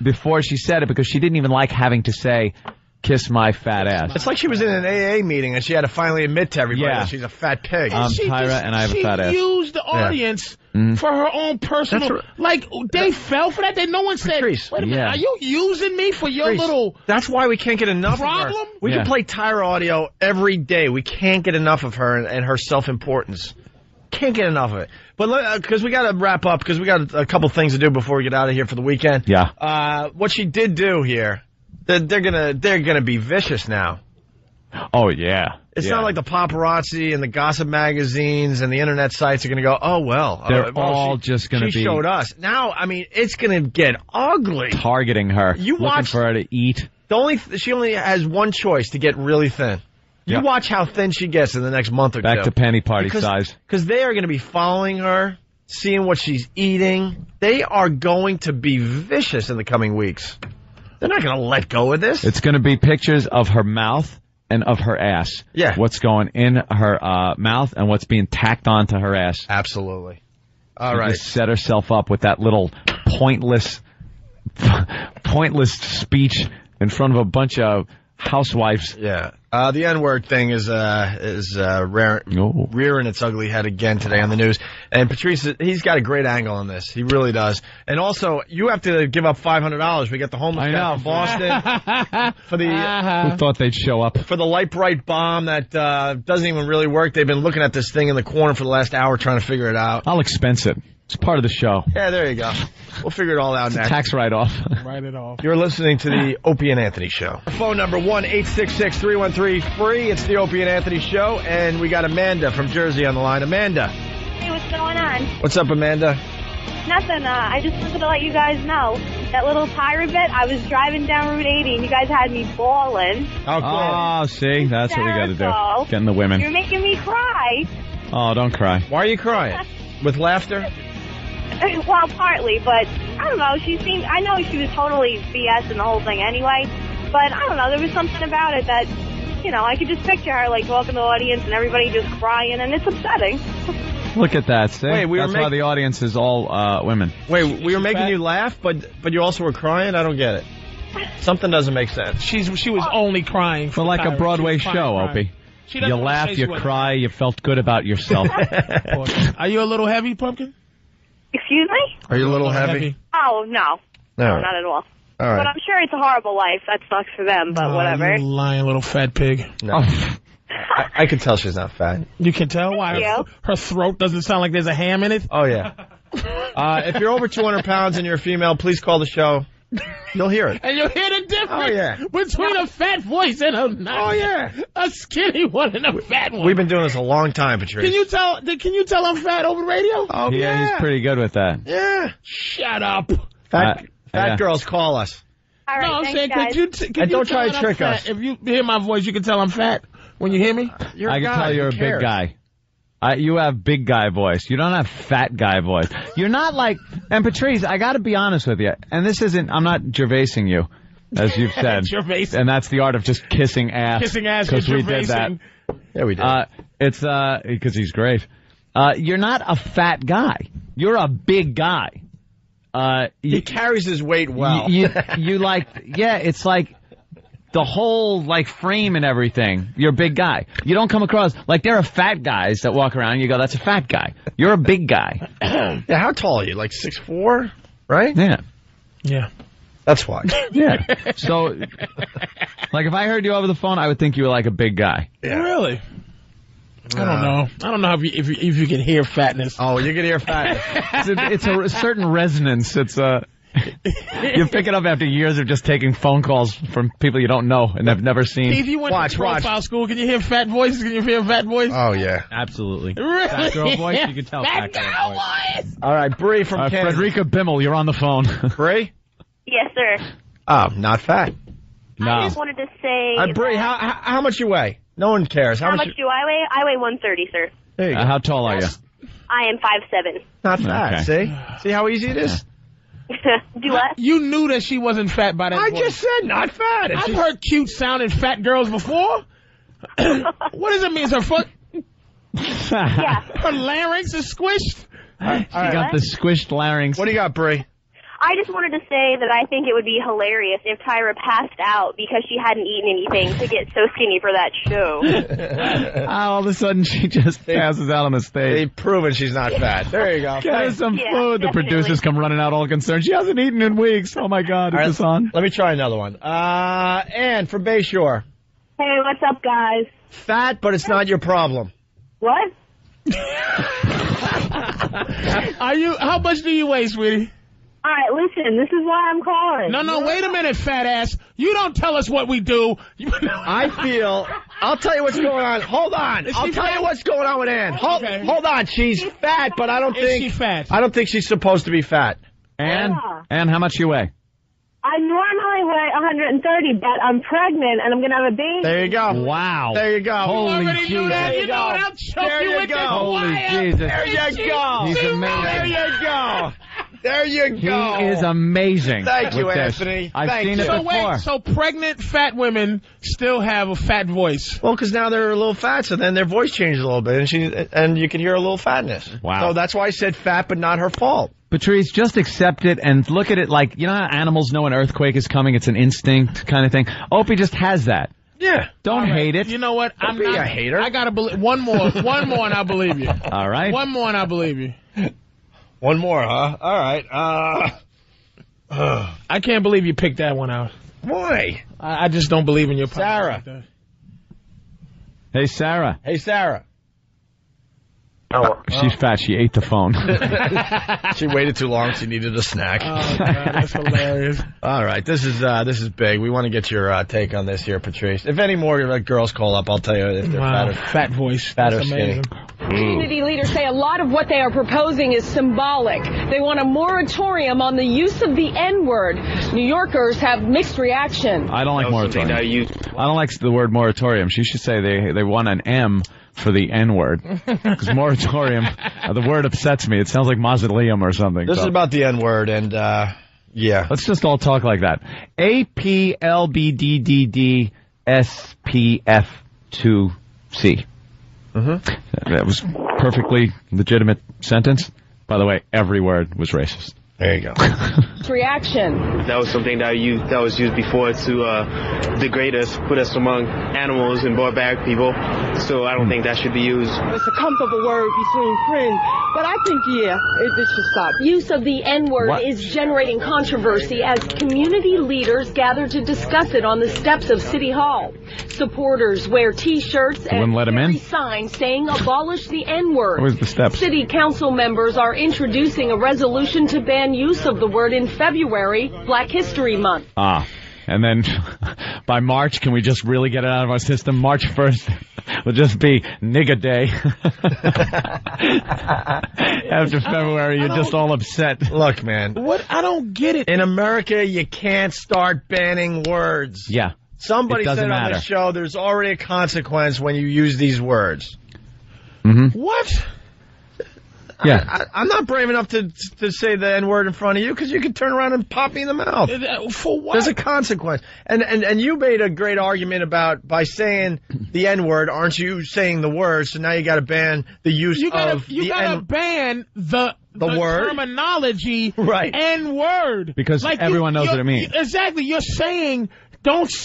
before she said it because she didn't even like having to say, "Kiss my fat ass." It's like she was in an AA meeting and she had to finally admit to everybody that she's a fat pig. I'm Tyra and I have a fat ass. She used the audience for her own personal... Like, they fell for that. No one said, Patrice, wait a minute, are you using me for your little... That's why we can't get enough problem? of her. We can play Tyra audio every day. We can't get enough of her and her self-importance. Can't get enough of it. But because we got to wrap up, because we got a couple things to do before we get out of here for the weekend. Yeah. What she did do here... They're gonna be vicious now. Oh yeah. It's not like the paparazzi and the gossip magazines and the internet sites are gonna go, oh well. They're all just gonna be. She showed us. Now, I mean, it's gonna get ugly. Targeting her. Looking for her to eat. She only has one choice to get really thin. You watch how thin she gets in the next month or two. Back to panty party size. Because they are gonna be following her, seeing what she's eating. They are going to be vicious in the coming weeks. They're not going to let go of this. It's going to be pictures of her mouth and of her ass. Yeah. What's going in her mouth and what's being tacked onto her ass. Absolutely. All she right. Just set herself up with that little pointless speech in front of a bunch of housewives. Yeah. The N-word thing is rearing its ugly head again today on the news. And Patrice, he's got a great angle on this. He really does. And also, you have to give up $500. We got the homeless guy from Boston for the. Who thought they'd show up for the light bright bomb that doesn't even really work? They've been looking at this thing in the corner for the last hour trying to figure it out. I'll expense it. It's part of the show. Yeah, there you go. We'll figure it all out next. Tax write-off. Write it off. You're listening to the Opie and Anthony Show. Phone number 1-866-313-FREE. It's the Opie and Anthony Show, and we got Amanda from Jersey on the line. Amanda. Hey, what's going on? What's up, Amanda? Nothing. I just wanted to let you guys know that little pirate bit. I was driving down Route 80, and you guys had me bawling. Oh, cool. Oh, see? That's what we got to do. Getting the women. You're making me cry. Oh, don't cry. Why are you crying? With laughter? Well, partly, but I don't know. I know she was totally BS in the whole thing anyway, but I don't know. There was something about it that, I could just picture her like walking the audience and everybody just crying, and it's upsetting. Look at that. See? Wait, that's why the audience is all women. Wait, we were making you laugh, but you also were crying? I don't get it. Something doesn't make sense. She was only crying for like a Broadway show, Opie. You laugh, you cry, you felt good about yourself. Are you a little heavy, Pumpkin? Excuse me? Are you a little heavy? Oh, no. No, not at all. All right. But I'm sure it's a horrible life. That sucks for them, but whatever. You lying little fat pig. No. I can tell she's not fat. You can tell why her throat doesn't sound like there's a ham in it? Oh, yeah. If you're over 200 pounds and you're a female, please call the show. You'll hear it. And you'll hear the difference between a fat voice and a skinny one and a fat one. We've been doing this a long time, Patrice. Can you tell I'm fat over the radio? Oh, yeah. He's pretty good with that. Yeah. Shut up. Fat girls, call us. All right, no, I'm saying, guys. could don't try to trick us. If you hear my voice, you can tell I'm fat when you hear me? I can tell you're a big guy. You have big guy voice. You don't have fat guy voice. You're not like, and Patrice, I got to be honest with you, and this isn't, I'm not gervaising you, as you've said. And that's the art of just kissing ass. Kissing ass, because we did that. Yeah, we did. It's, because he's great. You're not a fat guy. You're a big guy. He carries his weight well. You like, it's like, the whole, frame and everything. You're a big guy. You don't come across, there are fat guys that walk around and you go, that's a fat guy. You're a big guy. Yeah, how tall are you? 6'4", right? Yeah. Yeah. That's why. Yeah. So, if I heard you over the phone, I would think you were a big guy. Yeah. Really? I don't know. I don't know if you can hear fatness. Oh, you can hear fatness. It's a certain resonance. It's you pick it up after years of just taking phone calls from people you don't know and have never seen. If you went to profile school, can you hear fat voices? Can you hear fat voice? Oh, yeah. Absolutely. Really? Fat girl voice, you can tell. Fat girl voice. All right, Bree from Kansas. Frederica Bimmel, you're on the phone. Bree? Yes, sir. Oh, not fat. No. I just wanted to say... Bree, how much you weigh? No one cares. How much do I weigh? I weigh 130, sir. There you go. How tall are you? I am 5'7". Not fat, Okay. See how easy it is? Do what? You knew that she wasn't fat by that point. I just said not fat. I've heard cute sounding fat girls before. What does it mean? Is her foot? Yeah. Her larynx is squished? She got the squished larynx. What do you got, Bree? I just wanted to say that I think it would be hilarious if Tyra passed out because she hadn't eaten anything to get so skinny for that show. All of a sudden, she just passes out on the stage. They've proven she's not fat. There you go. Get her some food. The Definitely. producers come running out all concerned. She hasn't eaten in weeks. Oh, my God. Is this on? Let me try another one. Ann from Bayshore. Hey, what's up, guys? Fat, but it's not your problem. What? How much do you weigh, sweetie? All right, listen, this is why I'm calling. No, wait a minute, fat ass. You don't tell us what we do. I'll tell you what's going on. Hold on. I'll tell you what's going on with Ann. Hold on. She's fat, but I don't think... Is she fat? I don't think she's supposed to be fat. Ann, how much you weigh? I normally weigh 130, but I'm pregnant and I'm going to have a baby. There you go. Wow. There you go. Holy Jesus. There you You know go. what? I'll choke There you you with go. this Holy wire. Jesus. There you go. He's amazing. There you go. There you go. He is amazing. Thank you, with this. Anthony. I've seen it So before. wait, so pregnant fat women still have a fat voice? Well, because now they're a little fat, so then their voice changes a little bit, and you can hear a little fatness. Wow. So that's why I said fat, but not her fault. Patrice, just accept it and look at it like, you know how animals know an earthquake is coming? It's an instinct kind of thing. Opie just has that. Yeah. Don't hate it. You know what? I'm Don't be not a hater. I gotta believe one more, and I believe you. All right. One more, and I believe you. One more, huh? All right. I can't believe you picked that one out. Why? I just don't believe in your power. Sarah. Hey, Sarah. Hey, Sarah. She's fat. She ate the phone. She waited too long. She needed a snack. Oh, God, that's hilarious. All right, this is big. We want to get your take on this here, Patrice. If any more girls call up, I'll tell you if they're fat voice, fat or skinny. Community leaders say a lot of what they are proposing is symbolic. They want a moratorium on the use of the N-word. New Yorkers have mixed reaction. I don't like moratorium. I don't like the word moratorium. She should say they want an M for the N-word. Because moratorium, the word upsets me. It sounds like mausoleum or something. This is about the N-word, and yeah. Let's just all talk like that. APLBDDDSPF2C. Mm-hmm. That was perfectly legitimate sentence. By the way, every word was racist. There you go. Reaction. That was something that was used before to degrade us, put us among animals and barbaric people. So I don't think that should be used. It's a comfortable word between friends, but I think, it should stop. Use of the N-word is generating controversy as community leaders gather to discuss it on the steps of City Hall. Supporters wear T-shirts and carry signs saying abolish the N-word. Where's the steps? City council members are introducing a resolution to ban use of the word in February, Black History Month. And then by March, can we just really get it out of our system? March 1st will just be nigga day. After February, you're just all upset. Look, man. What? I don't get it. In America, you can't start banning words. Yeah. Somebody said on the show there's already a consequence when you use these words. Mm-hmm. What? Yeah. I'm not brave enough to say the N-word in front of you because you could turn around and pop me in the mouth. For what? There's a consequence. And you made a great argument about by saying the N-word, aren't you saying the word? So now you got to ban the use of the N-word. You got to ban the word terminology right. N-word. Because like everyone knows what it means. Exactly. You're saying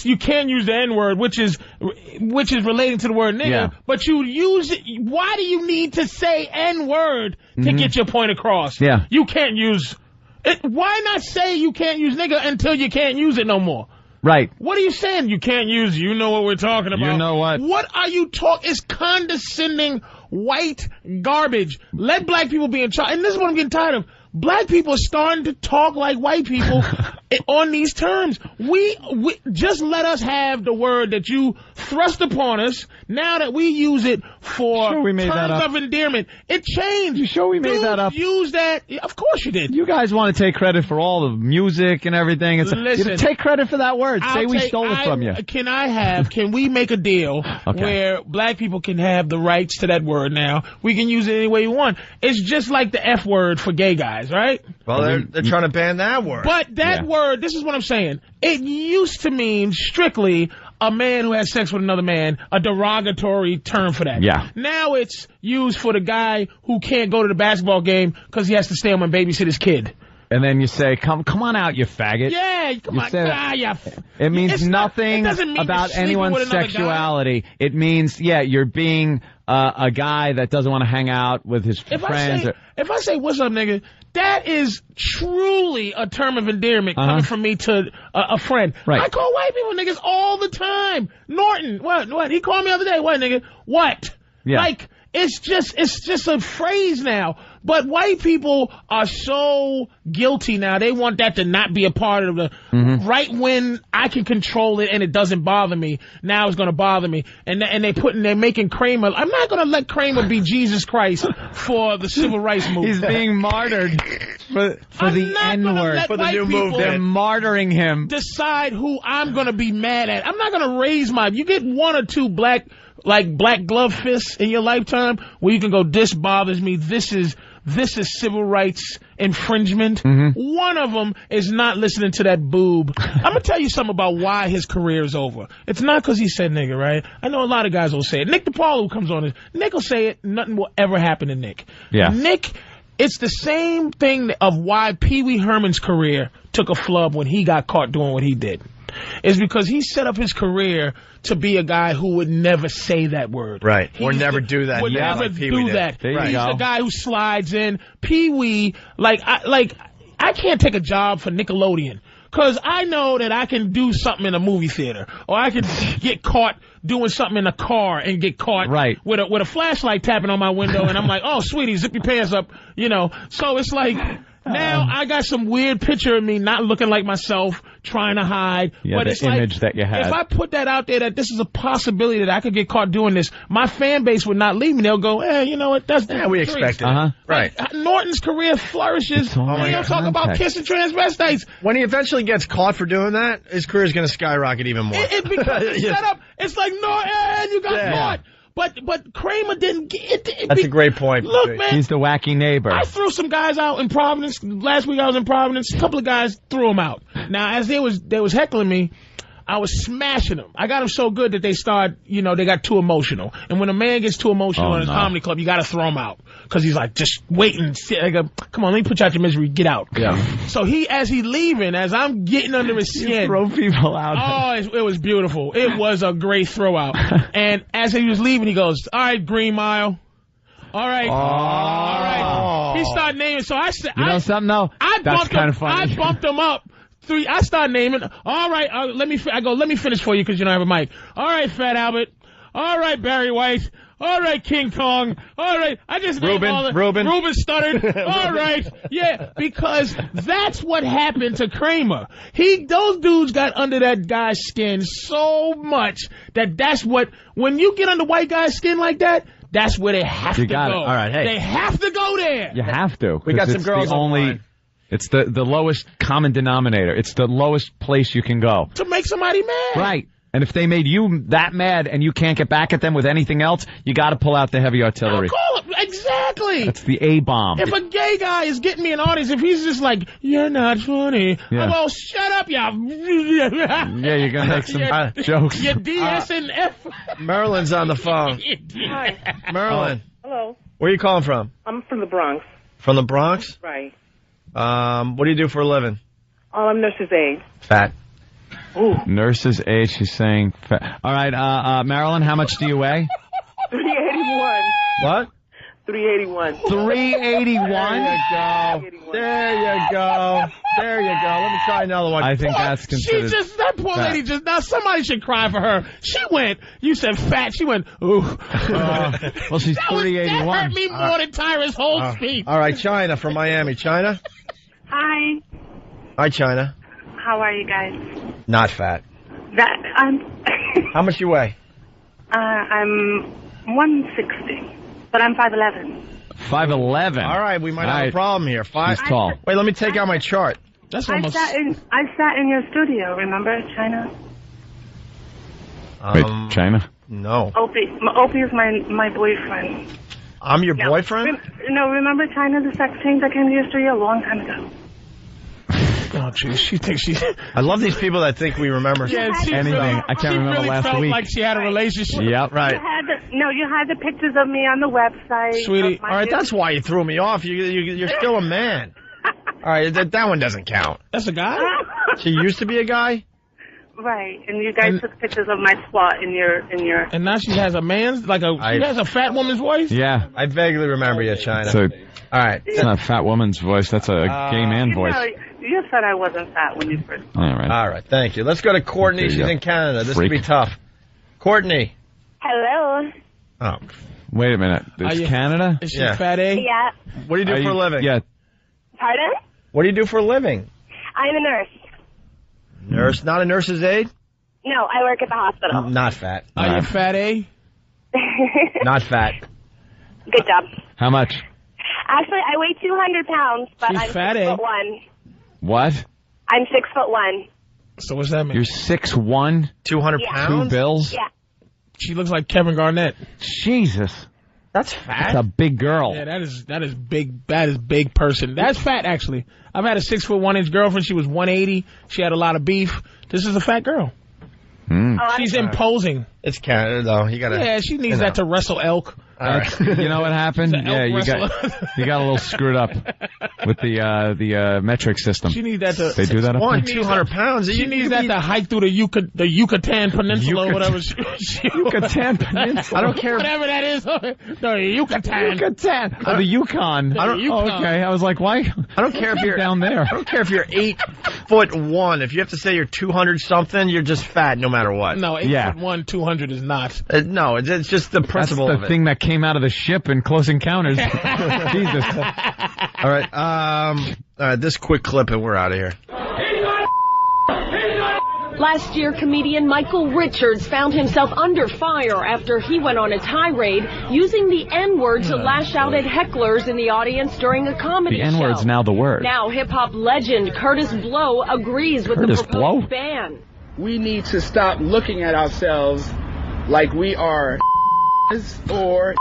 you can't use the N-word, which is relating to the word nigga, but you use it. Why do you need to say N-word to get your point across? Yeah. You can't use it. Why not say you can't use nigga until you can't use it no more? Right. What are you saying? You can't use it. You know what we're talking about. You know what? What are you talking? It's condescending white garbage. Let black people be in charge. And this is what I'm getting tired of. Black people are starting to talk like white people on these terms. We just let us have the word that you thrust upon us. Now that we use it for terms of endearment, it changed. You sure we made that up? Use that? Of course you did. You guys want to take credit for all the music and everything. Listen, take credit for that word. Say we stole it from you. Can we make a deal where black people can have the rights to that word now? We can use it any way we want. It's just like the F word for gay guys, right? Well, they're trying to ban that word. But that word, this is what I'm saying. It used to mean strictly a man who has sex with another man, a derogatory term for that. Yeah. Now it's used for the guy who can't go to the basketball game because he has to stay home and babysit his kid. And then you say, come on out, you faggot. Yeah, come on. It means nothing about anyone's sexuality. It means, you're being a guy that doesn't want to hang out with his friends. If I say, what's up, nigga, that is truly a term of endearment coming from me to a friend. Right. I call white people niggas all the time. Norton, what? He called me the other day. What, nigga? What? Yeah. Like, it's just a phrase now. But white people are so guilty now. They want that to not be a part of the right when I can control it and it doesn't bother me. Now it's going to bother me. And they're making Kramer. I'm not going to let Kramer be Jesus Christ for the civil rights movement. He's being martyred for the N-word. For the new movement. They're martyring him. Decide who I'm going to be mad at. I'm not going to raise you get one or two black glove fists in your lifetime where you can go, this bothers me. This is this is civil rights infringement. One of them is not listening to that boob. I'm going to tell you something about why his career is over. It's not because he said nigga, right? I know a lot of guys will say it. Nick DePaul, who comes on this, Nick will say it. Nothing will ever happen to Nick. Yeah. Nick, it's the same thing of why Pee Wee Herman's career took a flub when he got caught doing what he did. Is because he set up his career to be a guy who would never say that word. Right. Or never do that. Would never do that. There you He's go. the guy who slides in. Pee Wee, I can't take a job for Nickelodeon. Because I know that I can do something in a movie theater. Or I can get caught doing something in a car and get caught with a flashlight tapping on my window. And I'm like, oh, sweetie, zip your pants up. You know. So it's like... Now I got some weird picture of me not looking like myself, trying to hide. Yeah, but the it's image like, that you had. if I put that out there that this is a possibility that I could get caught doing this, my fan base would not leave me. They'll go, you know what? That's we expected it. Right. Like, Norton's career flourishes. They don't talk about kissing transvestites. When he eventually gets caught for doing that, his career is going to skyrocket even more. It becomes set up. It's like, Norton, you got caught. But Kramer didn't get it. That's a great point. Look, man. He's the wacky neighbor. I threw some guys out in Providence. Last week I was in Providence. A couple of guys threw them out. Now, as they was heckling me, I was smashing them. I got them so good that they they got too emotional. And when a man gets too emotional in a comedy club, you got to throw him out. Because he's like, just wait and sit. I go, come on, let me put you out your misery. Get out. Yeah. So as he leaving, as I'm getting under his skin. You throw people out. Oh, it was beautiful. It was a great throw out. And as he was leaving, he goes, all right, Green Mile. All right. All right. He started naming. So I said, you know something? No. That's kind of funny. I bumped him up. I started naming. All right, let me finish for you because you don't have a mic. All right, Fat Albert. All right, Barry White. All right, King Kong. All right, I just named all the... Ruben stuttered. All right, yeah, because that's what happened to Kramer. Those dudes got under that guy's skin so much that's what... When you get under white guy's skin like that, that's where they have to go. All right, hey. They have to go there. You have to. We got some girls on the line. It's the lowest common denominator. It's the lowest place you can go. To make somebody mad. Right. And if they made you that mad and you can't get back at them with anything else, you got to pull out the heavy artillery. Exactly. That's the A-bomb. If a gay guy is getting me an audience, if he's just like, you're not funny, I'm all, shut up, yeah, you're going to make some jokes. You DS and F. Marilyn's on the phone. Hi. Marilyn. Hello. Where are you calling from? I'm from the Bronx. From the Bronx? Right. What do you do for a living? I'm nurse's aide. Fat. Ooh. Nurse's aide, she's saying fat. All right, Marilyn, how much do you weigh? 381. What? 381. 381? There you go. Let me try another one. I think that's considered that poor fat. lady now somebody should cry for her. She went, you said fat, she went, ooh. Well, she's 381. That hurt me more than Tyra's whole speech. All right, China from Miami. China? Hi. Hi, China. How are you guys? Not fat. How much you weigh? I'm 160, but I'm 5'11". 5'11". All right, we might have a problem here. She's tall. Wait, let me take out my chart. That's I sat in your studio, remember, China? Wait, China? No. Opie is my boyfriend. I'm your boyfriend? Remember China, the sex change that came to your studio a long time ago? Oh, jeez, she thinks she... I love these people that think we remember anything. I can't remember really last felt week. like she had a relationship. Yep, right. You had the pictures of me on the website. Sweetie, all right, that's why you threw me off. You're still a man. All right, that one doesn't count. That's a guy? She used to be a guy? Right, and you guys took pictures of my twat in your... And now she has a man's, she has a fat woman's voice? Yeah. I vaguely remember you, China. All right. It's not a fat woman's voice. That's a gay man voice. You said I wasn't fat when you first... All right, thank you. Let's go to Courtney. She's in Canada. This will be tough. Courtney. Hello. Oh. Wait a minute. It's Canada? Is she fat A? Yeah. What do you do for a living? Yeah. Pardon? What do you do for a living? I'm a nurse. Nurse? Not a nurse's aide? No, I work at the hospital. Not fat. Are you fat A? Not fat. Good job. How much? Actually, I weigh 200 pounds, but She's I'm fat, 6'1". What? I'm 6'1". So what's that mean? You're 6'1"? 200 pounds? 2 bills? Yeah. She looks like Kevin Garnett. Jesus. That's fat. That's a big girl. Yeah, that is big. That is big person. That's fat, actually. I've had a 6'1" girlfriend. She was 180. She had a lot of beef. This is a fat girl. She's imposing. It's Canada, though. You gotta. Yeah, she needs that to wrestle elk. All right. You know what happened? Yeah, you got a little screwed up with the metric system. She needs that to. They do that up there? 200 pounds. She needs that to hike through the Yucatan Peninsula or whatever. Yucatan Peninsula. I don't care. Whatever that is. The Yucatan. Yucatan. Oh, the Yukon. Okay, I was like, why? I don't care if you're down there. I don't care if you're 8'1". If you have to say you're 200 something, you're just fat no matter what. No, 8'1", 200 is not. No, it's just the principle That's of the it. thing that came out of the ship in Close Encounters. Jesus. All right, this quick clip and we're out of here. Last year, comedian Michael Richards found himself under fire after he went on a tirade using the N-word to lash out at hecklers in the audience during a comedy show. The N-word's now the word. Now, hip-hop legend Curtis Blow agrees with the proposed ban. We need to stop looking at ourselves like we are or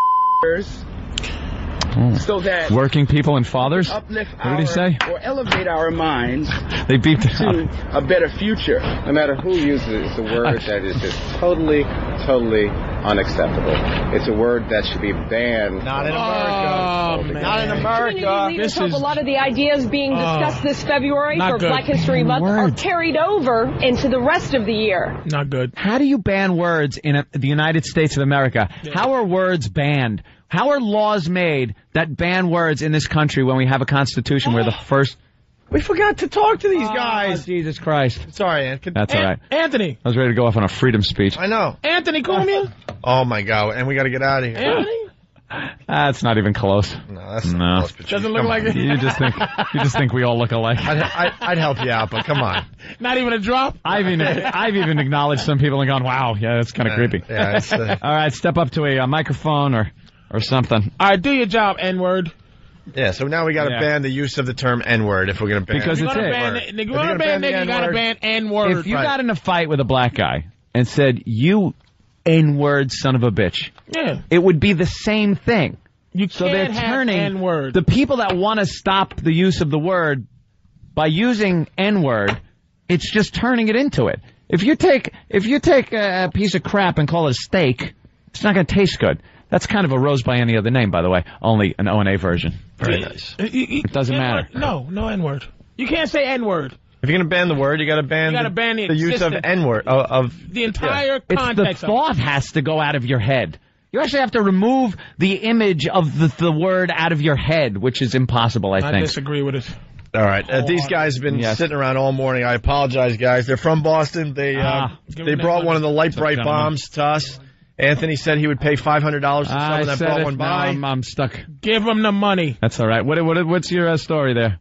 so that working people and fathers. Uplift what did he say? Or elevate our minds. They beat to a better future. No matter who uses it, it's a word that is just totally unacceptable. It's a word that should be banned. Not in America. Not in America. Community leaders hope a lot of the ideas being discussed this February for Black History Month are carried over into the rest of the year. Not good. How do you ban words in the United States of America? Yeah. How are words banned? How are laws made that ban words in this country when we have a constitution where the first... We forgot to talk to these guys. Jesus Christ. Sorry, Anthony. That's all right. Anthony. I was ready to go off on a freedom speech. I know. Anthony, call me. Oh, my God. And we got to get out of here. Anthony? That's not even close. No, that's not close. Patrice. Doesn't look like it. You just think we all look alike. I'd help you out, but come on. Not even a drop? I've even acknowledged some people and gone, wow, yeah, that's kind of creepy. Yeah, all right, step up to a microphone or something. All right, do your job, N-word. Yeah, so now we got to ban the use of the term N-word if we're going to ban it. Because it's it. If you're going to ban nigga, you got to ban N-word. If you got in a fight with a black guy and said, you N-word son of a bitch, it would be the same thing. You so they're can't have turning N-word. The people that want to stop the use of the word by using N-word, it's just turning it into it. If you take a piece of crap and call it a steak, it's not going to taste good. That's kind of a rose by any other name, by the way. Only an O&A version. Very nice. It doesn't matter. No N-word. You can't say N-word. If you're going to ban the word, you got to ban the use of N-word. The entire context. It's the thought has to go out of your head. You actually have to remove the image of the word out of your head, which is impossible, I think. I disagree with it. All right. These guys have been sitting around all morning. I apologize, guys. They're from Boston. They brought one of the light bright bombs to us. Anthony said he would pay $500 for someone that brought one by. I'm stuck. Give him the money. That's all right. What's your story there?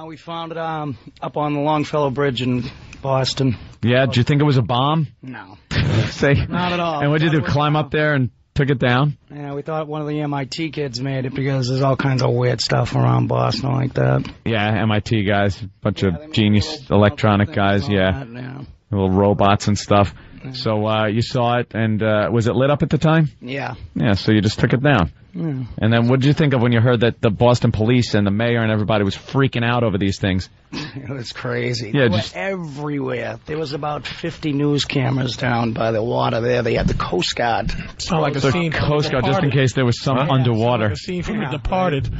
We found it up on the Longfellow Bridge in Boston. Yeah, did you think it was a bomb? No. Not at all. And what did you do, climb up there and took it down? Yeah, we thought one of the MIT kids made it because there's all kinds of weird stuff around Boston like that. Yeah, MIT guys, bunch of genius electronic guys, little robots and stuff. So you saw it, and was it lit up at the time? Yeah. Yeah, so you just took it down. Yeah. And then what did you think of when you heard that the Boston police and the mayor and everybody was freaking out over these things? It was crazy. Yeah, they were everywhere. There was about 50 news cameras down by the water there. They had the Coast Guard. Sound like a scene from Coast Guard, just in case there was some underwater. Like a scene from The Departed.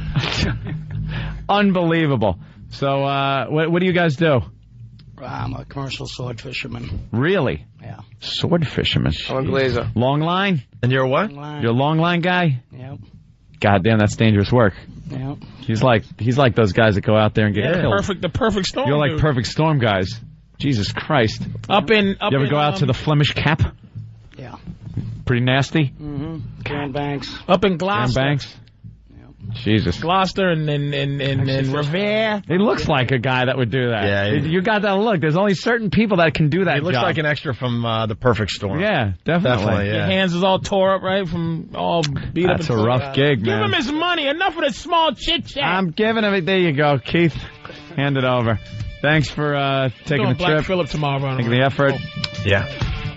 Unbelievable. So what do you guys do? I'm a commercial sword fisherman. Really? Yeah. Sword fisherman. I'm a glazer. Long line? And you're what? You're a long line guy? Yep. God damn, that's dangerous work. Yep. He's like those guys that go out there and get killed. The perfect storm. You're like Perfect Storm guys. Jesus Christ. You ever go out to the Flemish Cap? Yeah. Pretty nasty? Mm-hmm. Grand Banks. Up in Gloucester. Grand Banks? Jesus. Gloucester and Revere. He looks like a guy that would do that. Yeah. You got that look. There's only certain people that can do that. He looks like an extra from The Perfect Storm. Yeah, definitely. Your hands is all tore up, right? From all beat up. That's a rough gig, man. Give him his money. Enough of the small chit-chat. I'm giving him it. There you go, Keith. Hand it over. Thanks for taking the trip. Black Phillip tomorrow. Taking the effort. Yeah.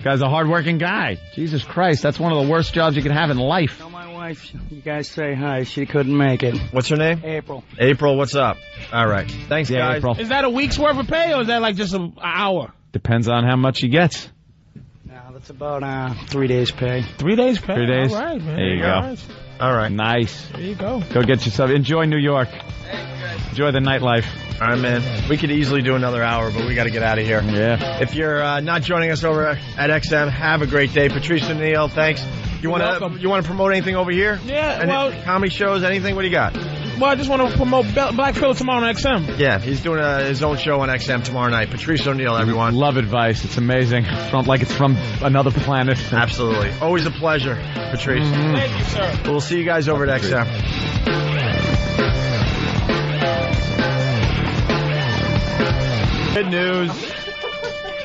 Guy's a hard-working guy. Jesus Christ, that's one of the worst jobs you can have in life. On my You guys say hi. She couldn't make it. What's her name? April. April, what's up? All right. Thanks, guys. April. Is that a week's worth of pay, or is that like just an hour? Depends on how much he gets. No, that's about 3 days' pay. 3 days' pay? 3 days? All right, man. There you go. All right. Nice. There you go. Go get yourself. Enjoy New York. Enjoy the nightlife. All right, man. We could easily do another hour, but we got to get out of here. Yeah. If you're not joining us over at XM, have a great day. Patrice and Neil, thanks. You want to promote anything over here? Yeah. Comedy shows, anything? What do you got? Well, I just want to promote Black Phil tomorrow on XM. Yeah, he's doing his own show on XM tomorrow night. Patrice O'Neill, everyone. Love advice. It's amazing. It's from another planet. Absolutely. Always a pleasure, Patrice. Mm-hmm. Thank you, sir. We'll see you guys over at XM. Good news.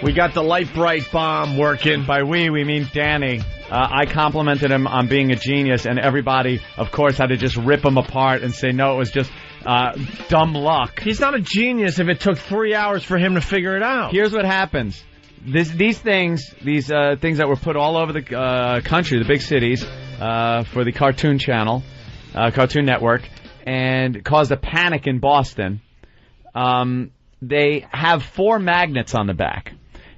We got the Light Bright bomb working. By we mean Danny. I complimented him on being a genius, and everybody, of course, had to just rip him apart and say, no, it was just dumb luck. He's not a genius if it took 3 hours for him to figure it out. Here's what happens. These things that were put all over the country, the big cities, for the Cartoon Channel, Cartoon Network, and caused a panic in Boston. They have 4 magnets on the back,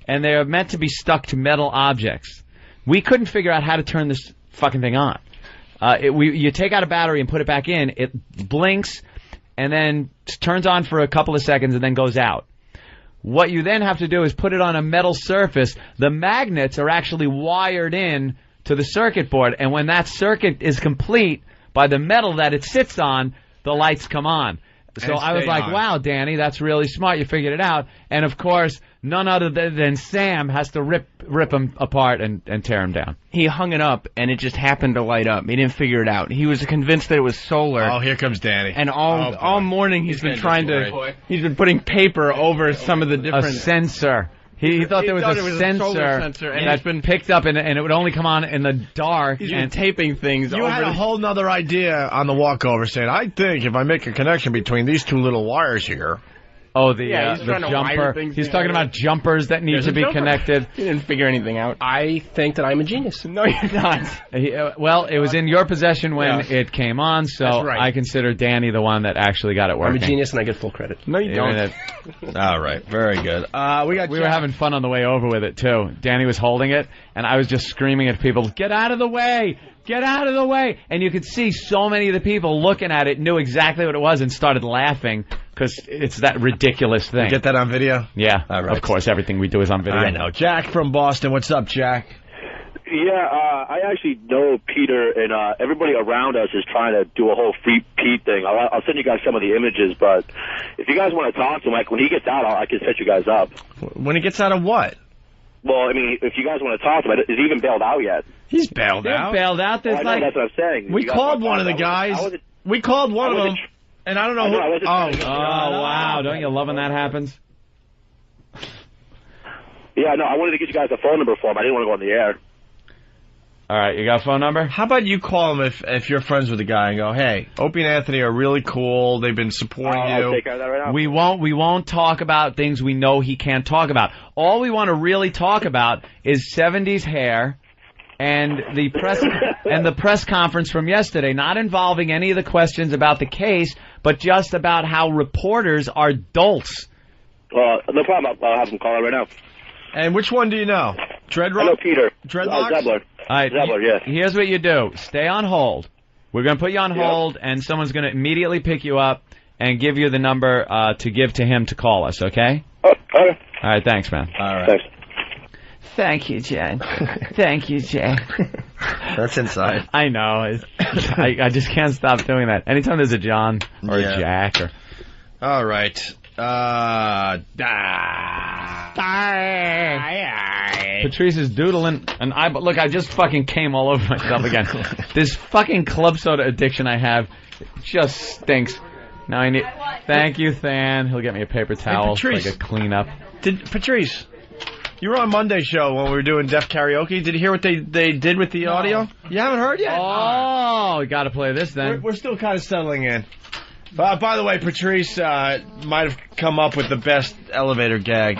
and they are meant to be stuck to metal objects. We couldn't figure out how to turn this fucking thing on. You take out a battery and put it back in, it blinks, and then turns on for a couple of seconds and then goes out. What you then have to do is put it on a metal surface. The magnets are actually wired in to the circuit board, and when that circuit is complete, by the metal that it sits on, the lights come on. So I was like, wow, Danny, that's really smart. You figured it out. And, of course, none other than Sam has to rip him apart and tear him down. He hung it up, and it just happened to light up. He didn't figure it out. He was convinced that it was solar. Oh, here comes Danny. And all morning he's been he's been putting paper over some of the different... A sensor. He thought there was a sensor and that's been picked up, and it would only come on in the dark. He's been taping things. You had a whole nother idea on the walkover, saying, I think if I make a connection between these 2 little wires here. Oh, the jumper. He's talking about jumpers that need to be connected. He didn't figure anything out. I think that I'm a genius. No, you're not. Well, it was in your possession when it came on, so right. I consider Danny the one that actually got it working. I'm a genius and I get full credit. No, you don't. All right, very good. We were having fun on the way over with it, too. Danny was holding it, and I was just screaming at people, get out of the way! Get out of the way! And you could see so many of the people looking at it knew exactly what it was and started laughing because it's that ridiculous thing. You get that on video? Yeah, of course. Everything we do is on video. I know. Jack from Boston. What's up, Jack? Yeah, I actually know Peter, and everybody around us is trying to do a whole Free Pete thing. I'll send you guys some of the images, but if you guys want to talk to him, like when he gets out, I can set you guys up. When he gets out of what? Well, I mean, if you guys want to talk to him, is he even bailed out yet? He's bailed out. Bailed out. That's what I'm saying. We called one of the guys. We called one of them, and I don't know who. Oh, wow. Don't you love when that happens? Yeah, no, I wanted to get you guys a phone number for him. I didn't want to go on the air. All right, you got a phone number? How about you call him if you're friends with the guy and go, hey, Opie and Anthony are really cool. They've been supporting you. I'll take care of that right now. We won't talk about things we know he can't talk about. All we want to really talk about is 70s hair and the press conference from yesterday, not involving any of the questions about the case, but just about how reporters are dolts. No problem. I'll have him call it right now. And which one do you know? Dreadrock? I know Peter. Dreadlocks? Zebler. All right, Zebler, yeah. Here's what you do. Stay on hold. We're going to put you on hold, and someone's going to immediately pick you up and give you the number to give to him to call us, okay? Okay. All right, thanks, man. All right. Thanks. Thank you, Jay. Thank you, Jay. That's inside. I know. I just can't stop doing that. Anytime there's a John or a Jack or... All right. Patrice is doodling, and I just fucking came all over myself again. This fucking club soda addiction I have just stinks. Now I need... Thank you, Than. He'll get me a paper towel so I can clean up. Patrice, you were on Monday's show when we were doing Def Karaoke. Did you hear what they did with the audio? You haven't heard yet? Oh, we got to play this then. We're still kind of settling in. By the way, Patrice might have come up with the best elevator gag.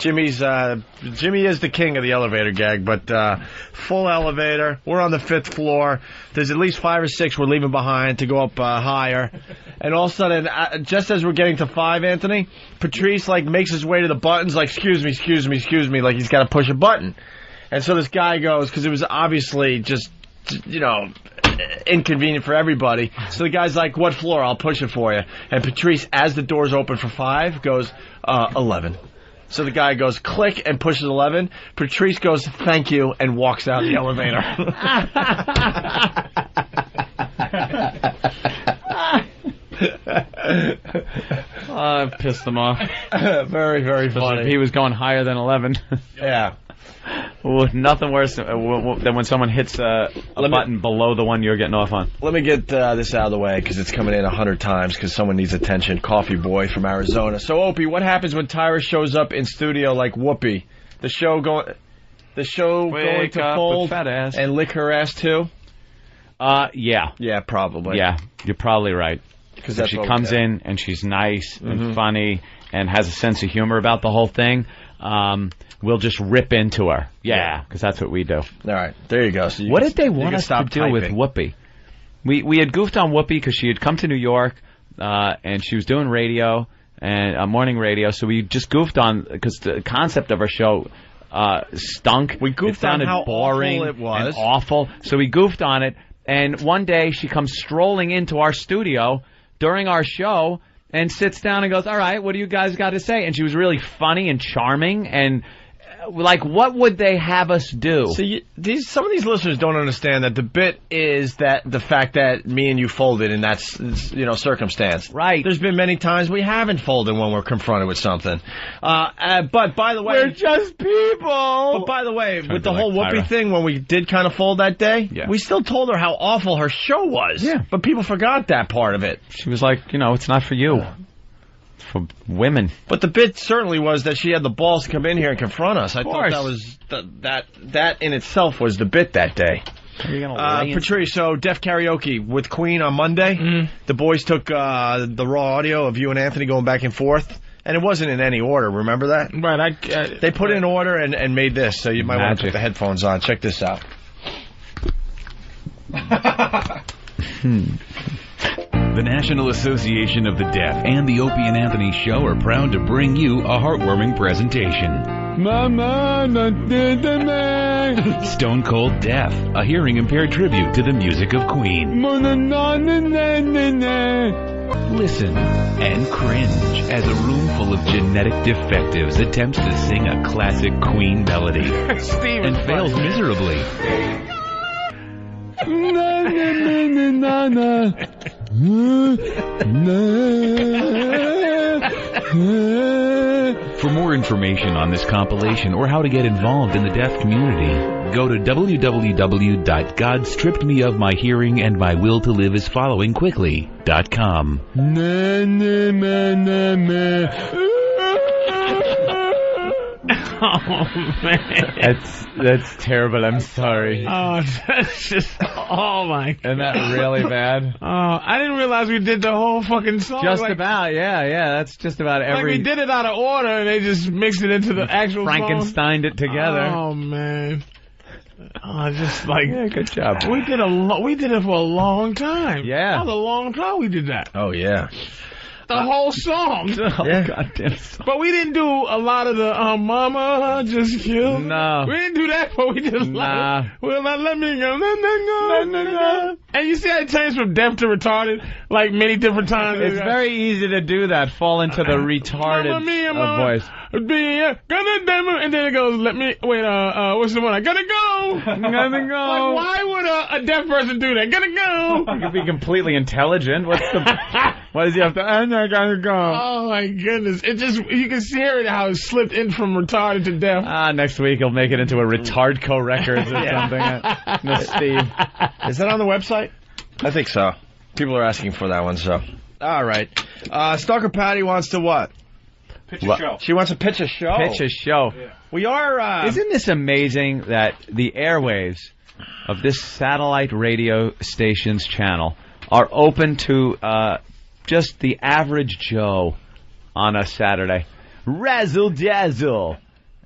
Jimmy is the king of the elevator gag, but full elevator. We're on the 5th floor. There's at least 5 or 6 we're leaving behind to go up higher. And all of a sudden, just as we're getting to 5, Anthony, Patrice makes his way to the buttons, excuse me, like he's got to push a button. And so this guy goes, because it was obviously just, inconvenient for everybody. So the guy's like, what floor? I'll push it for you. And Patrice, as the doors open for 5, goes, 11. So the guy goes, click, and pushes 11. Patrice goes, thank you, and walks out the elevator. I pissed him off. Very, very funny. He was going higher than 11. Yeah. Nothing worse than when someone hits a button below the one you're getting off on. Let me get this out of the way because it's coming in 100 times because someone needs attention. Coffee Boy from Arizona. So, Opie, what happens when Tyra shows up in studio like Whoopi? The show going to fold and lick her ass too? Yeah. Yeah, probably. Yeah, you're probably right. Because she comes in and she's nice and funny and has a sense of humor about the whole thing. We'll just rip into her. Yeah, because that's what we do. All right, there you go. So what did they want us to do with Whoopi? We had goofed on Whoopi because she had come to New York and she was doing radio and morning radio. So we just goofed on because the concept of our show stunk. We goofed on how boring awful it was. And awful. So we goofed on it. And one day she comes strolling into our studio during our show and sits down and goes, all right, what do you guys got to say? And she was really funny and charming and what would they have us do? So some of these listeners don't understand that the bit is that the fact that me and you folded and that's, circumstance. Right. There's been many times we haven't folded when we're confronted with something. But by the way... We're just people! But by the way, with the whole Whoopi thing, when we did kind of fold that day, we still told her how awful her show was. Yeah. But people forgot that part of it. She was like, it's not for you. For women. But the bit certainly was that she had the balls to come in here and confront us. I thought that was that in itself was the bit that day. Patrice, so Def Karaoke with Queen on Monday. Mm-hmm. The boys took the raw audio of you and Anthony going back and forth. And it wasn't in any order, remember that? Right. They put it in order and made this, so you might want to put the headphones on. Check this out. The National Association of the Deaf and the Opie and Anthony Show are proud to bring you a heartwarming presentation. Stone Cold Deaf, a hearing-impaired tribute to the music of Queen. Listen and cringe as a room full of genetic defectives attempts to sing a classic Queen melody and fails miserably. For more information on this compilation or how to get involved in the deaf community, go to www.godstrippedmeofmyhearingandmywilltoliveisfollowingquickly.com. Oh, man. That's terrible. I'm sorry. Oh, that's just... Oh, my God. Isn't that really bad? Oh, I didn't realize we did the whole fucking song. Just about, yeah. That's just about every... we did it out of order, and they just mixed it into the actual Frankensteined it together. Oh, man. Oh, yeah, good job. We did it for a long time. Yeah. That was a long time we did that. Oh, yeah. The whole song. Yeah. Goddamn song. But we didn't do a lot of the Mama Just Killed. No. We didn't do that, but we did a lot. Will not let me go. And you see how it changed from deaf to retarded many different times. It's very easy to do that, fall into the retarded voice. And then it goes, what's the one? I gotta go. Gotta go. Why would a deaf person do that? Gotta go. You could be completely intelligent. Why does he have to, I gotta go. Oh my goodness. You can hear it how it slipped in from retarded to deaf. Next week he'll make it into a Retardco Records or something. No, Steve. Is that on the website? I think so. People are asking for that one, so. All right. Stalker Patty wants to what? Pitch a show. She wants to pitch a show. Pitch a show. Yeah. We are... Isn't this amazing that the airwaves of this satellite radio station's channel are open to just the average Joe on a Saturday? Razzle dazzle.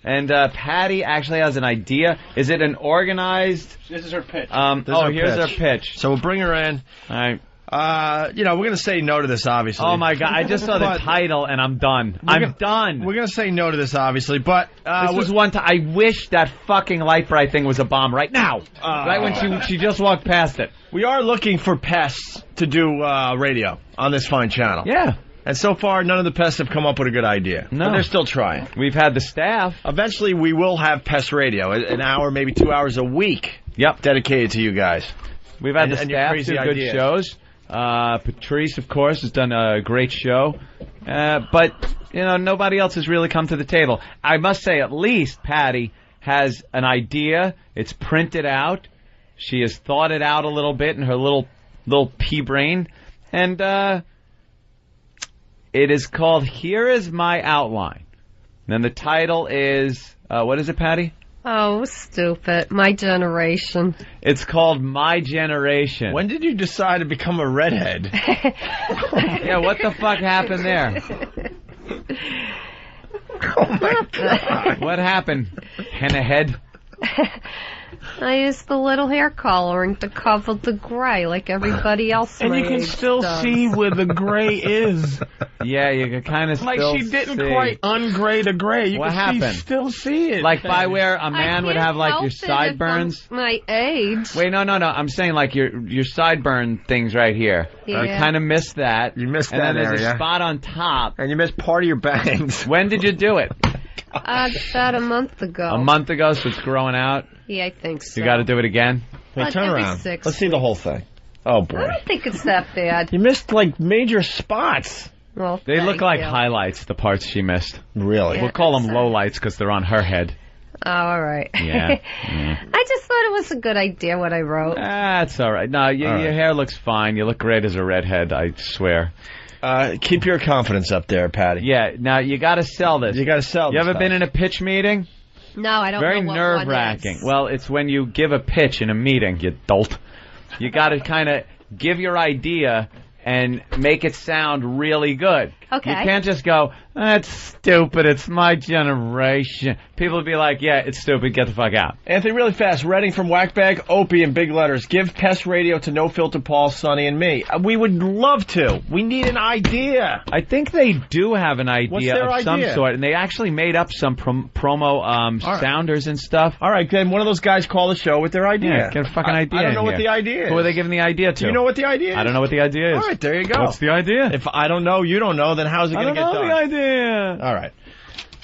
And Patty actually has an idea. Is it an organized... This is her pitch. Here's her pitch. So we'll bring her in. All right. We're going to say no to this, obviously. Oh, my God. I just saw the title, and I'm done. I'm done. We're going to say no to this, obviously, but... this was one time... I wish that fucking Light Bright thing was a bomb right now. Right when she just walked past it. We are looking for pests to do radio on this fine channel. Yeah. And so far, none of the pests have come up with a good idea. No. But they're still trying. We've had the staff. Eventually, we will have pest radio. An hour, maybe 2 hours a week. Yep. Dedicated to you guys. We've had the staff do good shows. Patrice, of course, has done a great show. But, nobody else has really come to the table. I must say, at least Patty has an idea. It's printed out. She has thought it out a little bit in her little pea brain. And, it is called Here Is My Outline. And then the title is, what is it, Patty? Oh, stupid. My Generation. It's called My Generation. When did you decide to become a redhead? Yeah, what the fuck happened there? Oh, my God. What happened? Henna head? I used the little hair coloring to cover the gray like everybody else. And you can still see where the gray is. Yeah, you can kind of like still she didn't see. Quite ungray the gray. You what can happened? Still see it. Like by where a man would have like your sideburns. My age. Wait, no. I'm saying like your sideburn things right here. Yeah. I kind of missed that. You missed and that then there's area. a spot on top. And you missed part of your bangs. When did you do it? About a month ago. A month ago, so it's growing out? Yeah, I think so. You got to do it again? Wait, turn every around. 6 Let's see the whole thing. Oh, boy. I don't think it's that bad. You missed, like, major spots. Well, they look like you. Highlights, the parts she missed. Really? Yeah, we'll call them lowlights because they're on her head. Oh, all right. Yeah. I just thought it was a good idea what I wrote. That's all right. No, your hair looks fine. You look great as a redhead, I swear. Keep your confidence up there, Patty. Yeah, now you got to sell this. You got to sell this You ever stuff. been in a pitch meeting? No, I don't Very know what nerve-wracking. one is. Well, it's when you give a pitch in a meeting, you dolt. You got to kind of give your idea and make it sound really good. Okay. You can't just go, that's stupid, it's my generation. People would be like, yeah, it's stupid, get the fuck out. Anthony, really fast. Reading from Whackbag, Opie in big letters. Give Pest Radio to No Filter Paul, Sonny, and me. We would love to. We need an idea. I think they do have an idea their of some idea? sort, and they actually made up some promo sounders and stuff. All right, then one of those guys call the show with their idea. Yeah, get a fucking idea I don't know in what here. the idea is. Who are they giving the idea to? Do you know what the idea is? I don't know what the idea is. All right, there you go. What's the idea? If I don't know, you don't know, then how's it going to get done? I don't know the idea. All right.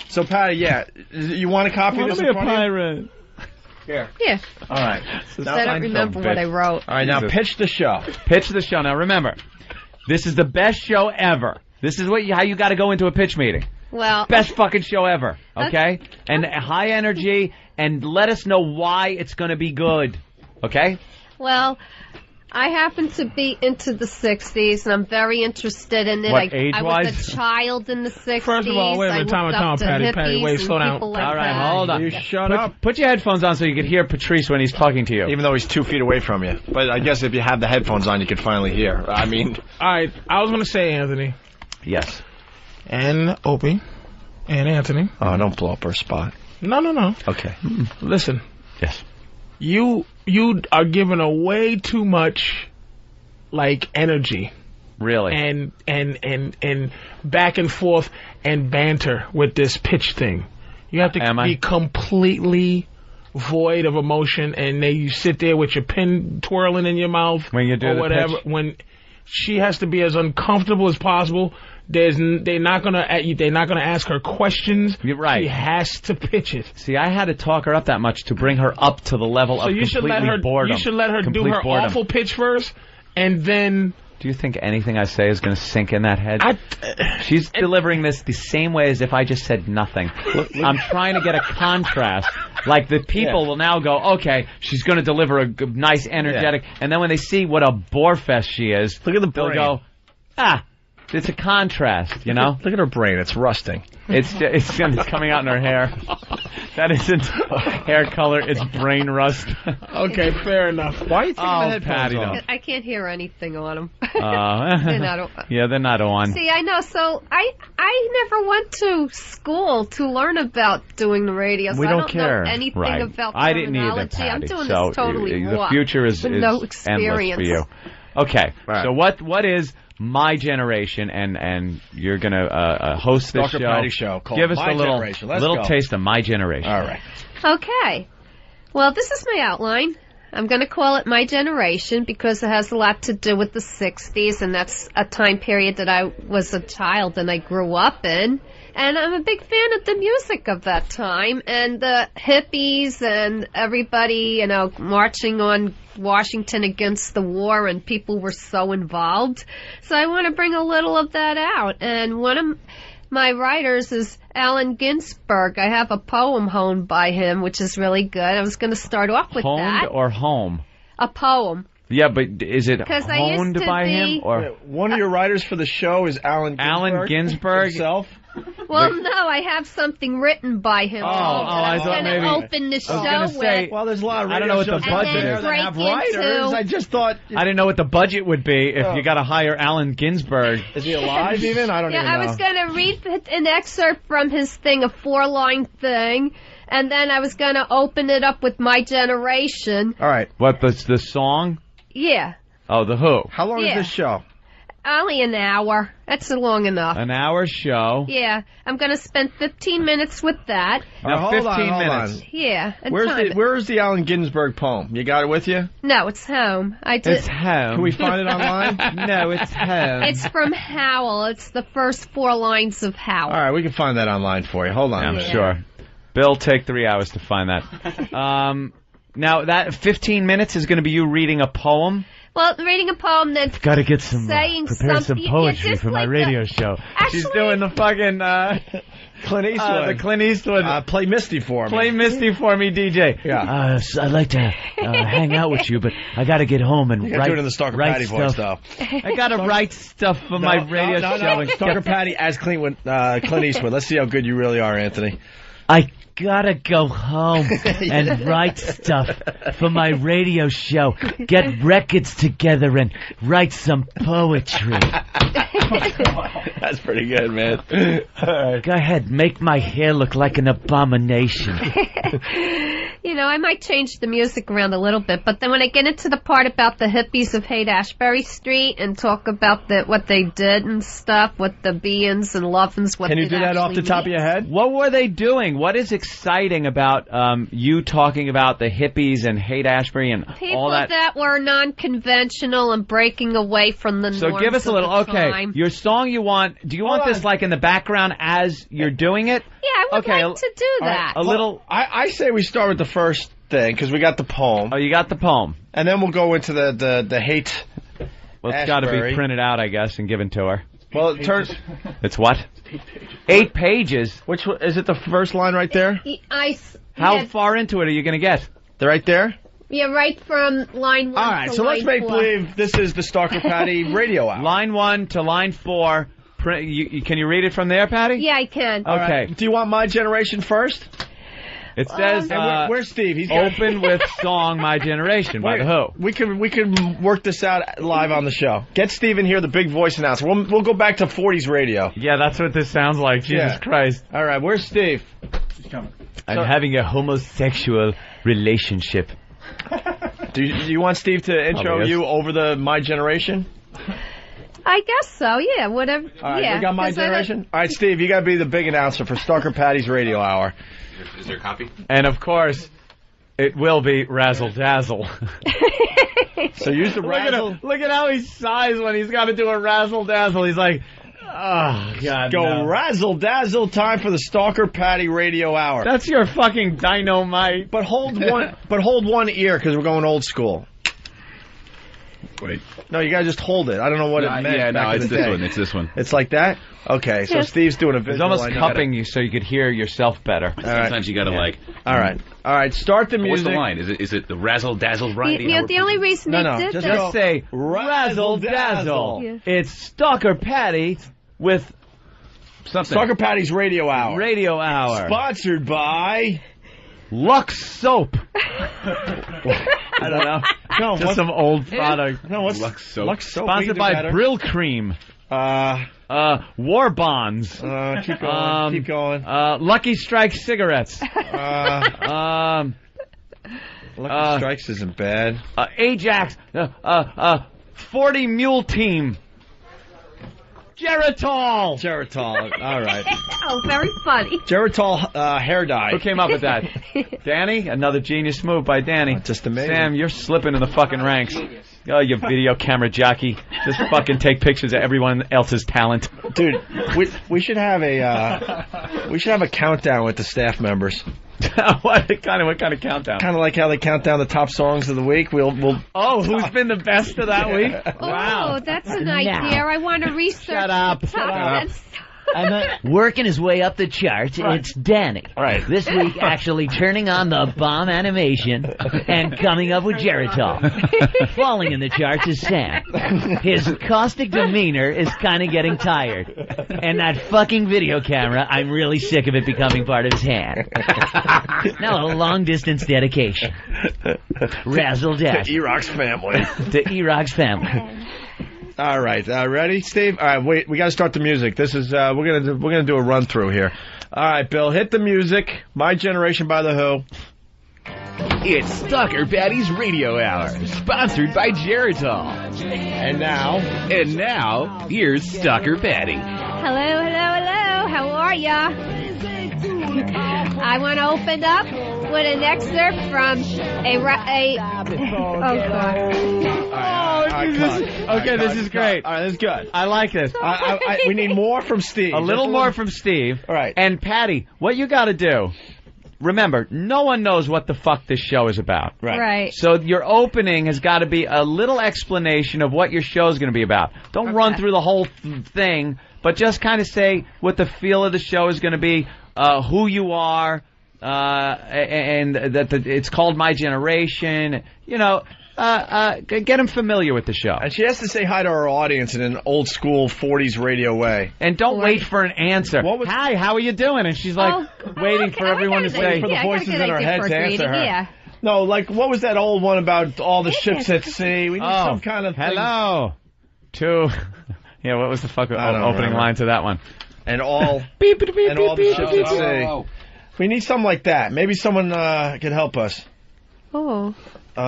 So, Patty, yeah, you want a copy of this? Be a pirate. Here. Yeah. All right. I don't remember what I wrote. All right, now pitch the show. Pitch the show. Now, remember, this is the best show ever. This is how you got to go into a pitch meeting. Well, Best fucking show ever, okay? And high energy, and let us know why it's going to be good, okay? well, I happen to be into the 60s, and I'm very interested in it. What, I age-wise? was a child in the 60s. First of all, wait a minute, time, Patty, wait, slow down. Like All right, that. hold on. You shut up. Put your headphones on so you can hear Patrice when he's talking to you. Even though he's 2 feet away from you. But I guess if you have the headphones on, you can finally hear. I mean... All right, I was going to say, Anthony. Yes. And Opie. And Anthony. Oh, don't blow up our spot. No. Okay. Listen. Yes. You are giving away too much, like, energy. Really? And back and forth and banter with this pitch thing. You have to be completely void of emotion, and then you sit there with your pen twirling in your mouth when you do or the whatever. pitch? When she has to be as uncomfortable as possible. They're not gonna ask her questions. You're right. She has to pitch it. See, I had to talk her up that much to bring her up to the level of you should completely let her. boredom. You should let her do Complete her boredom. awful pitch first, and then. Do you think anything I say is going to sink in that head? She's delivering this the same way as if I just said nothing. I'm trying to get a contrast. Like the people will now go, okay, she's going to deliver a nice, energetic, and then when they see what a bore fest she is, look at the they'll brain. go, It's a contrast, you know. Look at her brain; it's rusting. It's coming out in her hair. That isn't hair color; it's brain rust. Okay, fair enough. Why are you taking the headphones Patty, off? don't. I can't hear anything on them. Yeah, they're not on. See, I know. So I never went to school to learn about doing the radio. So We I don't don't care. know anything Right. about I didn't either, terminology. I'm Patty. doing So this totally the raw. future is with no endless experience for you. Okay, Right. so what is My Generation, and you're gonna host this Stalker show. Patty show called Give us My a little Generation. Let's little go. taste of My Generation. All right. Okay. Well, this is my outline. I'm going to call it My Generation because it has a lot to do with the 60s, and that's a time period that I was a child and I grew up in. And I'm a big fan of the music of that time and the hippies and everybody, you know, marching on Washington against the war, and people were so involved. So I want to bring a little of that out. And one of my writers is Allen Ginsberg. I have a poem honed by him, which is really good. I was going to start off with Honed that. or home? A poem. Yeah, but is it 'Cause I used honed to by be- him or One of your writers for the show is Allen Ginsberg himself. Well, no, I have something written by him. I was thought going to maybe- open the I was gonna show say- with. Well, there's a lot of I don't know what the radio shows budget out there is. that have break into- writers. I just thought. I didn't know what the budget would be if you got to hire Allen Ginsberg. Is he alive even? I don't even know. I was going to read an excerpt from his thing, a 4-line thing, and then I was going to open it up with My Generation. All right. What, the song? Yeah. Oh, the Who. How long is this show? Only an hour. That's long enough. An hour show. Yeah. I'm going to spend 15 minutes with that. Now, hold 15 on, minutes. Yeah. and Where's time the it. Where's the Allen Ginsberg poem? You got it with you? No, it's home. I did. It's home. Can we find it online? No, it's home. It's from Howl. It's the first 4 lines of Howl. All right, we can find that online for you. Hold on. I'm sure. Bill, take 3 hours to find that. Now, that 15 minutes is going to be you reading a poem? Well, reading a poem that's Got to get some, saying prepare some something. poetry just for my like radio show. Actually, She's doing the fucking, Clint Eastwood. the Clint Eastwood. Play Misty for me. Play Misty for me, DJ. Yeah. I'd like to hang out with you, but I got to get home and You gotta do it in the Stalker Patty voice, though. I got to write stuff for my radio show. And Stalker Patty as Clint Eastwood. Let's see how good you really are, Anthony. I gotta go home and write stuff for my radio show. Get records together and write some poetry. That's pretty good, man. Go ahead, make my hair look like an abomination. you know, I might change the music around a little bit, but then when I get into the part about the hippies of Haight-Ashbury Street and talk about what they did and stuff, with the beings and lovins, what Can you it do that off the actually top of your head? What were they doing? What is exciting about you talking about the hippies and Haight-Ashbury and People all that? that were non-conventional and breaking away from the So norms give us a little. of the Okay, time. your song you want. Do you want this like in the background as you're doing it? Yeah, I would Okay, like to do that. A little. I say we start with the first thing because we got the poem. Oh, you got the poem, and then we'll go into the hate. Well, it's got to be printed out, I guess, and given to her. Well, it turns. It's what? 8 pages. Which is it? The first line right there. How far into it are you going to get? They're right there. Yeah, right from line 1 All right, to so let's line make 4. believe this is the Stalker Patty radio hour. Line 1 to line 4. Can you read it from there, Patty? Yeah, I can. All Okay. right. Do you want My Generation first? It says, where's Steve? He's open with song My Generation by The Who. We can work this out live on the show. Get Steve in here, the big voice announcer. We'll go back to 40s radio. Yeah, that's what this sounds like. Jesus Christ. All right, where's Steve? He's coming. I'm having a homosexual relationship. Do you want Steve to intro you over the My Generation? I guess so, yeah, whatever. All right, yeah, we got My 'cause I don't- Generation? All right, Steve, you got to be the big announcer for Stalker Patty's radio hour. Is there a copy? And, of course, it will be Razzle Dazzle. So use the razzle. Look at how he sighs when he's got to do a Razzle Dazzle. He's like, oh, God, Go no. razzle dazzle, time for the Stalker Patty radio hour. That's your fucking dynamite. But hold one ear because we're going old school. Wait. No, you gotta just hold it. I don't know what it meant. Yeah, no, back in it's the this day. one. It's this one. It's like that? Okay, so Steve's doing a visual. It's almost cupping you so you could hear yourself better. Sometimes you gotta like. All right. Start the music. What's the line? Is it the razzle dazzle variety? The only reason they did just that. say razzle dazzle. Yeah. It's Stalker Patty with something. Stalker Patty's Radio Hour. Radio Hour. Sponsored by Lux Soap. I don't know. No, just some old product. No, what's Lux Soap? Lux Soap. Sponsored by Brill Cream. War Bonds. Keep going. Keep going. Lucky Strike cigarettes. Lucky Strikes isn't bad. Ajax. 40 Mule Team. Geritol. All right. Oh, very funny. Geritol hair dye. Who came up with that? Danny? Another genius move by Danny. Just amazing. Sam, you're slipping in the fucking ranks. Oh, you video camera jockey. Just fucking take pictures of everyone else's talent. Dude, we should have a countdown with the staff members. What kind of countdown? Kind of like how they count down the top songs of the week. We'll. Oh, who's been the best of that week? Wow. Oh, that's an idea. I want to research. Shut up. Working his way up the charts, it's Danny. Right. This week, actually turning on the bomb animation and coming up with Geritol. Falling in the charts is Sam. His caustic demeanor is kind of getting tired. And that fucking video camera, I'm really sick of it becoming part of his hand. Now a long-distance dedication. Razzle dazzle. To E-Rock's family. To E-Rock's family. All right, ready, Steve? All right, wait, we got to start the music. This is we're gonna do a run through here. All right, Bill, hit the music. My Generation by the Who. It's Stalker Patty's Radio Hour, sponsored by Geritol. And now, here's Stalker Patty. Hello. How are ya? I want to open up with an excerpt from This is great. All right, this is good. I like this. We need more from Steve. A little more from Steve. All right. And Patty, what you got to do, remember, no one knows what the fuck this show is about. Right. So your opening has got to be a little explanation of what your show is going to be about. Don't run through the whole thing, but just kind of say what the feel of the show is going to be, who you are, and that it's called My Generation. You know, get them familiar with the show. And she has to say hi to our audience in an old school 40s radio way. And don't wait for an answer. Hi, how are you doing? And she's like waiting for everyone to say. For the voices in her head to answer her. Yeah. No, like, what was that old one about all the ships at sea? We need some kind of thing. Hello. Yeah, what was the opening line to that one? And all the ships at sea. We need something like that. Maybe someone could help us. Oh. All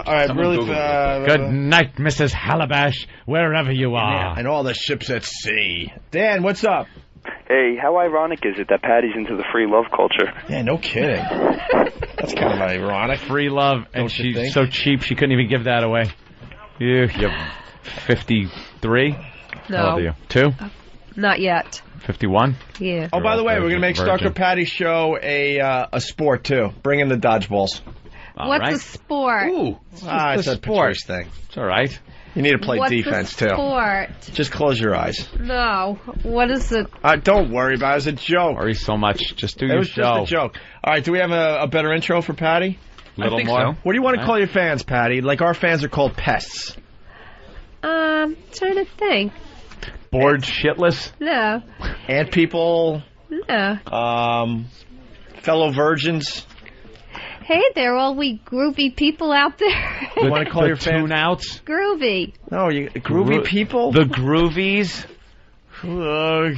right, really. Good night, Mrs. Halabash, wherever you are. And all the ships at sea. Dan, what's up? Hey, how ironic is it that Patty's into the free love culture? Yeah, no kidding. That's kind of ironic. Free love, and she's so cheap she couldn't even give that away. You're 53? No. How old are you? 2? Not yet. 51? Yeah. Oh, by the way, we're going to make Stalker Patty's show a sport, too. Bring in the dodgeballs. What's a sport? Ooh. It's a Patrice thing. It's all right. You need to play defense, too. Sport? Just close your eyes. No. What is it? Don't worry about it. It was a joke. Worry so much. Just do your show. It was just a joke. All right, do we have a better intro for Patty? A little more. So. What do you want to call your fans, Patty? Like our fans are called pests. Trying to think. Bored shitless? No. Ant people? No. Fellow virgins? Hey there, all we groovy people out there. You want to call your fans? Tune-outs? Groovy. No, groovy people? The groovies? Ugh.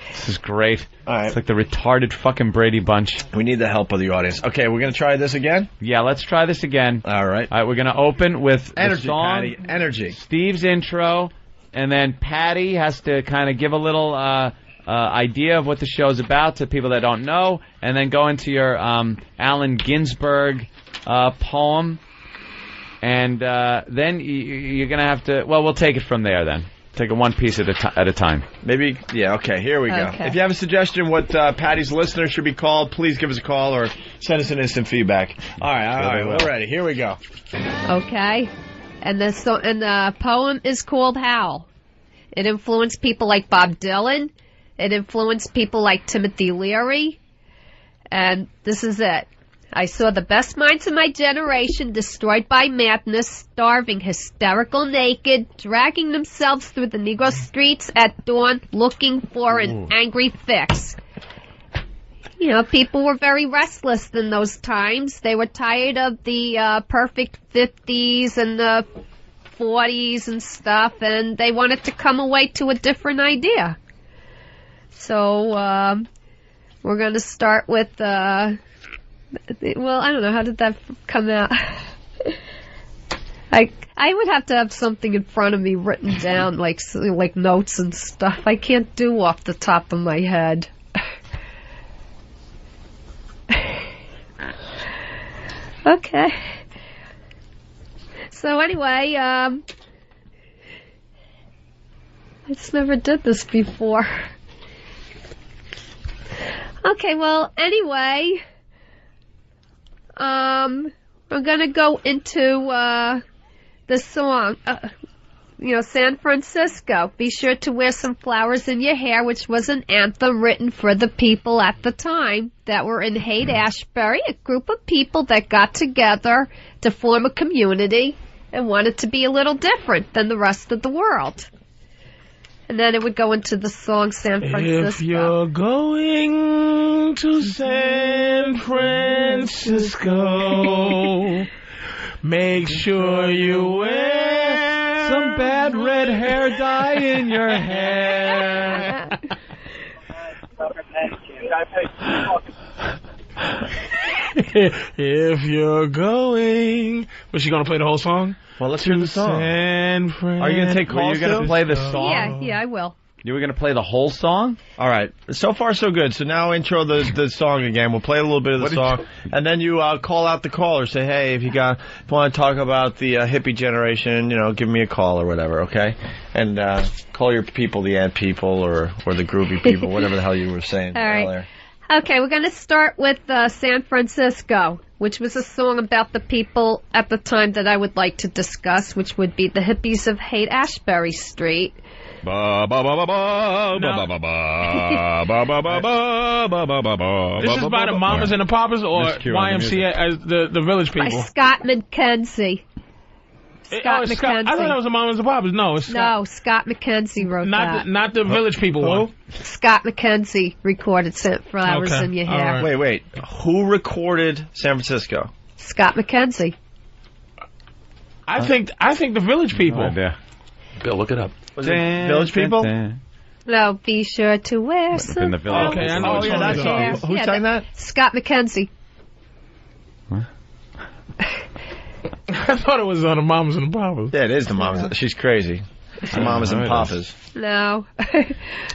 This is great. All right. It's like the retarded fucking Brady Bunch. We need the help of the audience. Okay, we're going to try this again? Yeah, let's try this again. All right. All right, we're going to open with Energy, the song, Patty. Energy. Steve's intro, and then Patty has to kind of give a little idea of what the show's about to people that don't know, and then go into your Allen Ginsberg poem, and then you're going to have to... Well, we'll take it from there then. Take it one piece at a time. Maybe, yeah, okay, here we go. Okay. If you have a suggestion what Patty's listeners should be called, please give us a call or send us an instant feedback. All right, we're ready. Here we go. Okay. And the poem is called Howl. It influenced people like Bob Dylan. It influenced people like Timothy Leary. And this is it. I saw the best minds of my generation destroyed by madness, starving, hysterical, naked, dragging themselves through the Negro streets at dawn, looking for an angry fix. You know, people were very restless in those times. They were tired of the perfect 50s and the 40s and stuff, and they wanted to come away to a different idea. So, we're going to start with, well, I don't know, how did that come out? I would have to have something in front of me written down, like notes and stuff. I can't do off the top of my head. Okay. So anyway, I just never did this before. Okay, well, anyway, we're gonna go into, the song, San Francisco. Be sure to wear some flowers in your hair, which was an anthem written for the people at the time that were in Haight-Ashbury, a group of people that got together to form a community and wanted to be a little different than the rest of the world. And then it would go into the song San Francisco. If you're going to San Francisco, make sure you wear some bad red hair dye in your hair. If you're going... Was she going to play the whole song? Well, let's hear the song. San Francisco. Are you going to take calls? You're going to play the song? Yeah, I will. You were going to play the whole song? All right. So far, so good. So now intro the song again. We'll play a little bit of the song. And then you call out the caller. Say, hey, if you want to talk about the hippie generation, give me a call or whatever, okay? And call your people the ant people or the groovy people, whatever the hell you were saying earlier. Okay, we're going to start with San Francisco, which was a song about the people at the time that I would like to discuss, which would be the hippies of Haight-Ashbury Street. Ba ba ba ba ba ba ba ba ba ba ba ba ba ba ba. This is by the Mamas and the Papas or YMCA as the Village People? By Scott McKenzie. Scott McKenzie. I thought that was the Mamas and the Papas. No, it's Scott. No, Scott McKenzie wrote that. Not the Village People one. Scott McKenzie recorded Scent Flowers in Your Hair. Right. Wait. Who recorded San Francisco? Scott McKenzie. I think the Village People. No idea. Bill, look it up. Was it Village People? No, be sure to wear some. Okay, I know. Who sang that? Scott McKenzie. What? I thought it was on the Mamas and the Papas. Yeah, it is the Mamas. She's crazy. It's the Mamas and Papas. No.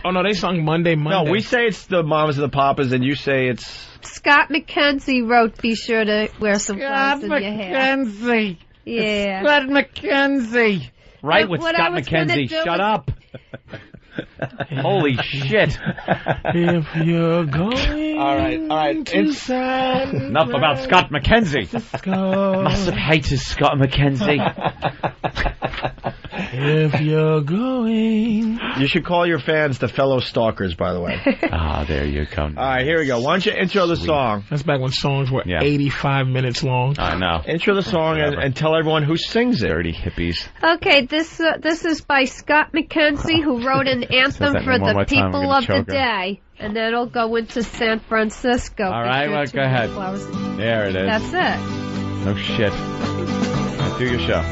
Oh, no, they sung Monday. No, we say it's the Mamas and the Papas, and you say it's... Scott McKenzie wrote, be sure to wear some flowers in your hair. Scott McKenzie. Yeah. Scott McKenzie. Right with what Scott I was McKenzie. Shut up. Holy shit. If you're going all right. Enough about Scott McKenzie. Massive haters, Scott McKenzie. If you're going... You should call your fans the fellow stalkers, by the way. There you go. All right, here we go. Why don't you intro the song? That's back when songs were 85 minutes long. I know. Intro the song and tell everyone who sings it. Dirty hippies. Okay, this is by Scott McKenzie, who wrote an anthem for the people of the day. And then it'll go into San Francisco. All right, well, go ahead. There it is. That's it. No shit. Now do your show.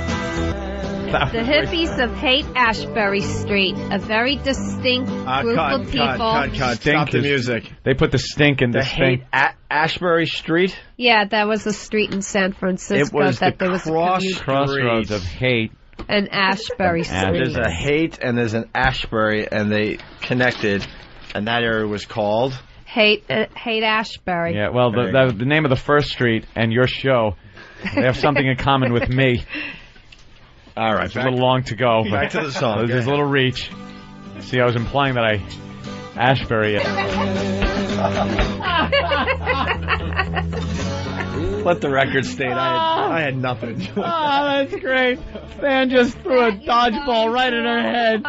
The hippies of Haight-Ashbury Street, a very distinct group of people. Cut. Stop the music. They put the stink in the stink. Ashbury Street? Yeah, that was a street in San Francisco. It was that the there was crossroads of Haight. And Ashbury Street. There's a Haight and there's an Ashbury, and they connected, and that area was called? Haight-Ashbury. Yeah, well, the name of the first street and your show, they have something in common with me. All right, It's a little long to go. Back to the song. There's a little reach. See, I was implying that I Ashbury it. Let the record state. I had nothing. Oh, that's great. Stan just threw a dodgeball right in her head.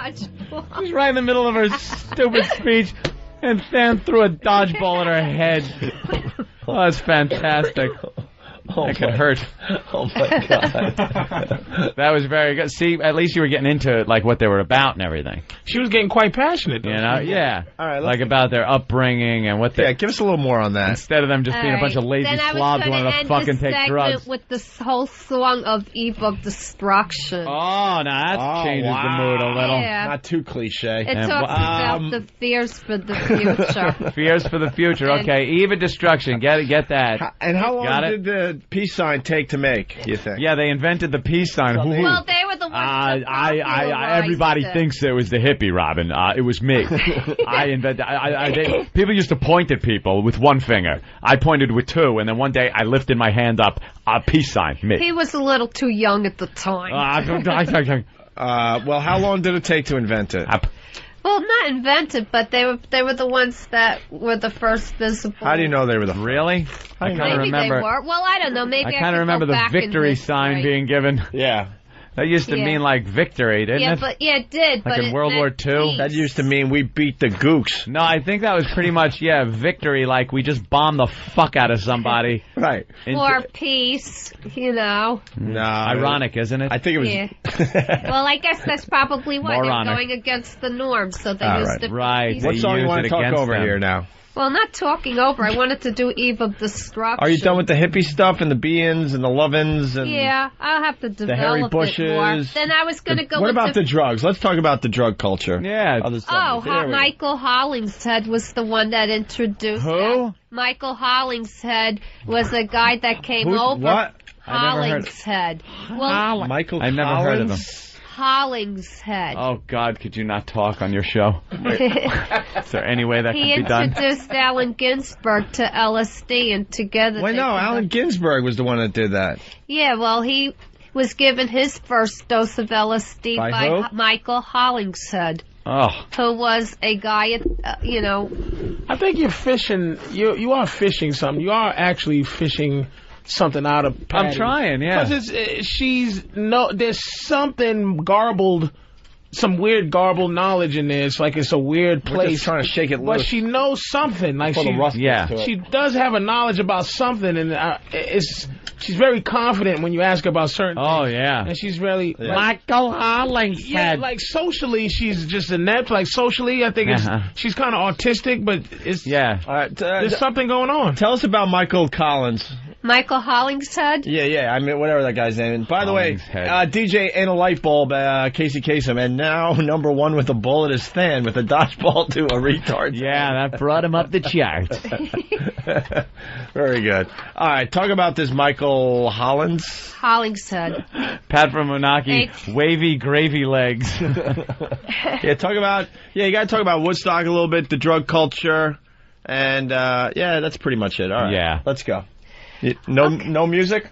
She's right in the middle of her stupid speech, and Stan threw a dodgeball in her head. Oh, that's fantastic. That could hurt. Oh, my God. That was very good. See, at least you were getting into like what they were about and everything. She was getting quite passionate. You know, yeah. All right, like about their upbringing and what they... Yeah, give us a little more on that. Instead of them just being a bunch of lazy slobs wanting to fucking take drugs. With this whole song of Eve of Destruction. Oh, now that changes the mood a little. Yeah. Not too cliche. It talks about the fears for the future. Fears for the future. Okay, Eve of Destruction. Get that. And how long did the peace sign take to make, you think? Yeah, they invented the peace sign. Well, they were the ones everybody thinks it was the hippie, Robin. It was me. I invented. People used to point at people with one finger. I pointed with two, and then one day I lifted my hand up. Peace sign. Me. He was a little too young at the time. Well, how long did it take to invent it? Well, not invented, but they were the ones that were the first visible. How do you know they were the first? Really? I kind of remember. They were. Well, I don't know. Maybe I kind of remember the victory sign being given. Yeah. That used to mean like victory, didn't it? It did. Like in World War II? That used to mean we beat the gooks. No, I think that was pretty much, victory, like we just bombed the fuck out of somebody. Right. Or peace, you know. No. Ironic, isn't it? I think it was... Yeah. Well, I guess that's probably what. They're going against the norm, so they used to... Right. What song you want to talk over here now? Well, not talking over. I wanted to do Eve of Destruction. Are you done with the hippie stuff and the be-ins and the love-ins? And yeah, I'll have to develop the Harry Bushes. it more. Then I was going to go What with about the drugs? Let's talk about the drug culture. Yeah. Michael Hollingshead was the one that introduced Who? Michael Hollingshead was a guy that came over. What? Hollingshead. Well, Michael I've never heard of him. Hollingshead. Oh, God, could you not talk on your show? Is there any way that could be done? He introduced Allen Ginsberg to LSD, and together... Wait, no, Allen Ginsberg was the one that did that. Yeah, well, he was given his first dose of LSD by Michael Hollingshead. Oh. Who was a guy, you know... I think you're fishing... You are fishing something. You are actually fishing... something out of Patty. I'm trying, yeah. Because there's something garbled, some weird garbled knowledge in there. It's like it's a weird place. We're just trying to shake it loose. But she knows something. Like she does have a knowledge about something, and she's very confident when you ask her about certain things. Oh, yeah. And she's really... Yeah. Michael Hollingshead. Yeah, like socially, she's just inept. Like socially, I think she's kind of autistic, but it's... Yeah. There's something going on. Tell us about Michael Collins. Michael Hollingshead? Yeah, I mean, whatever that guy's name. And by the way, DJ Ain't a Light Bulb, Casey Kasem, and now number one with a bullet is Stan with a dodgeball to a retard. Yeah, that brought him up the charts. Very good. All right, talk about this Michael Hollingshead. Pat from Monarchy, wavy gravy legs. You gotta talk about Woodstock a little bit, the drug culture, and that's pretty much it. All right, yeah, let's go. No music?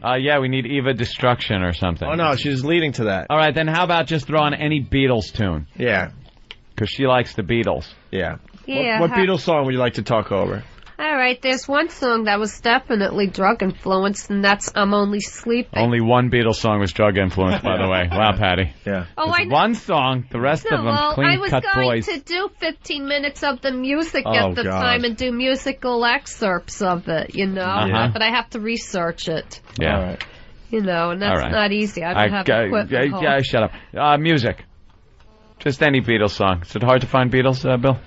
Yeah, we need Eva Destruction or something. Oh, no, she's leading to that. All right, then how about just throw on any Beatles tune? Yeah. Because she likes the Beatles. Yeah. What Beatles song would you like to talk over? All right, there's one song that was definitely drug influenced, and that's I'm Only Sleeping. Only one Beatles song was drug influenced, by the way. Wow, Patty. Yeah. Oh, one song, the rest of them clean-cut boys. I was going to do 15 minutes of the music at the time and do musical excerpts of it, you know, but I have to research it. Yeah. All right. You know, and that's not easy. I don't have equipment home. Yeah, shut up. Music. Just any Beatles song. Is it hard to find Beatles, Bill?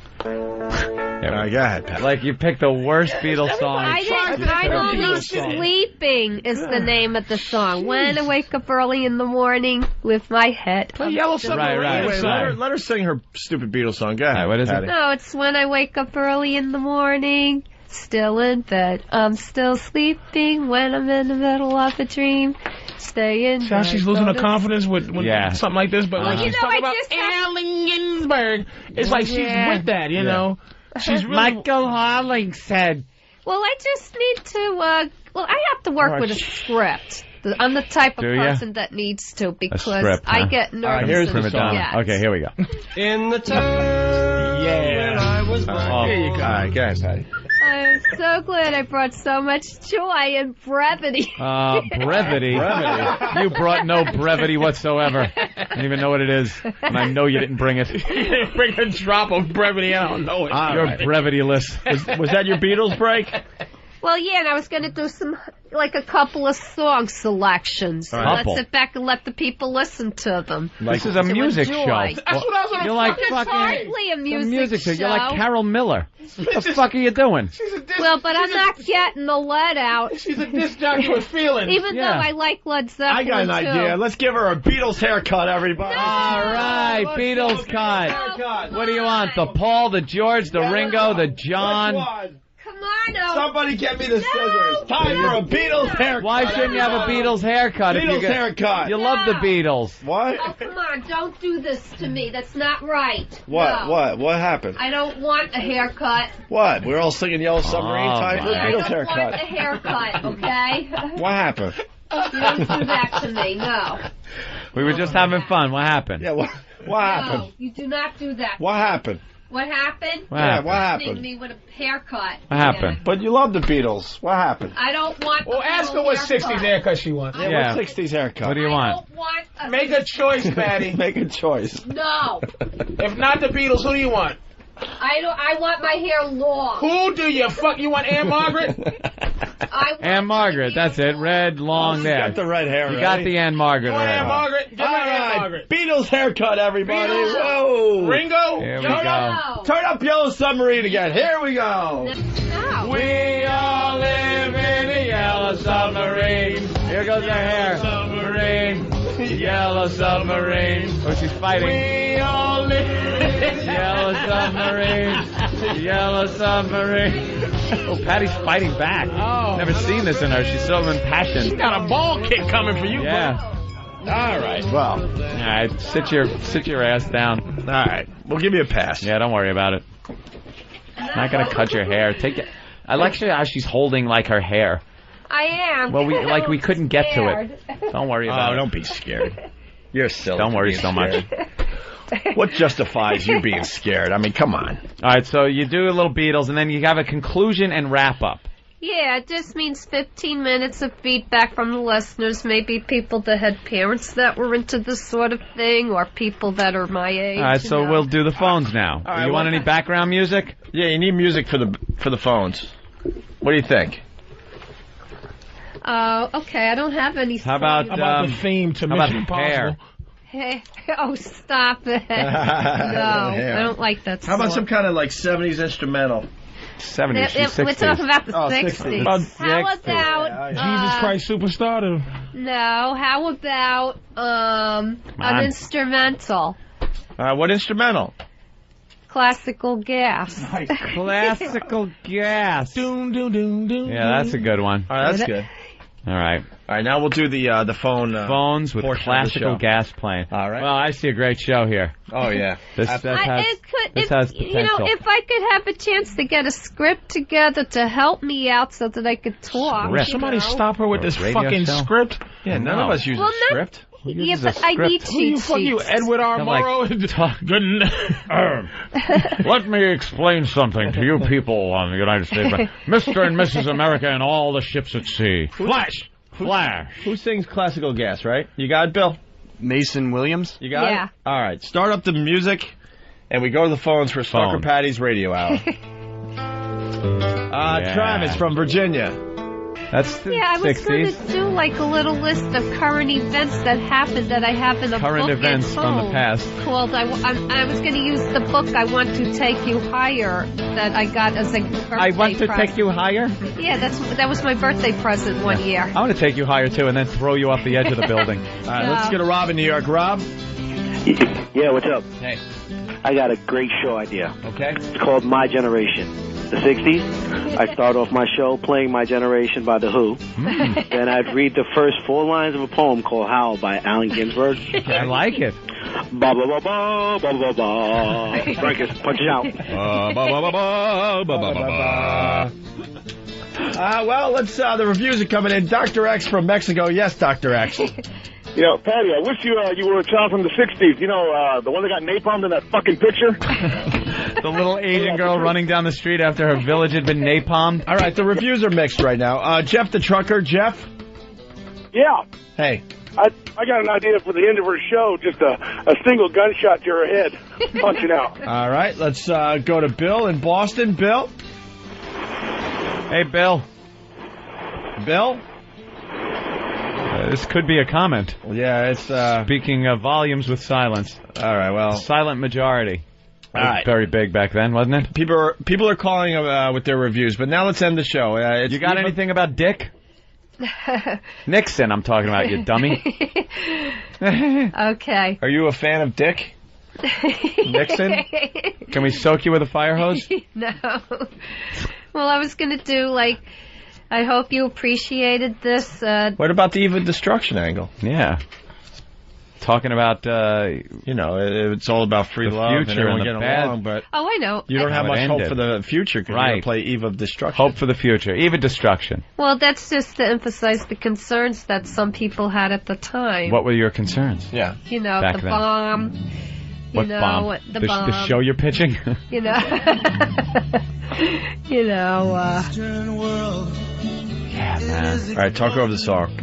Go ahead, Pat. Like, you picked the worst Beatles song. I'm Only Sleeping is the name of the song. When I wake up early in the morning with my head. Yellow Submarine. Right. Let her sing her stupid Beatles song. Go ahead. What is Patty. it? No, it's when I wake up early in the morning, still in bed. I'm still sleeping when I'm in the middle of a dream. Stay in bed. How she's losing her confidence with something like this, but when she's talking about Allen Ginsberg, it's like she's with that, you know. She's really... Michael Hollingshead. Well, I just need to, I have to work with a script. I'm the type of Do ya? person that needs to because script, huh? I get nervous. All right, here's the and song. forget. Okay, here we go. In the time when I was born. Here you go. All right, go ahead, Patty. I'm so glad I brought so much joy and brevity. Brevity. You brought no brevity whatsoever. I don't even know what it is, and I know you didn't bring it. Bring a drop of brevity. I don't know it. You're brevityless. Was that your Beatles break? Well, yeah, and I was going to do a couple of song selections. Right. Let's sit back and let the people listen to them. This is a music enjoy. show. That's what I was on You're a like fucking fucking Hardly a music show. You're like Carol Miller. What the fuck are you doing? Well, but I'm not getting the lead out. She's a disc jockey with feelings. Even though I like Led Zeppelin, I got an idea. Let's give her a Beatles haircut, everybody. All right, Beatles cut. What do you want? The Paul, the George, the Ringo, the John? Come on, Opie. Somebody get me the scissors. Time for a Beatles haircut. Why shouldn't you have a Beatles haircut? Beatles haircut. You love the Beatles. What? Oh, come on. Don't do this to me. That's not right. What? No. What? What happened? I don't want a haircut. What? We're all singing Yellow Submarine. Time for a I Beatles don't want a haircut. haircut, okay? What happened? You don't do that to me, no. We were just having fun. What happened? Yeah, what happened? No, you do not do that. What happened? What happened? What happened? What happened? Threatening me with a haircut. What happened? But you love the Beatles. What happened? I don't want Well, ask her what 60s haircut she wants. Yeah, what 60s haircut? What do you want? I don't want Make a choice, Patty. Make a choice. No. If not the Beatles, who do you want? I want my hair long. Who do you fuck? You want Anne Margaret? Anne Margaret, that's it. Red, long there. Got the red hair. You got the Anne Margaret. You want right. Anne Margaret? Give me Anne Margaret. Beatles haircut, everybody. Beatles. Whoa. Ringo? Here we Turn go. up. Turn up Yellow Submarine again. Here we go. No. We all live in a yellow submarine. Here goes her hair. Submarine. Yellow submarine. Oh, she's fighting. We all live in yellow submarine. Yellow submarine. Oh, Patty's fighting back. Oh. Never seen this in her. She's so impassioned. She got a ball kick coming for you, Yeah. All right. Well. All right. Sit your ass down. All right. We'll give you a pass. Yeah, don't worry about it. I'm not gonna cut your hair. Take it. I like how she's holding like her hair. I am. Well, we couldn't get to it. Don't worry about it. Don't be scared. You're silly. Don't worry so much. What justifies you being scared? I mean, come on. All right, so you do a little Beatles, and then you have a conclusion and wrap up. Yeah, it just means 15 minutes of feedback from the listeners. Maybe people that had parents that were into this sort of thing, or people that are my age. All right, so we'll do the phones now. All right, you want any background music? Yeah, you need music for the phones. What do you think? Okay, I don't have any. How about the theme to Mission Impossible? Hair? Hey, oh, stop it. No, I don't like that song. How about some kind of like 70s instrumental? 70s, she's 60s. We're talking about the 60s. 60s. How about Jesus Christ Superstar? No, how about an instrumental? What instrumental? Classical Gas. Classical Gas. Doom, doom, doom, doom. Yeah, that's a good one. All right, that's good. All right. All right, now we'll do the phone. Phones with Classical Gas playing. All right. Well, I see a great show here. Oh, yeah. This has potential. You know, if I could have a chance to get a script together to help me out so that I could talk. Script. Somebody stop her with this Radio fucking show? script. Yeah, none of us use a script. Yeah, but I need Who you cheat fuck you, sheets. Edward R. Murrow? Let me explain something to you people on the United States. Mr. and Mrs. America and all the ships at sea. Flash! Who sings Classical Gas, right? You got it, Bill? Mason Williams? You got it? All right, start up the music, and we go to the phones for Stalker Patty's Radio Hour. Travis from Virginia. That's the I was 60s. going to do like a little list of current events that happened that I have in a Current book events at from home the past. Called I was going to use the book I Want to Take You Higher that I got as a birthday I want to present. take you higher? Yeah, that was my birthday present one year. I want to take you higher, too, and then throw you off the edge of the building. All right, let's get a Rob in New York. Rob? Yeah, what's up? Hey. I got a great show idea. Okay. It's called My Generation. The 60s. I start off my show playing My Generation by The Who. Then I'd read the first 4 lines of a poem called Howl by Allen Ginsberg. I like it. Ba ba ba ba ba ba ba. Marcus, punch it out. Ba ba ba ba ba ba ba ba. Well, let's. The reviews are coming in. Dr. X from Mexico. Yes, Dr. X. You know, Patty, I wish you were a child from the 60s. You know, the one that got napalmed in that fucking picture? The little Asian girl running down the street after her village had been napalmed. All right, the reviews are mixed right now. Jeff the trucker. Jeff? Yeah. Hey. I got an idea for the end of her show, just a single gunshot to her head, punching out. All right, let's go to Bill in Boston. Bill? Hey, Bill. Bill? This could be a comment. Yeah, it's... Speaking of volumes with silence. All right, well... Silent majority. All right. Very big back then, wasn't it? People are calling with their reviews, but now let's end the show. You got anything about Dick? Nixon, I'm talking about, you dummy. Okay. Are you a fan of Dick? Nixon? Can we soak you with a fire hose? No. Well, I was going to do, I hope you appreciated this. What about the Eve of Destruction angle? Yeah. Talking about, it's all about free love and everyone getting along, but oh, I know. You don't have much hope for the future because you're going to play Eve of Destruction. Hope for the future. Eve of Destruction. Well, that's just to emphasize the concerns that some people had at the time. What were your concerns? Yeah. You know, back the then. bomb. What bomb? The bomb. The show you're pitching? You know. Yeah, man. All right, talk over the song.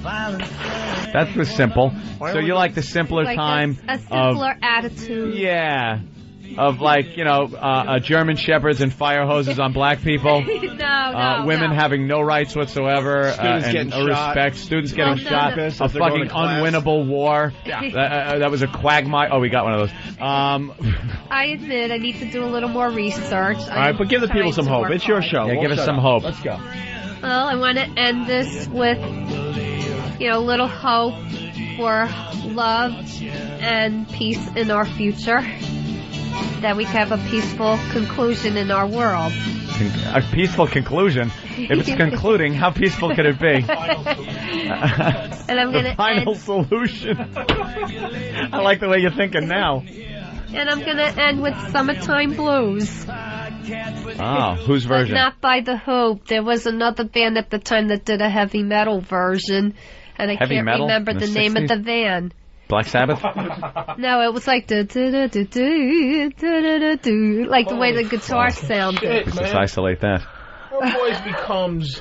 That was simple. So you like the simpler time a simpler attitude. Yeah. Of German shepherds and fire hoses on black people. Women having no rights whatsoever. Students and getting no shot. respect. Students getting shot. A fucking unwinnable war. Yeah. That was a quagmire. Oh, we got one of those. I admit I need to do a little more research. All right, but give the people some hope. It's your show. Yeah, give us some hope. Let's go. Well, I want to end this with, a little hope for love and peace in our future. That we have a peaceful conclusion in our world. A peaceful conclusion? If it's concluding, how peaceful could it be? And I'm going to final solution. I like the way you're thinking now. And I'm going to end with Summertime Blues. Oh, whose version? But not by The Who. There was another band at the time that did a heavy metal version, and I can't remember the name of the band. Black Sabbath? No, it was like like the way the guitar sounded. Let's just isolate that. Her voice becomes...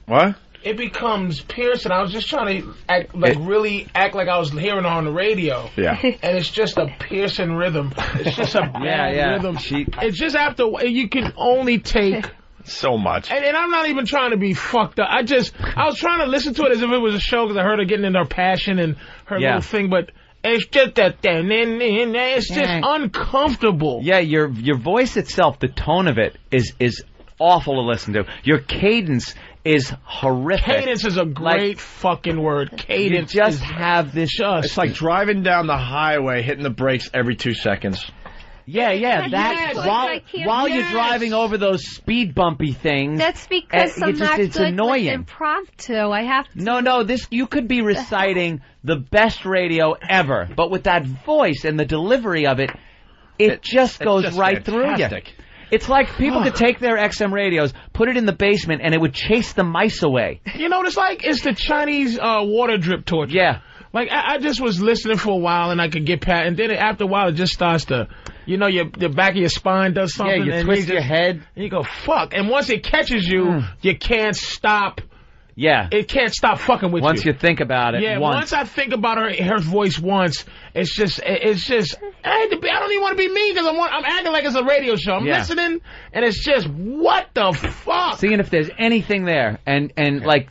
What? It becomes piercing. I was just trying to act like I was hearing her on the radio. Yeah. And it's just a piercing rhythm. It's just a bad rhythm. It's just after you can only take so much. And I'm not even trying to be fucked up. I was trying to listen to it as if it was a show because I heard her getting into her passion and her little thing, but it's just that it's just uncomfortable. Yeah, your voice itself, the tone of it is awful to listen to. Your cadence is horrific. Cadence is a great fucking word. Cadence. You just have this. It's like driving down the highway, hitting the brakes every 2 seconds. Yeah. While you're driving over those speed bumpy things. That's because I'm not it's good annoying. with impromptu. I have to. No. You could be reciting the best radio ever, but with that voice and the delivery of it, it just goes right fantastic. through you. It's like people could take their XM radios, put it in the basement, and it would chase the mice away. You know what it's like? It's the Chinese water drip torture. Yeah. Like, I just was listening for a while, and I could get past, and then after a while, it just starts to, the back of your spine does something. Yeah, you twist your head. And you go, fuck. And once it catches you, you can't stop. Yeah. It can't stop fucking with you. Once you think about it once I think about her voice once, it's just, I don't even want to be mean because I'm acting like it's a radio show. I'm listening, and it's just, what the fuck? Seeing if there's anything there, and like,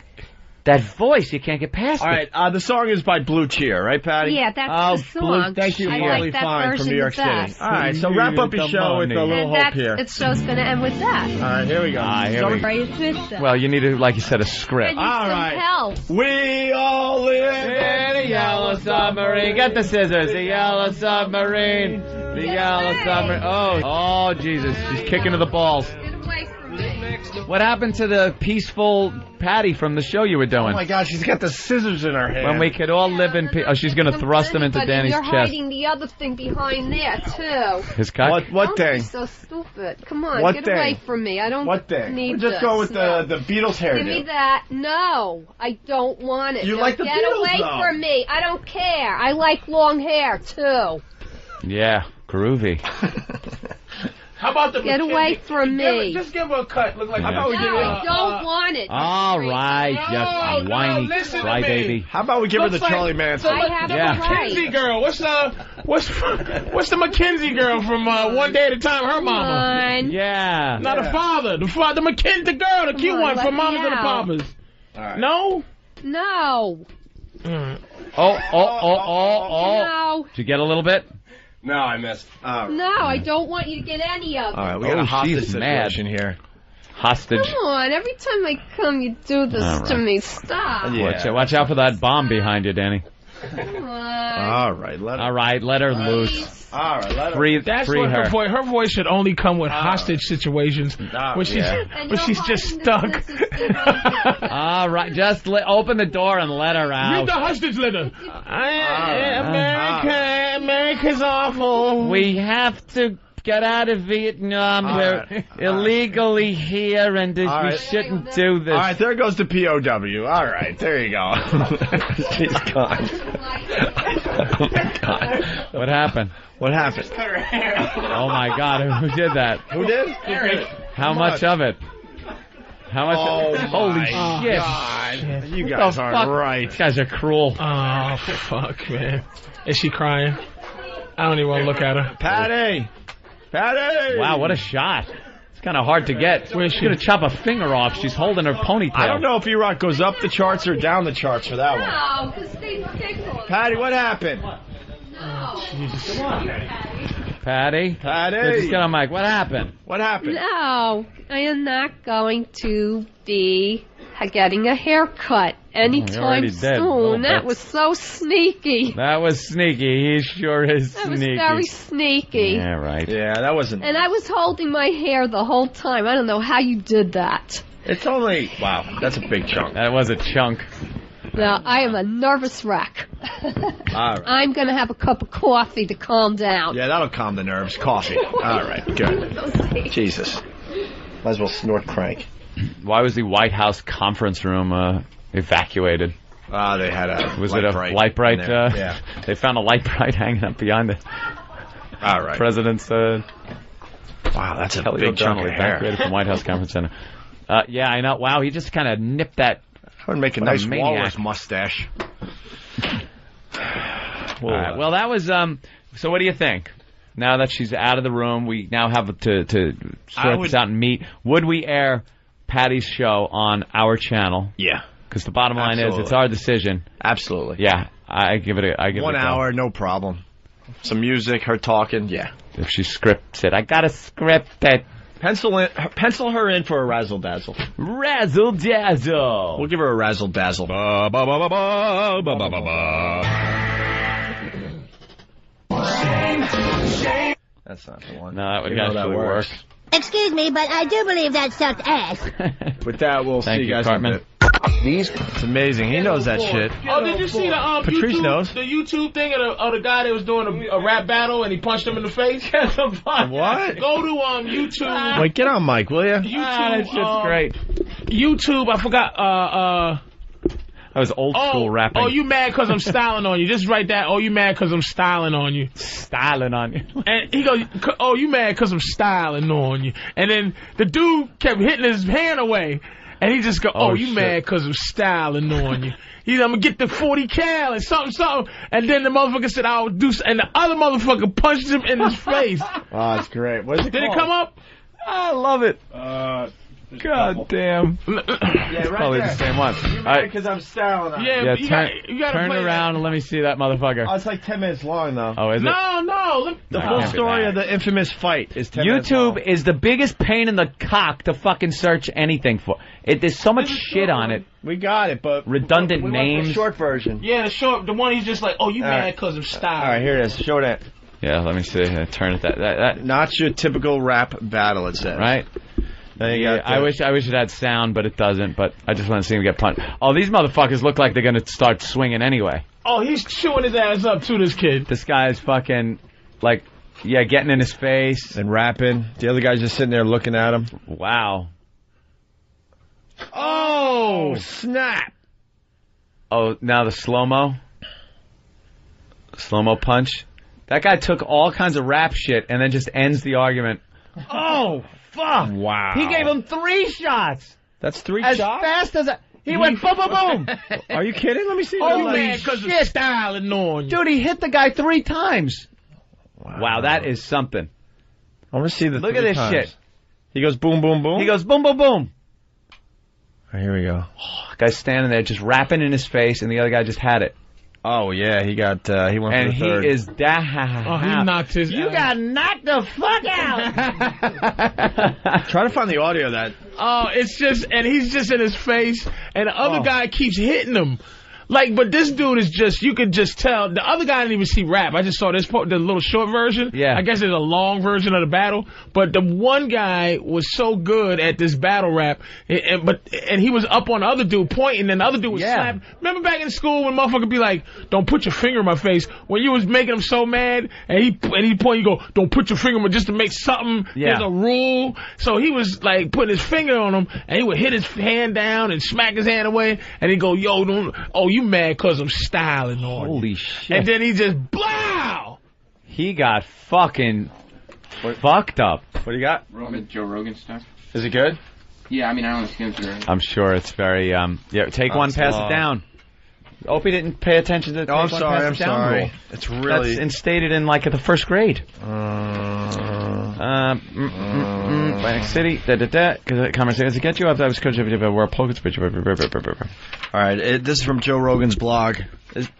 that voice, you can't get past All right, the song is by Blue Cheer, right, Patty? Yeah, that's the song. Thank you, I Really like that Fine version from New York the best. City. All right, so wrap up your show with a little hope here. The show's going to end with that. All right, here we go. Well, you need, like you said, a script. All right. Help. We all live in a yellow submarine. Get the scissors. The yellow submarine. The yellow submarine. Oh, Jesus. She's kicking to the balls. Get away from me. What happened to the peaceful Patty from the show you were doing? Oh my God, she's got the scissors in her hand. When we could all live in peace. Oh, she's going to thrust them into Danny's you're chest. You're hiding the other thing behind there, too. His cock? What Don't thing? be so stupid. Come on, What get thing? away from me. I don't What thing? need Just this. go with the Beatles hairdo. Give me that. No, I don't want it. You Now like the get Beatles, away though. from me. I don't care. I like long hair, too. Yeah, groovy. How about the Get away from me. Just give her a cut. Look like Yeah. how about we give her I don't want it. All right, you whiny listen to crybaby. me. How about we give her the Looks like- Charlie Manson? I have The a McKenzie right. girl. What's the McKenzie girl from One Day at a Time? Her mama. Come on. Yeah. Not the father. The McKenzie girl, the cute on, one let from me Mamas and the out. Papas. All right. No. No. Oh. No. Did you get a little bit? No, I missed. No, I don't want you to get any of it. All right, we got a hostage she's mad. situation here. Hostage. Come on, every time I come, you do this All right. to me. Stop. Yeah. Watch out for that bomb behind you, Danny. Come on. All right, let her loose. All right, let her. Free What her. her voice should only come with hostage situations when she's And when you're she's just hiding stuck. this behind you. All right, just open the door and let her Read the out. hostage letter. America's awful. We have to get out of Vietnam. All We're right. illegally here, and All we right. shouldn't do this. All right, there goes the POW. All right, there you go. She's gone. Oh my God. What happened? What happened? Oh my God, who did that? Who did? How much of it? How much? Oh, Holy my shit! God. You What guys the aren't fuck? right. These guys are cruel. Oh fuck, man. Is she crying? I don't even want to look at her. Patty! Wow, what a shot! It's kind of hard to get. Where's She's she? gonna chop a finger off. She's holding her ponytail. I don't know if E-Rock goes up the charts or down the charts for that one. No, because they pick on Patty, what happened? No. Patty. Patty! Just get on mic. What happened? What happened? No, I am not going to be getting a haircut anytime already did. Oh, soon. That that's- was so sneaky. That was sneaky. He sure is That was sneaky. very sneaky. Yeah, right. Yeah, that wasn't. And I was holding my hair the whole time. I don't know how you did that. It's only. Wow, that's a big chunk. That was a chunk. Now, I am a nervous wreck. All right. I'm going to have a cup of coffee to calm down. Yeah, that'll calm the nerves. Coffee. All right, good. Jesus. Might as well snort crank. Why was the White House conference room evacuated? They had a. Was it a light bright? Yeah. They found a light bright hanging up behind the All right. president's. Wow, that's a Kelly big chunk O'Donnell of hair. evacuated from White House Conference Center. Yeah, I know. Wow, he just kind of nipped that. I would make a What a nice maniac. walrus mustache. All right. Well, that was. So, what do you think? Now that she's out of the room, we now have to sort this out and meet. Would we air Patty's show on our channel? Yeah. Because the bottom line is, Absolutely. it's our decision. Absolutely. Yeah, I give it a. I give 1 it a go. hour, no problem. Some music, her talking, yeah. If she scripts it, I gotta script it. Pencil her in for a razzle dazzle. Razzle dazzle. We'll give her a razzle dazzle. Ba, ba, ba, ba, ba, ba, ba, ba, ba. That's not the one. No, that would Even though actually that work. Excuse me, but I do believe that sucked ass. With that, we'll Thank see you, guys Cartman. in a bit. It's amazing. He knows that shit. Oh, did you see the Patrice YouTube, knows. the YouTube thing of the guy that was doing a rap battle and he punched him in the face? What? Go to YouTube. Wait, get on mic, will you? YouTube. That shit's great. YouTube. I forgot. That was old school rapping. Oh, you mad because I'm styling on you? Just write that. Oh, you mad because I'm styling on you? Styling on you. And he goes, oh, you mad because I'm styling on you? And then the dude kept hitting his hand away. And he just go, oh, you shit. mad because I'm styling on you. He's, I'm going to get the 40 cal and something. And then the motherfucker said, I'll do, and the other motherfucker punched him in his face. Oh, that's great. What is it Did it called? come up? I love it. God damn. Yeah, right Probably there. the same one. You All right. because I'm styling on Yeah, Yeah, you gotta turn play around and let me see that motherfucker. Oh, it's like 10 minutes long, though. Oh, is it? No. The No, full it can't be story that. of the infamous fight is 10 minutes long. YouTube is the biggest pain in the cock to fucking search anything for. There's so much shit on it. We got it, but Redundant we went for names. the short version. Yeah, the one he's just like, oh, you All mad right. because I'm styling. All right, here it is. Show that. Yeah, let me see. Turn it that Not your typical rap battle, it says. right. I wish it had sound, but it doesn't. But I just want to see him get punched. Oh, these motherfuckers look like they're going to start swinging anyway. Oh, he's chewing his ass up, too, this kid. This guy is fucking, like, getting in his face. And rapping. The other guy's just sitting there looking at him. Wow. Oh, snap. Oh, now the slow-mo. Slow-mo punch. That guy took all kinds of rap shit and then just ends the argument. Oh, fuck. Wow. He gave him 3 shots. That's 3 as shots? As fast as... He went boom, boom, boom. Are you kidding? Let me see. Oh, man, because of styling on you. Dude, he hit the guy 3 times. Wow, that is something. I want to see the Look at this shit. He goes boom, boom, boom? He goes boom, boom, boom. All right, here we go. Oh, guy's standing there just rapping in his face, and the other guy just had it. Oh, yeah, he went for the third. And he is down. Oh, he knocked his You got knocked the fuck out. Try to find the audio of that. Oh, it's just, and he's just in his face, and the other guy keeps hitting him. Like, but this dude is just, you could just tell. The other guy didn't even see rap. I just saw the little short version. Yeah. I guess there's a long version of the battle. But the one guy was so good at this battle rap, and he was up on the other dude pointing, and the other dude was slapping. Remember back in school when motherfucker be like, don't put your finger in my face? When you was making him so mad, and he point, you go, don't put your finger in my, just to make something, there's a rule. So he was like putting his finger on him, and he would hit his hand down and smack his hand away, and he'd go, yo, you mad because I'm styling on you. Holy shit. And then he just, blow! He got fucking fucked up. What do you got? Joe Rogan stuff. Is it good? Yeah, I mean, I don't know if it's I'm sure it's very, take one, pass it down. Opie didn't pay attention to the I'm sorry. Rule. It's really... That's instated in, like, the first grade. Atlantic City, conversations to get you up. I was coach of World Poker. All right, this is from Joe Rogan's blog.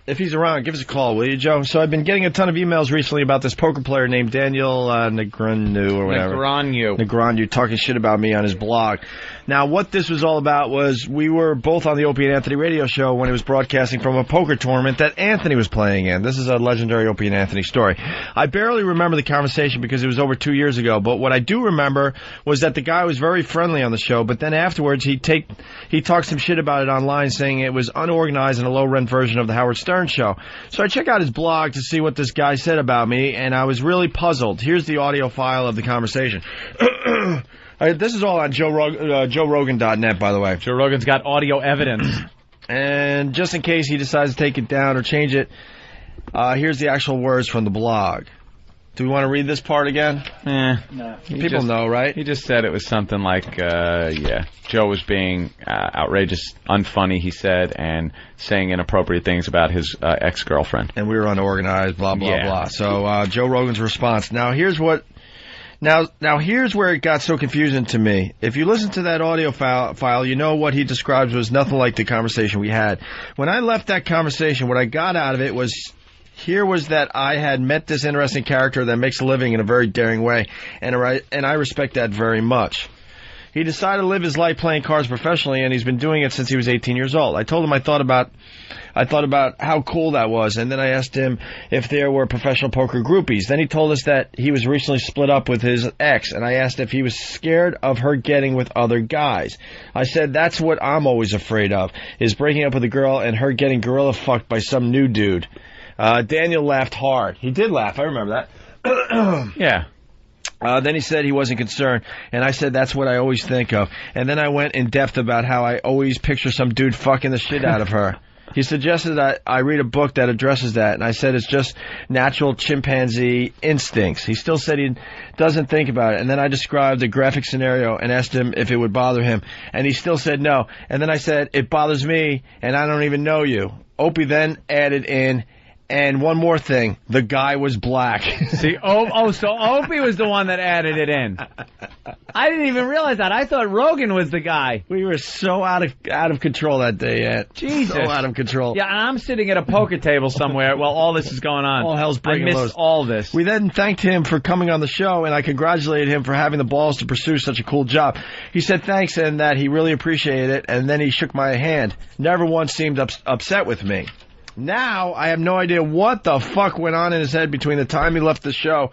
If he's around, give us a call, will you, Joe? So I've been getting a ton of emails recently about this poker player named Daniel Negreanu or whatever. Negreanu talking shit about me on his blog. Now, what this was all about was we were both on the Opie and Anthony radio show when it was broadcasting from a poker tournament that Anthony was playing in. This is a legendary Opie and Anthony story. I barely remember the conversation because it was over 2 years ago, but what I do remember was that the guy was very friendly on the show, but then afterwards he talked some shit about it online, saying it was unorganized and a low-rent version of the Howard Stern show. So I check out his blog to see what this guy said about me, and I was really puzzled. Here's the audio file of the conversation. This is all on JoeRogan.net, by the way. Joe Rogan's got audio evidence. And just in case he decides to take it down or change it, here's the actual words from the blog. Do we want to read this part again? No. People know, right? He just said it was something like, Joe was being outrageous, unfunny, he said, and saying inappropriate things about his ex-girlfriend. And we were unorganized, blah, blah, blah. So Joe Rogan's response. Now, here's where it got so confusing to me. If you listen to that audio file, you know what he describes was nothing like the conversation we had. When I left that conversation, what I got out of it was that I had met this interesting character that makes a living in a very daring way, and I respect that very much. He decided to live his life playing cards professionally, and he's been doing it since he was 18 years old. I told him I thought about how cool that was, and then I asked him if there were professional poker groupies. Then he told us that he was recently split up with his ex, and I asked if he was scared of her getting with other guys. I said that's what I'm always afraid of, is breaking up with a girl and her getting gorilla fucked by some new dude. Daniel laughed hard. He did laugh, I remember that. Yeah. Then he said he wasn't concerned, and I said that's what I always think of. And then I went in depth about how I always picture some dude fucking the shit out of her. He suggested that I read a book that addresses that, and I said it's just natural chimpanzee instincts. He still said he doesn't think about it, and then I described a graphic scenario and asked him if it would bother him, and he still said no. And then I said, it bothers me, and I don't even know you. Opie then added in, and one more thing, the guy was black. See, so Opie was the one that added it in. I didn't even realize that. I thought Rogan was the guy. We were so out of control that day, Ed. Jesus. So out of control. Yeah, and I'm sitting at a poker table somewhere while all this is going on. All hell's breaking loose. I missed all this. We then thanked him for coming on the show, and I congratulated him for having the balls to pursue such a cool job. He said thanks and that he really appreciated it, and then he shook my hand. Never once seemed upset with me. Now, I have no idea what the fuck went on in his head between the time he left the show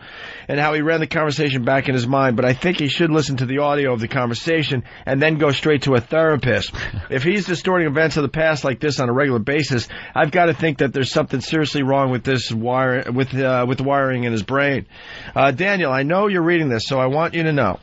and how he ran the conversation back in his mind, but I think he should listen to the audio of the conversation and then go straight to a therapist. If he's distorting events of the past like this on a regular basis, I've got to think that there's something seriously wrong with this with the wiring in his brain. Daniel, I know you're reading this, so I want you to know.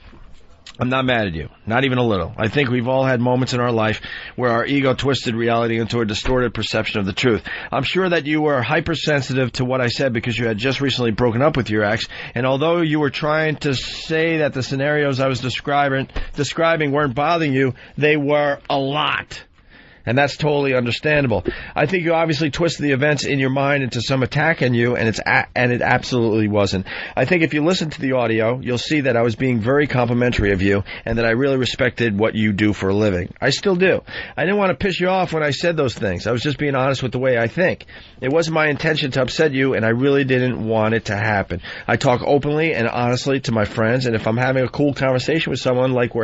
I'm not mad at you, not even a little. I think we've all had moments in our life where our ego twisted reality into a distorted perception of the truth. I'm sure that you were hypersensitive to what I said because you had just recently broken up with your ex, and although you were trying to say that the scenarios I was describing weren't bothering you, they were a lot. And that's totally understandable. I think you obviously twisted the events in your mind into some attack on you, and it absolutely wasn't. I think if you listen to the audio, you'll see that I was being very complimentary of you, and that I really respected what you do for a living. I still do. I didn't want to piss you off when I said those things. I was just being honest with the way I think. It wasn't my intention to upset you, and I really didn't want it to happen. I talk openly and honestly to my friends, and if I'm having a cool conversation with someone like we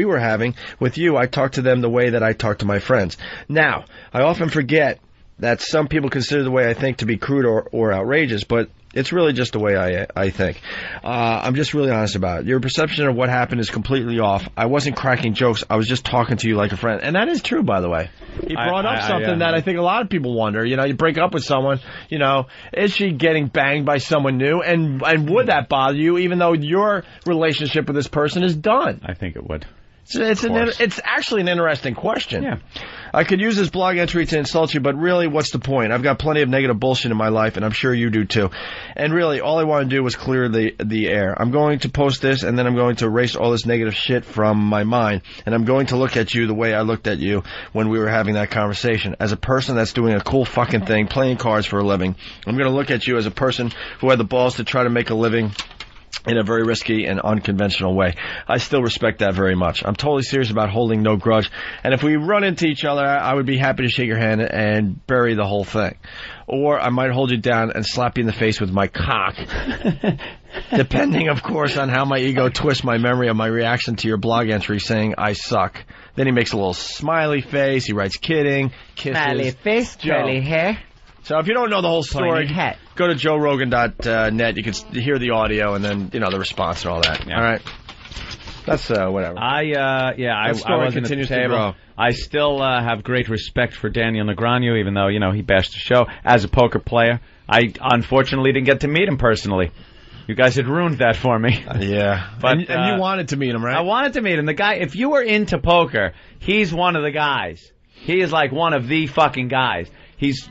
were having with you, I talk to them the way that I talk to my friends. Now, I often forget that some people consider the way I think to be crude or outrageous, but it's really just the way I think. I'm just really honest about it. Your perception of what happened is completely off. I wasn't cracking jokes. I was just talking to you like a friend. And that is true, by the way. He brought up something that I think a lot of people wonder. You know, you break up with someone, you know, is she getting banged by someone new? And would that bother you even though your relationship with this person is done? I think it would. It's actually an interesting question. Yeah. I could use this blog entry to insult you, but really, what's the point? I've got plenty of negative bullshit in my life, and I'm sure you do too. And really, all I want to do was clear the air. I'm going to post this, and then I'm going to erase all this negative shit from my mind, and I'm going to look at you the way I looked at you when we were having that conversation. As a person that's doing a cool fucking thing, playing cards for a living, I'm going to look at you as a person who had the balls to try to make a living in a very risky and unconventional way. I still respect that very much. I'm totally serious about holding no grudge, and if we run into each other, I would be happy to shake your hand and bury the whole thing. Or I might hold you down and slap you in the face with my cock. Depending, of course, on how my ego twists my memory of my reaction to your blog entry saying I suck. Then he makes a little smiley face, he writes kidding, kisses. Smiley face, curly hair. So if you don't know the whole story, go to joerogan.net. You can hear the audio and then, you know, the response and all that. Yeah. All right. That's whatever. I wasn't at the table. I still have great respect for Daniel Negreanu, even though, you know, he bashed the show. As a poker player, I unfortunately didn't get to meet him personally. You guys had ruined that for me. Yeah. But, and you wanted to meet him, right? I wanted to meet him. The guy, if you were into poker, he's one of the guys. He is like one of the fucking guys. He's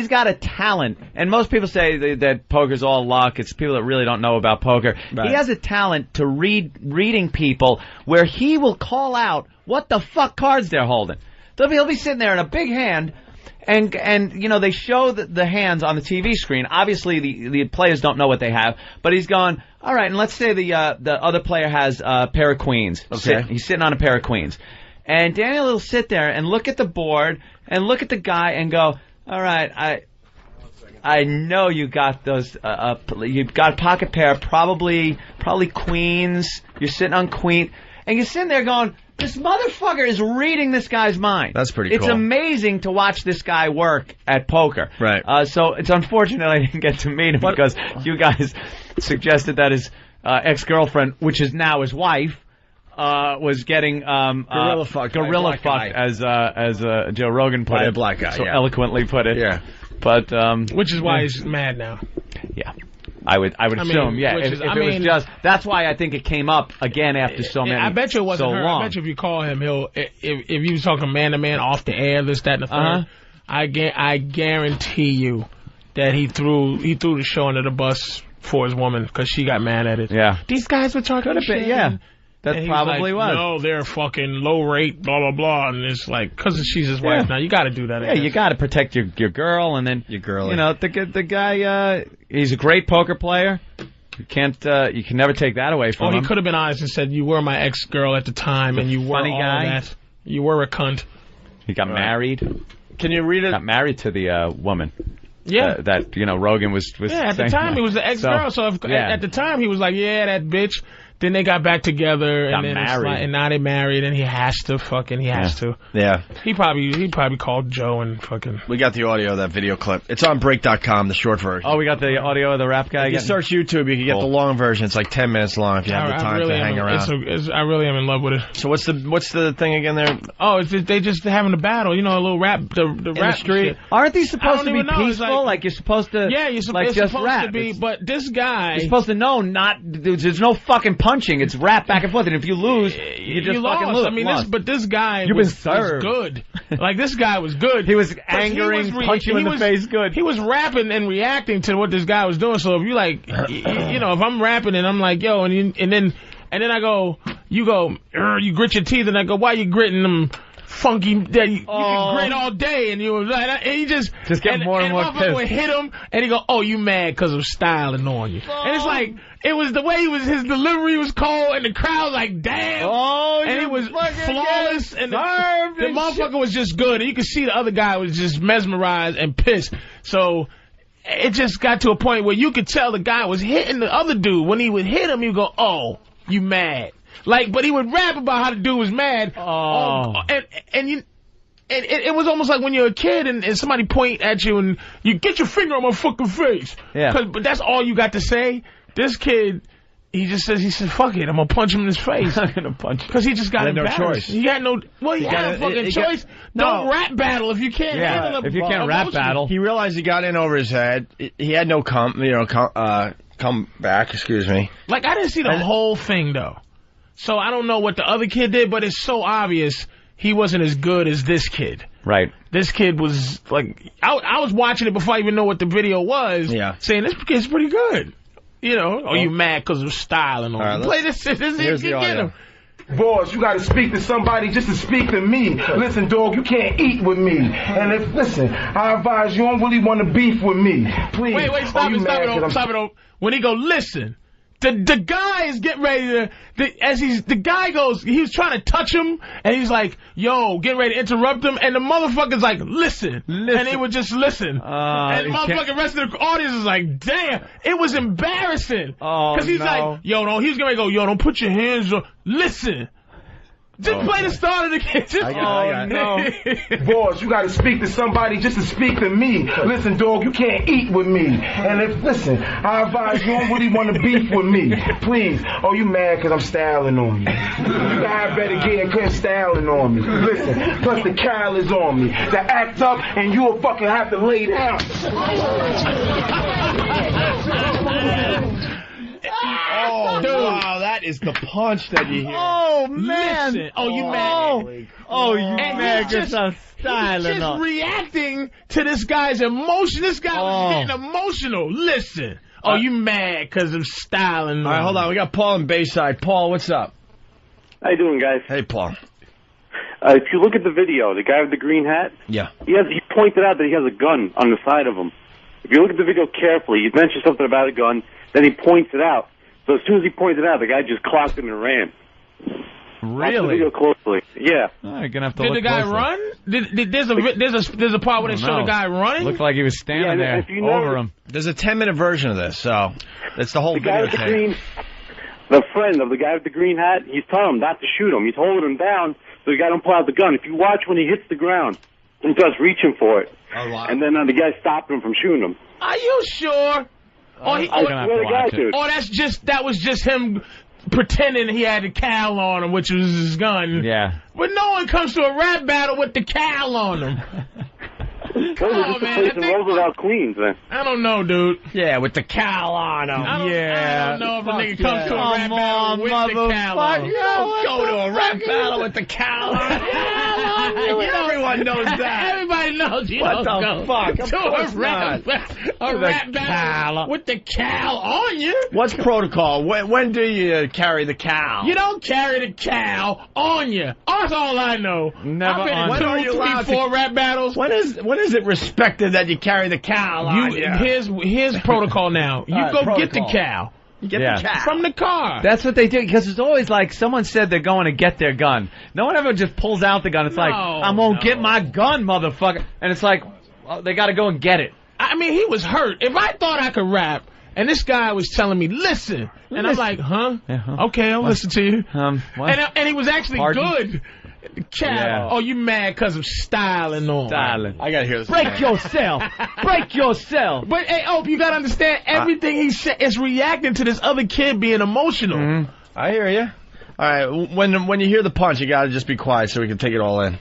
got a talent, and most people say that poker's all luck. It's people that really don't know about poker. Right. He has a talent to reading people where he will call out what the fuck cards they're holding. He'll be sitting there in a big hand, and you know, they show the hands on the TV screen. Obviously, the players don't know what they have, but he's going, all right, and let's say the other player has a pair of queens. Okay. He's sitting on a pair of queens. And Daniel will sit there and look at the board and look at the guy and go, all right, I know you got those, you've got a pocket pair, probably queens, you're sitting on queen, and you're sitting there going, this motherfucker is reading this guy's mind. That's pretty cool. It's amazing to watch this guy work at poker. Right. So it's unfortunate I didn't get to meet him because you guys suggested that his ex-girlfriend, which is now his wife, was getting gorilla fucked, as Joe Rogan put it, a black guy, so eloquently put it. Yeah, but which is why he's mad now. Yeah, I would assume. Yeah, if it was just that's why I think it came up again after so many. I bet you it wasn't her. Long. I bet you if you call him, he'll if you was talking man to man off the air, this, that, and the third. I guarantee you that he threw the show under the bus for his woman because she got mad at it. Yeah, these guys were talking shit. Yeah. That probably was. No, they're fucking low rate, blah, blah, blah. And it's like, because she's his wife now, you got to do that. Yeah, you got to protect your girl, and then, your girl. You know, the guy, he's a great poker player. You can't, you can never take that away from him. He could have been honest and said, you were my ex-girl at the time, and you were funny all guy. that. You were a cunt. He got married. Can you read it? Got married to the woman. Yeah. That, you know, Rogan was at the time, he was the ex-girl, so at the time, he was like, yeah, that bitch. Then they got back together, Got and then married. and now they married, and he has to. Yeah. He probably called Joe and fucking. We got the audio of that video clip. It's on break.com, the short version. Oh, we got the audio of the rap guy. If you search YouTube, you can get the long version. It's like 10 minutes long if you have the time to hang around. I really am in love with it. So what's the thing again there? Oh, they just having a battle. You know, a little rap. The rap street. shit. Aren't these supposed to be know. peaceful? Like you're supposed to. Yeah, you're like it's just supposed rap. to be. But this guy, you're supposed to know there's no fucking punching. It's rap back and forth. And if you lose, you just fucking lost. lose. I mean, but this guy was good. Like this guy was good. He was angering, punch you in the face. Good. He was rapping and reacting to what this guy was doing. So if you like, you know, if I'm rapping and I'm like, yo, and then I go, you grit your teeth, and I go, why you gritting them? Funky that you can grit all day, and you was like, and he just get more and more pissed. Would hit him, and he go, "Oh, you mad because of styling on you?" And it's like it was the way his delivery was cold, and the crowd like, "Damn!" And he was flawless, and the motherfucker was just good, and you could see the other guy was just mesmerized and pissed. So it just got to a point where you could tell the guy was hitting the other dude. When he would hit him, you go, "Oh, you mad?" Like, but he would rap about how the dude was mad. And it was almost like when you're a kid and somebody point at you and you get your finger on my fucking face. Yeah. But that's all you got to say. This kid, he said, fuck it, I'm gonna punch him in his face. I'm gonna punch him. Because he just got embarrassed. No choice. He had no, he had a fucking choice. Don't rap battle if you can't handle if you can't rap battle. He realized he got in over his head. He had no come back, excuse me. Like, I didn't see the whole thing, though. So I don't know what the other kid did, but it's so obvious he wasn't as good as this kid. Right. This kid was like, I was watching it before I even know what the video was. Yeah. Saying this kid's pretty good. You know, you mad because of styling on him. Play this. Here's the audio. Boys, you gotta speak to somebody just to speak to me. Listen, dog, you can't eat with me. And listen, I advise you don't really want to beef with me. Please. Wait, stop it. When he go, listen. The guy is getting ready to, the guy goes, he was trying to touch him, and he's like, yo, getting ready to interrupt him, and the motherfucker's like, listen. And he would just listen. And the motherfucking rest of the audience is like, damn, it was embarrassing. Because he's like, he was getting ready to go, yo, don't put your hands on, listen. Just play the start of the game. No. Boys, you gotta speak to somebody just to speak to me. Listen, dog, you can't eat with me. And listen, I advise you don't really want to beef with me. Please. Oh, you mad because I'm styling on you. You guys better get quit styling on me. Listen, plus the cowl is on me. To act up and you'll fucking have to lay down. Oh, dude. Wow, that is the punch that you hear. Oh, man. Listen. Oh, you mad. Oh, you mad because I'm styling He's just on. reacting to this guy's emotion. This guy was getting emotional. Listen. Oh, you mad because of styling. All right, hold on. We got Paul in Bayside. Paul, what's up? How you doing, guys? Hey, Paul. If you look at the video, the guy with the green hat, yeah, he pointed out that he has a gun on the side of him. If you look at the video carefully, you mentioned something about a gun, then he points it out. So as soon as he pointed it out, the guy just clocked him and ran. Watch the video closely. Yeah. You're gonna have to Did look the guy closely. run? There's a part where they show the guy running. Looked like he was standing there over him. There's a 10-minute version of this, so it's the whole the guy video with the green, the friend of the guy with the green hat, he's telling him not to shoot him. He's holding him down so the guy don't pull out the gun. If you watch when he hits the ground, he starts reaching for it. Oh, wow. And then the guy stopped him from shooting him. Are you sure? That was just him pretending he had the cowl on him, which was his gun. Yeah. But no one comes to a rap battle with the cowl on him. Come on, man. Roosevelt, Queens, man. I don't know, dude. Yeah, with the cowl on him. I don't know if a nigga comes to a rap battle with the cowl on him. Go to a rap battle with the cowl on him. Everyone knows that. Everybody knows you what don't the fuck? to a rap battle with the cowl on you. What's protocol? When do you carry the cowl? You don't carry the cowl on you. That's all I know. Never I've been on. in 2, 3, 4 rap battles. When is it respected that you carry the cowl on you? Here's protocol now. You go get the cowl. You get the cowl. From the car. That's what they do, because it's always like someone said they're going to get their gun. No one ever just pulls out the gun. It's like, I'm going to get my gun, motherfucker. And it's like, well, they got to go and get it. I mean, he was hurt. If I thought I could rap, And this guy was telling me, listen. And I'm like, huh? Okay, I'll listen to you. What? And he was actually good. Cal, oh, you mad because of styling on. I gotta hear this. Break yourself. Break yourself. But, hey, Opie, you gotta understand, everything he said is reacting to this other kid being emotional. I hear you. All right, when you hear the punch, you gotta just be quiet so we can take it all in.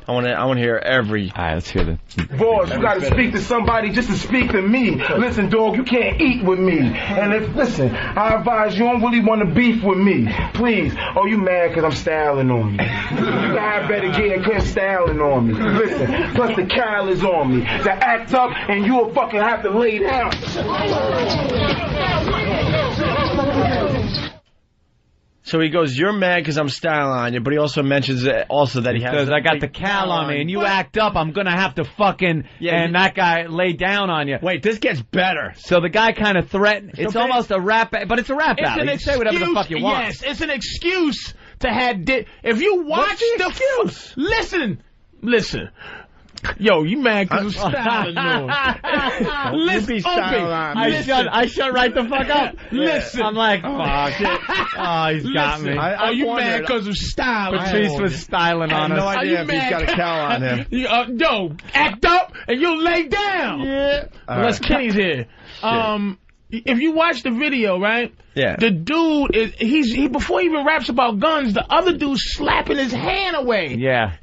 I want to hear every. All right, let's hear the. Boys, you gotta speak to somebody just to speak to me. Listen, dog, you can't eat with me. And listen, I advise you don't really want to beef with me. Please. Oh, you mad because I'm styling on you. You guys better get quit styling on me. Listen, plus the cowl is on me. To act up and you'll fucking have to lay down. So he goes, you're mad because I'm styling on you, but he also mentions that he has... Because I got the cowl on me, and you act up, I'm going to have to fucking... and that guy lay down on you. Wait, this gets better. So the guy kind of threatened... It's almost a rap... But it's a rap battle. You can say whatever the fuck you want. Yes, it's an excuse to have... If you watch the excuse? Listen. Yo, you mad because I'm styling on. Listen, I shut right the fuck up. Listen. I'm like, fuck it. Oh, he's got me. Are you mad because of styling? Patrice was styling on us. I have no idea if he's got a cowl on him. Yo, act up and you'll lay down. Yeah. Unless Kenny's here. If you watch the video, right? Yeah. The dude he before he even raps about guns, the other dude's slapping his hand away. Yeah.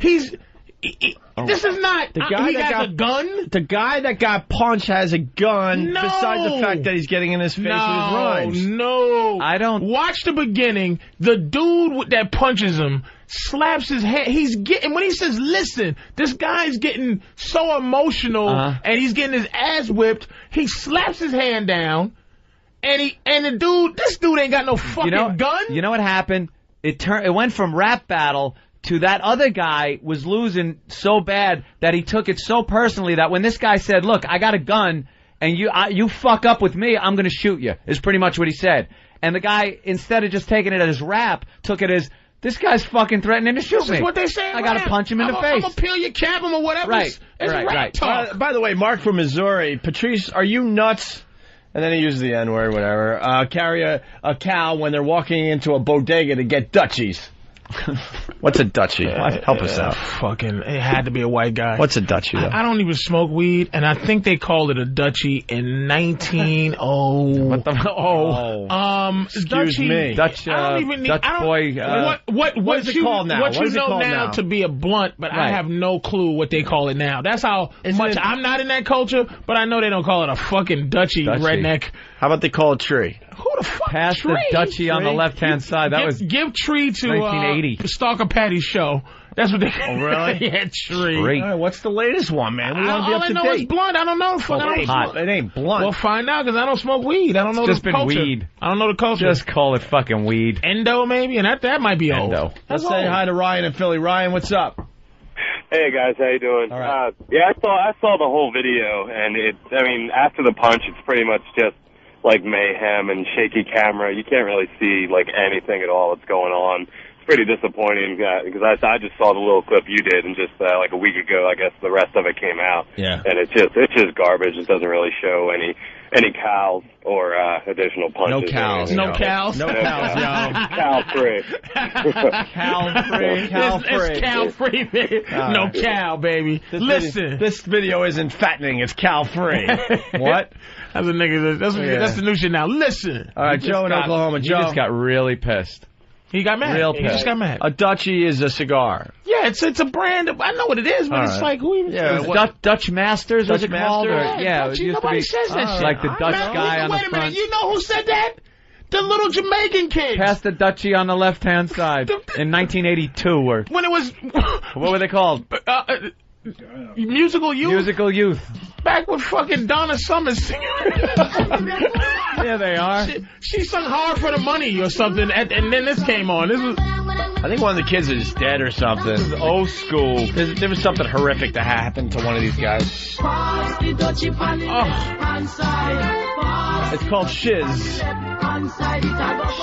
This is not the guy he that got a gun. The guy that got punched has a gun. No. Besides the fact that he's getting in his face with his rhymes. No, I don't watch the beginning. The dude that punches him slaps his hand. He's getting when he says, "Listen," this guy's getting so emotional and he's getting his ass whipped. He slaps his hand down, and this dude ain't got no fucking gun. You know what happened? It went from rap battle to that other guy was losing so bad that he took it so personally that when this guy said, look, I got a gun, and you fuck up with me, I'm going to shoot you, is pretty much what he said. And the guy, instead of just taking it as rap, took it as, this guy's fucking threatening to shoot me. This is what they say. I got to punch him in the face. I'm going to peel your cap him or whatever. Right, it's rap talk. By the way, Mark from Missouri, Patrice, are you nuts? And then he uses the N-word, whatever. Carry a cow when they're walking into a bodega to get Dutchies. What's a Dutchie? Help us out. Fucking, it had to be a white guy. What's a Dutchie, though? I don't even smoke weed, and I think they called it a Dutchie in 19... What the... Excuse me. Dutch, I don't even need... Dutch boy... what is it called now? What you know now to be a blunt, but I have no clue what they call it now. That's how much... I'm not in that culture, but I know they don't call it a fucking Dutchie. Redneck. How about they call it tree? Who the fuck? Pass the Dutchie on the left-hand side. That was give tree to 1980. Stalker Patty's show. That's what they. Oh really? Yeah, tree. All right, what's the latest one, man? We want to be up to date. All I know is blunt. I don't know. It ain't blunt. Well, find out because I don't smoke weed. I don't know just the been culture. Weed. I don't know the culture. Just call it fucking weed. Endo maybe, and that might be Endo. old. Let's say hi to Ryan in Philly. Ryan, what's up? Hey guys, how you doing? All right. Yeah, I saw the whole video, and after the punch, it's pretty much just like mayhem and shaky camera. You can't really see like anything at all that's going on. It's pretty disappointing because I just saw the little clip you did, and just like a week ago, I guess the rest of it came out. Yeah. And it's just garbage. It doesn't really show any cows or additional punches. No cows. No cows. No cows. No. Cow free. Cow free. Cow free. It's cow free, baby. No cow, baby. Listen. This video isn't fattening. It's cow free. What? That's a nigga. That's the new shit now. Listen. All right, Joe in Oklahoma. Joe. He just got really pissed. He got mad. Real pissed. He just got mad. A Dutchie is a cigar. Yeah, it's a brand. I know what it is, but it's like who even Dutch Masters, was it called? Yeah, it used nobody to be, says that shit. like the Dutch guy on the front. Wait a minute, you know who said that? The little Jamaican kids. Pass the Dutchie on the left-hand side in 1982. Or when it was... what were they called? Musical Youth? Musical Youth. Back with fucking Donna Summers singing. Yeah, they are. She sung Hard for the Money or something, and then this came on. This was... I think one of the kids is dead or something. This is old school. There was something horrific that happened to one of these guys. It's called Shiz.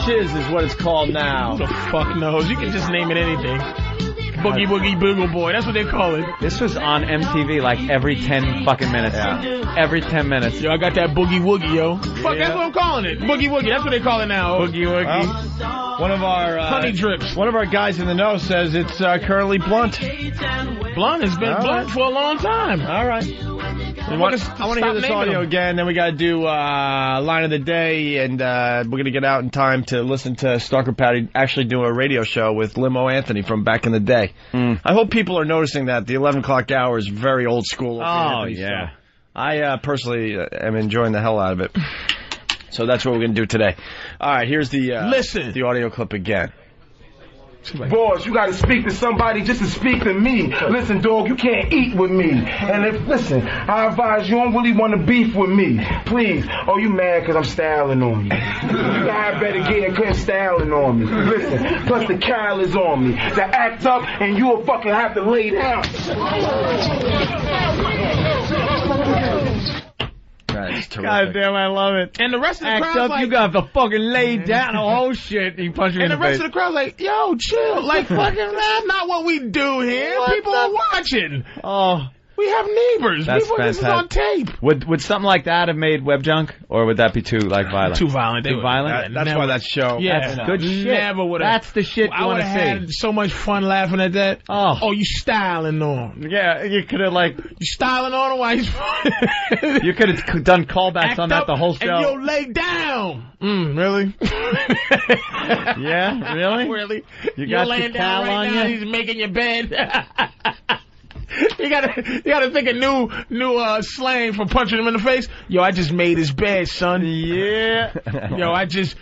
Shiz is what it's called now. Who the fuck knows? You can just name it anything. Boogie Woogie Boogle Boy. That's what they call it. This was on MTV like every 10 fucking minutes. Yeah. Every 10 minutes. Yo, I got that Boogie Woogie, yo. Fuck, that's what I'm calling it. Boogie Woogie. That's what they call it now. Boogie Woogie. Well, one of our honey drips. One of our guys in the know says it's currently blunt. Blunt has been blunt for a long time. All right. I want to hear this audio again. Then we got to do line of the day, and we're going to get out in time to listen to Stalker Patty actually do a radio show with Limo Anthony from back in the day. I hope people are noticing that the 11 o'clock hour is very old school. Oh, yeah. So I personally am enjoying the hell out of it. So that's what we're going to do today. All right, here's the audio clip again. Boys, you gotta speak to somebody just to speak to me. Listen, dog, you can't eat with me. And I advise you don't really want to beef with me. Please. Oh, you mad because I'm styling on you. You guys better get quit styling on me. Listen, plus the Kyle is on me. To act up and you'll fucking have to lay down. God damn, I love it. And the rest of the Act crowd up, like, you got to fucking lay down. Oh shit! He punched me in the face. And the rest of the crowd's like, yo, chill. Like, fucking, that's not what we do here. People are watching. Oh. We have neighbors. That's People, this is on tape. Would something like that have made web junk, or would that be too violent? Too violent. Too violent. That's why that show. Yeah, that's good shit. Never would have. That's the shit you want to see. I would have had so much fun laughing at that. Oh, you styling on? Yeah, you could have you styling on him while he's. You could have done callbacks on that the whole show. And yo, lay down. Really? Yeah, really? Really? You got laying the down towel right on now. you? He's making your bed. You gotta think of new slang for punching him in the face. Yo, I just made his bed, son. Yeah. Yo, I just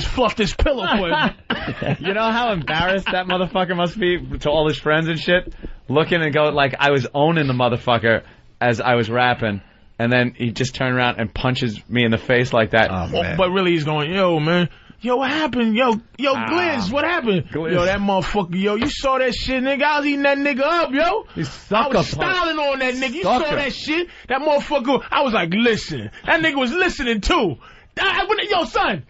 fluffed his pillow for him. You know how embarrassed that motherfucker must be to all his friends and shit? Looking and go like I was owning the motherfucker as I was rapping, and then he just turned around and punches me in the face like that. But really he's going, yo, man. Yo, what happened? Yo, Gliz, what happened? Gliz. Yo, that motherfucker, yo, you saw that shit, nigga. I was eating that nigga up, yo. I was styling on that nigga. You saw that shit? That motherfucker, I was like, listen. That nigga was listening, too. Yo, son,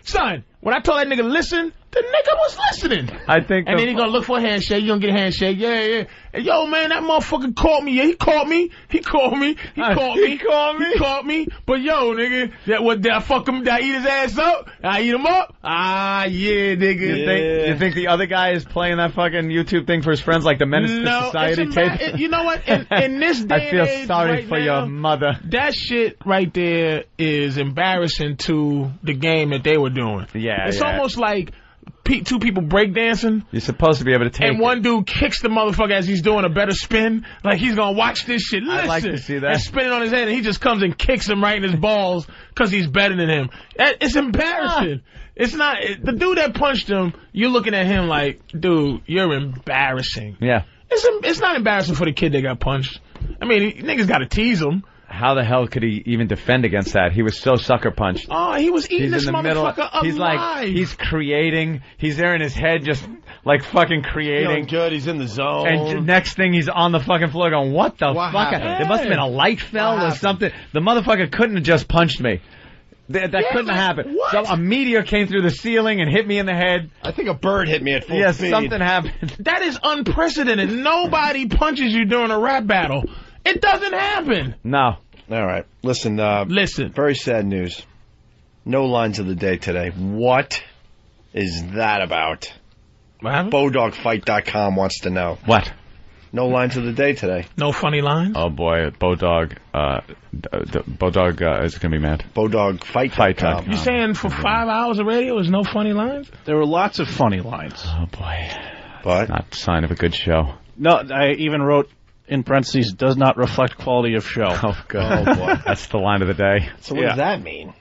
when I told that nigga listen, the nigga was listening. I think. And then he gonna look for a handshake. You gonna get a handshake. Yeah. And yo, man, that motherfucker caught me. Yeah, he caught me. But yo, nigga, did I fuck him? Did I eat his ass up? I eat him up? Yeah, nigga. You think the other guy is playing that fucking YouTube thing for his friends like the Menace to Society tape? You know what? In this day I feel and age sorry right for now, your mother. That shit right there is embarrassing to the game that they were doing. Yeah, it's almost like two people breakdancing. You're supposed to be able to take and one dude kicks the motherfucker as he's doing a better spin. Like he's going to watch this shit. Listen. I'd like to see that. And spin it on his head, and he just comes and kicks him right in his balls because he's better than him. It's embarrassing. It's not. The dude that punched him, you're looking at him like, dude, you're embarrassing. Yeah. It's not embarrassing for the kid that got punched. I mean, niggas got to tease him. How the hell could he even defend against that? He was so sucker punched. Oh, he was eating this motherfucker alive. He's like, he's creating. He's there in his head just like fucking creating. Feeling good. He's in the zone. And next thing he's on the fucking floor going, what the fuck? Happened? It must have been a light fell or something. The motherfucker couldn't have just punched me. That couldn't have happened. What? So a meteor came through the ceiling and hit me in the head. I think a bird hit me at full speed. Something happened. That is unprecedented. Nobody punches you during a rap battle. It doesn't happen. No. All right. Listen. Listen. Very sad news. No lines of the day today. What is that about? What happened? BowDogFight.com wants to know. What? No lines of the day today. No funny lines? Oh, boy. Bowdog. Bowdog is going to be mad. BowDogFight.com. You saying for 5 hours of radio there's no funny lines? There were lots of funny lines. Oh, boy. But? Not a sign of a good show. No, I even wrote in parentheses, does not reflect quality of show. Oh, God. Oh, boy. That's the line of the day. So what does that mean?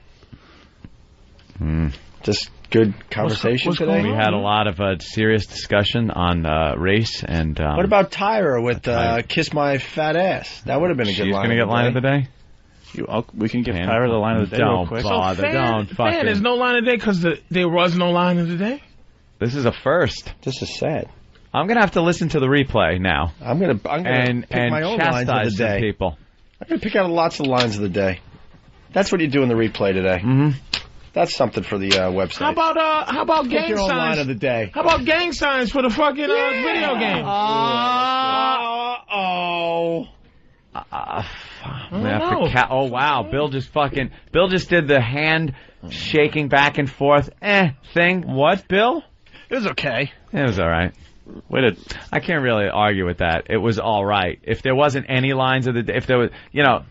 Just good conversation today? We had a lot of serious discussion on race and... what about Tyra with Kiss My Fat Ass? That would have been a good line. She's going to get line of the day? We can give Tyra the line of the day real quick. Bother, don't fucking... There's no line of the day because there was no line of the day? This is a first. This is sad. I'm going to have to listen to the replay now. I'm going to pick my own lines of the day. People. I'm going to pick out lots of lines of the day. That's what you do in the replay today. Mm-hmm. That's something for the website. How about Pick gang your own signs? line of the day. How about gang signs for the fucking video game? Oh wow, Bill just did the hand shaking back and forth thing. What, Bill? It was okay. It was all right. I can't really argue with that. It was all right. If there wasn't any lines of the day, if there was,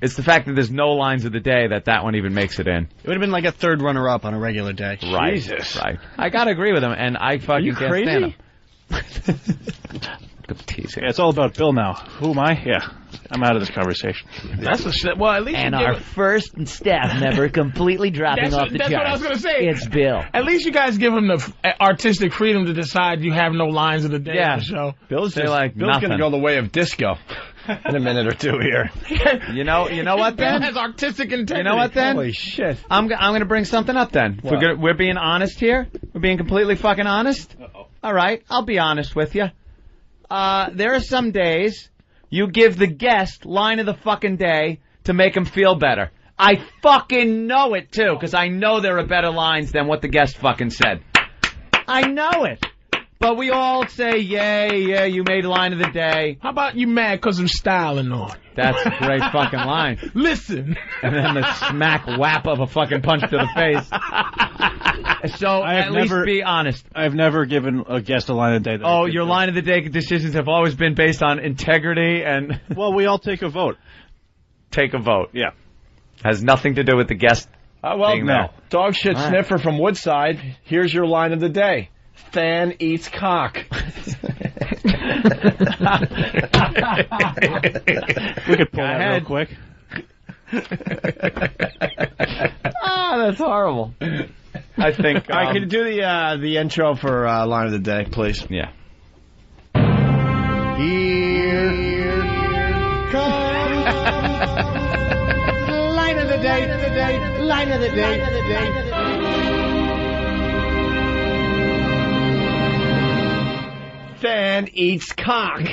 it's the fact that there's no lines of the day that one even makes it in. It would have been like a third runner-up on a regular day. Right. Jesus. Right. I gotta agree with him, and I fucking can't stand him. Yeah, it's all about Bill now. Who am I? Yeah, I'm out of this conversation. That's a shit. Well, at least And our first staff member completely dropping off the That's charts. what I was gonna say. It's Bill. At least you guys give him the artistic freedom to decide you have no lines of the day on the show. Bill's Bill's gonna go the way of disco in a minute or two here. You know what Bill then? has artistic integrity. You know what then? Holy shit! I'm gonna bring something up then. We're being honest here. We're being completely fucking honest. All right, I'll be honest with you. There are some days you give the guest line of the fucking day to make him feel better. I fucking know it, too, because I know there are better lines than what the guest fucking said. I know it. But we all say, yeah, you made line of the day. How about you mad because I'm styling on? That's a great fucking line. Listen. And then the smack whap of a fucking punch to the face. So at least be honest. I've never given a guest a line of the day. Your line of the day decisions have always been based on integrity and... Well, we all take a vote. Take a vote. Yeah. Has nothing to do with the guest being there. Dog shit sniffer from Woodside. Here's your line of the day. Fan eats cock. We could pull that real quick. That's horrible. I think. All right, can you do the intro for line of the day, please? Yeah. Here comes line of the day, line of the day. Fan eats cock.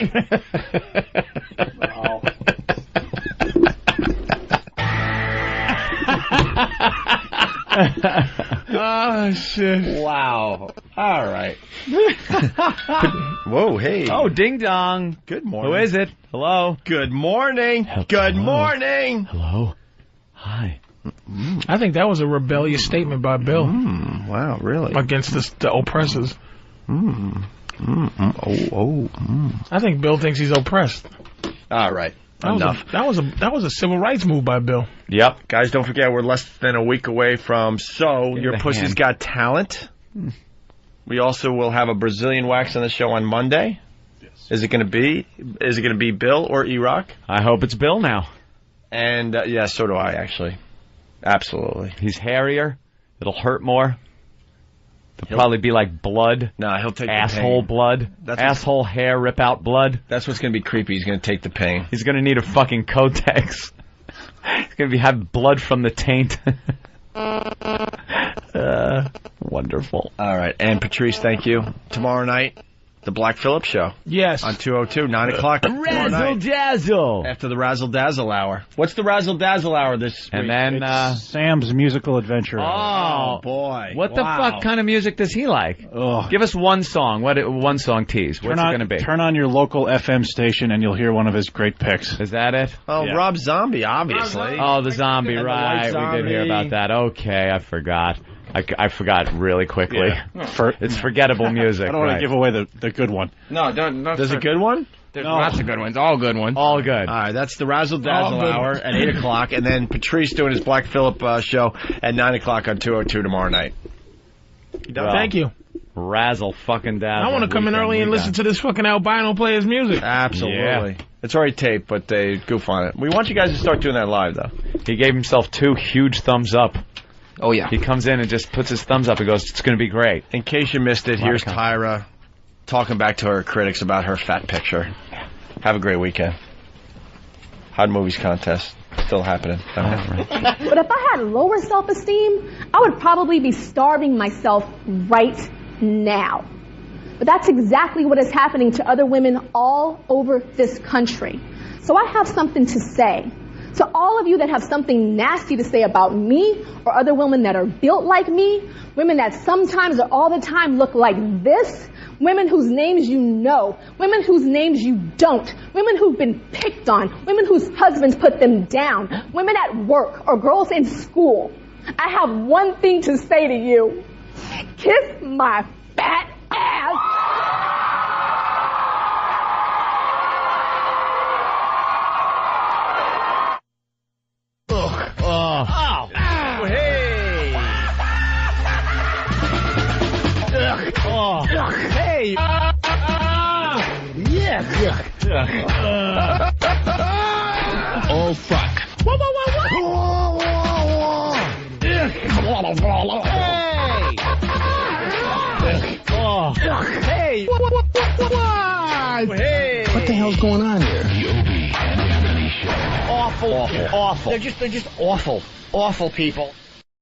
Wow. Oh, shit. Wow. All right. Whoa, hey. Oh, ding dong. Good morning. Who is it? Hello. Good morning. Good morning. Hello. Hi. I think that was a rebellious statement by Bill. Wow, really? Against the oppressors. I think Bill thinks he's oppressed. All right. Enough. That was a civil rights move by Bill. Yep. Guys, don't forget we're less than a week away from Your Pussy's Got Talent. We also will have a Brazilian wax on the show on Monday. Yes. Is it going to be Bill or E-Rock? I hope it's Bill now. And yeah, so do I actually. Absolutely. He's hairier. It'll hurt more. It'll probably be like blood. No, he'll take asshole the pain. Blood. Asshole hair rip out blood. That's what's going to be creepy. He's going to take the pain. He's going to need a fucking Kotex. He's going to have blood from the taint. Wonderful. All right. And Patrice, thank you. Tomorrow night, the Black Phillip Show. Yes. On 202, 9 o'clock. Razzle Dazzle. After the Razzle Dazzle Hour. What's the Razzle Dazzle Hour this week? And then Sam's Musical Adventure. Oh, boy. What the fuck kind of music does he like? Oh. Give us one song. One song tease. What's it going to be? Turn on your local FM station and you'll hear one of his great picks. Is that it? Oh, yeah. Rob Zombie, obviously. Oh, the zombie, right. We did hear about that. Okay, I forgot. I forgot really quickly. Yeah. It's forgettable music. I don't want to give away the good one. No, don't. There's a good one? There's lots of good ones. All good ones. All good. All right, that's the Razzle Dazzle Hour at 8 o'clock. And then Patrice doing his Black Phillip show at 9 o'clock on 202 tomorrow night. Thank you. Razzle fucking dazzle. I want to come in early and listen to this fucking albino play his music. Absolutely. Yeah. It's already taped, but they goof on it. We want you guys to start doing that live, though. He gave himself 2 huge thumbs up. Oh, yeah. He comes in and just puts his thumbs up and goes, it's going to be great. In case you missed it, here's Tyra talking back to her critics about her fat picture. Have a great weekend. Hot Movies Contest. Still happening. But if I had lower self-esteem, I would probably be starving myself right now. But that's exactly what is happening to other women all over this country. So I have something to say. To all of you that have something nasty to say about me or other women that are built like me, women that sometimes or all the time look like this, women whose names you know, women whose names you don't, women who've been picked on, women whose husbands put them down, women at work or girls in school, I have one thing to say to you. Kiss my fat ass. Hey! Hey! Yes! Oh, fuck. Hey! Hey! Hey! What the hell's going on here? Awful. They're just awful. Awful people.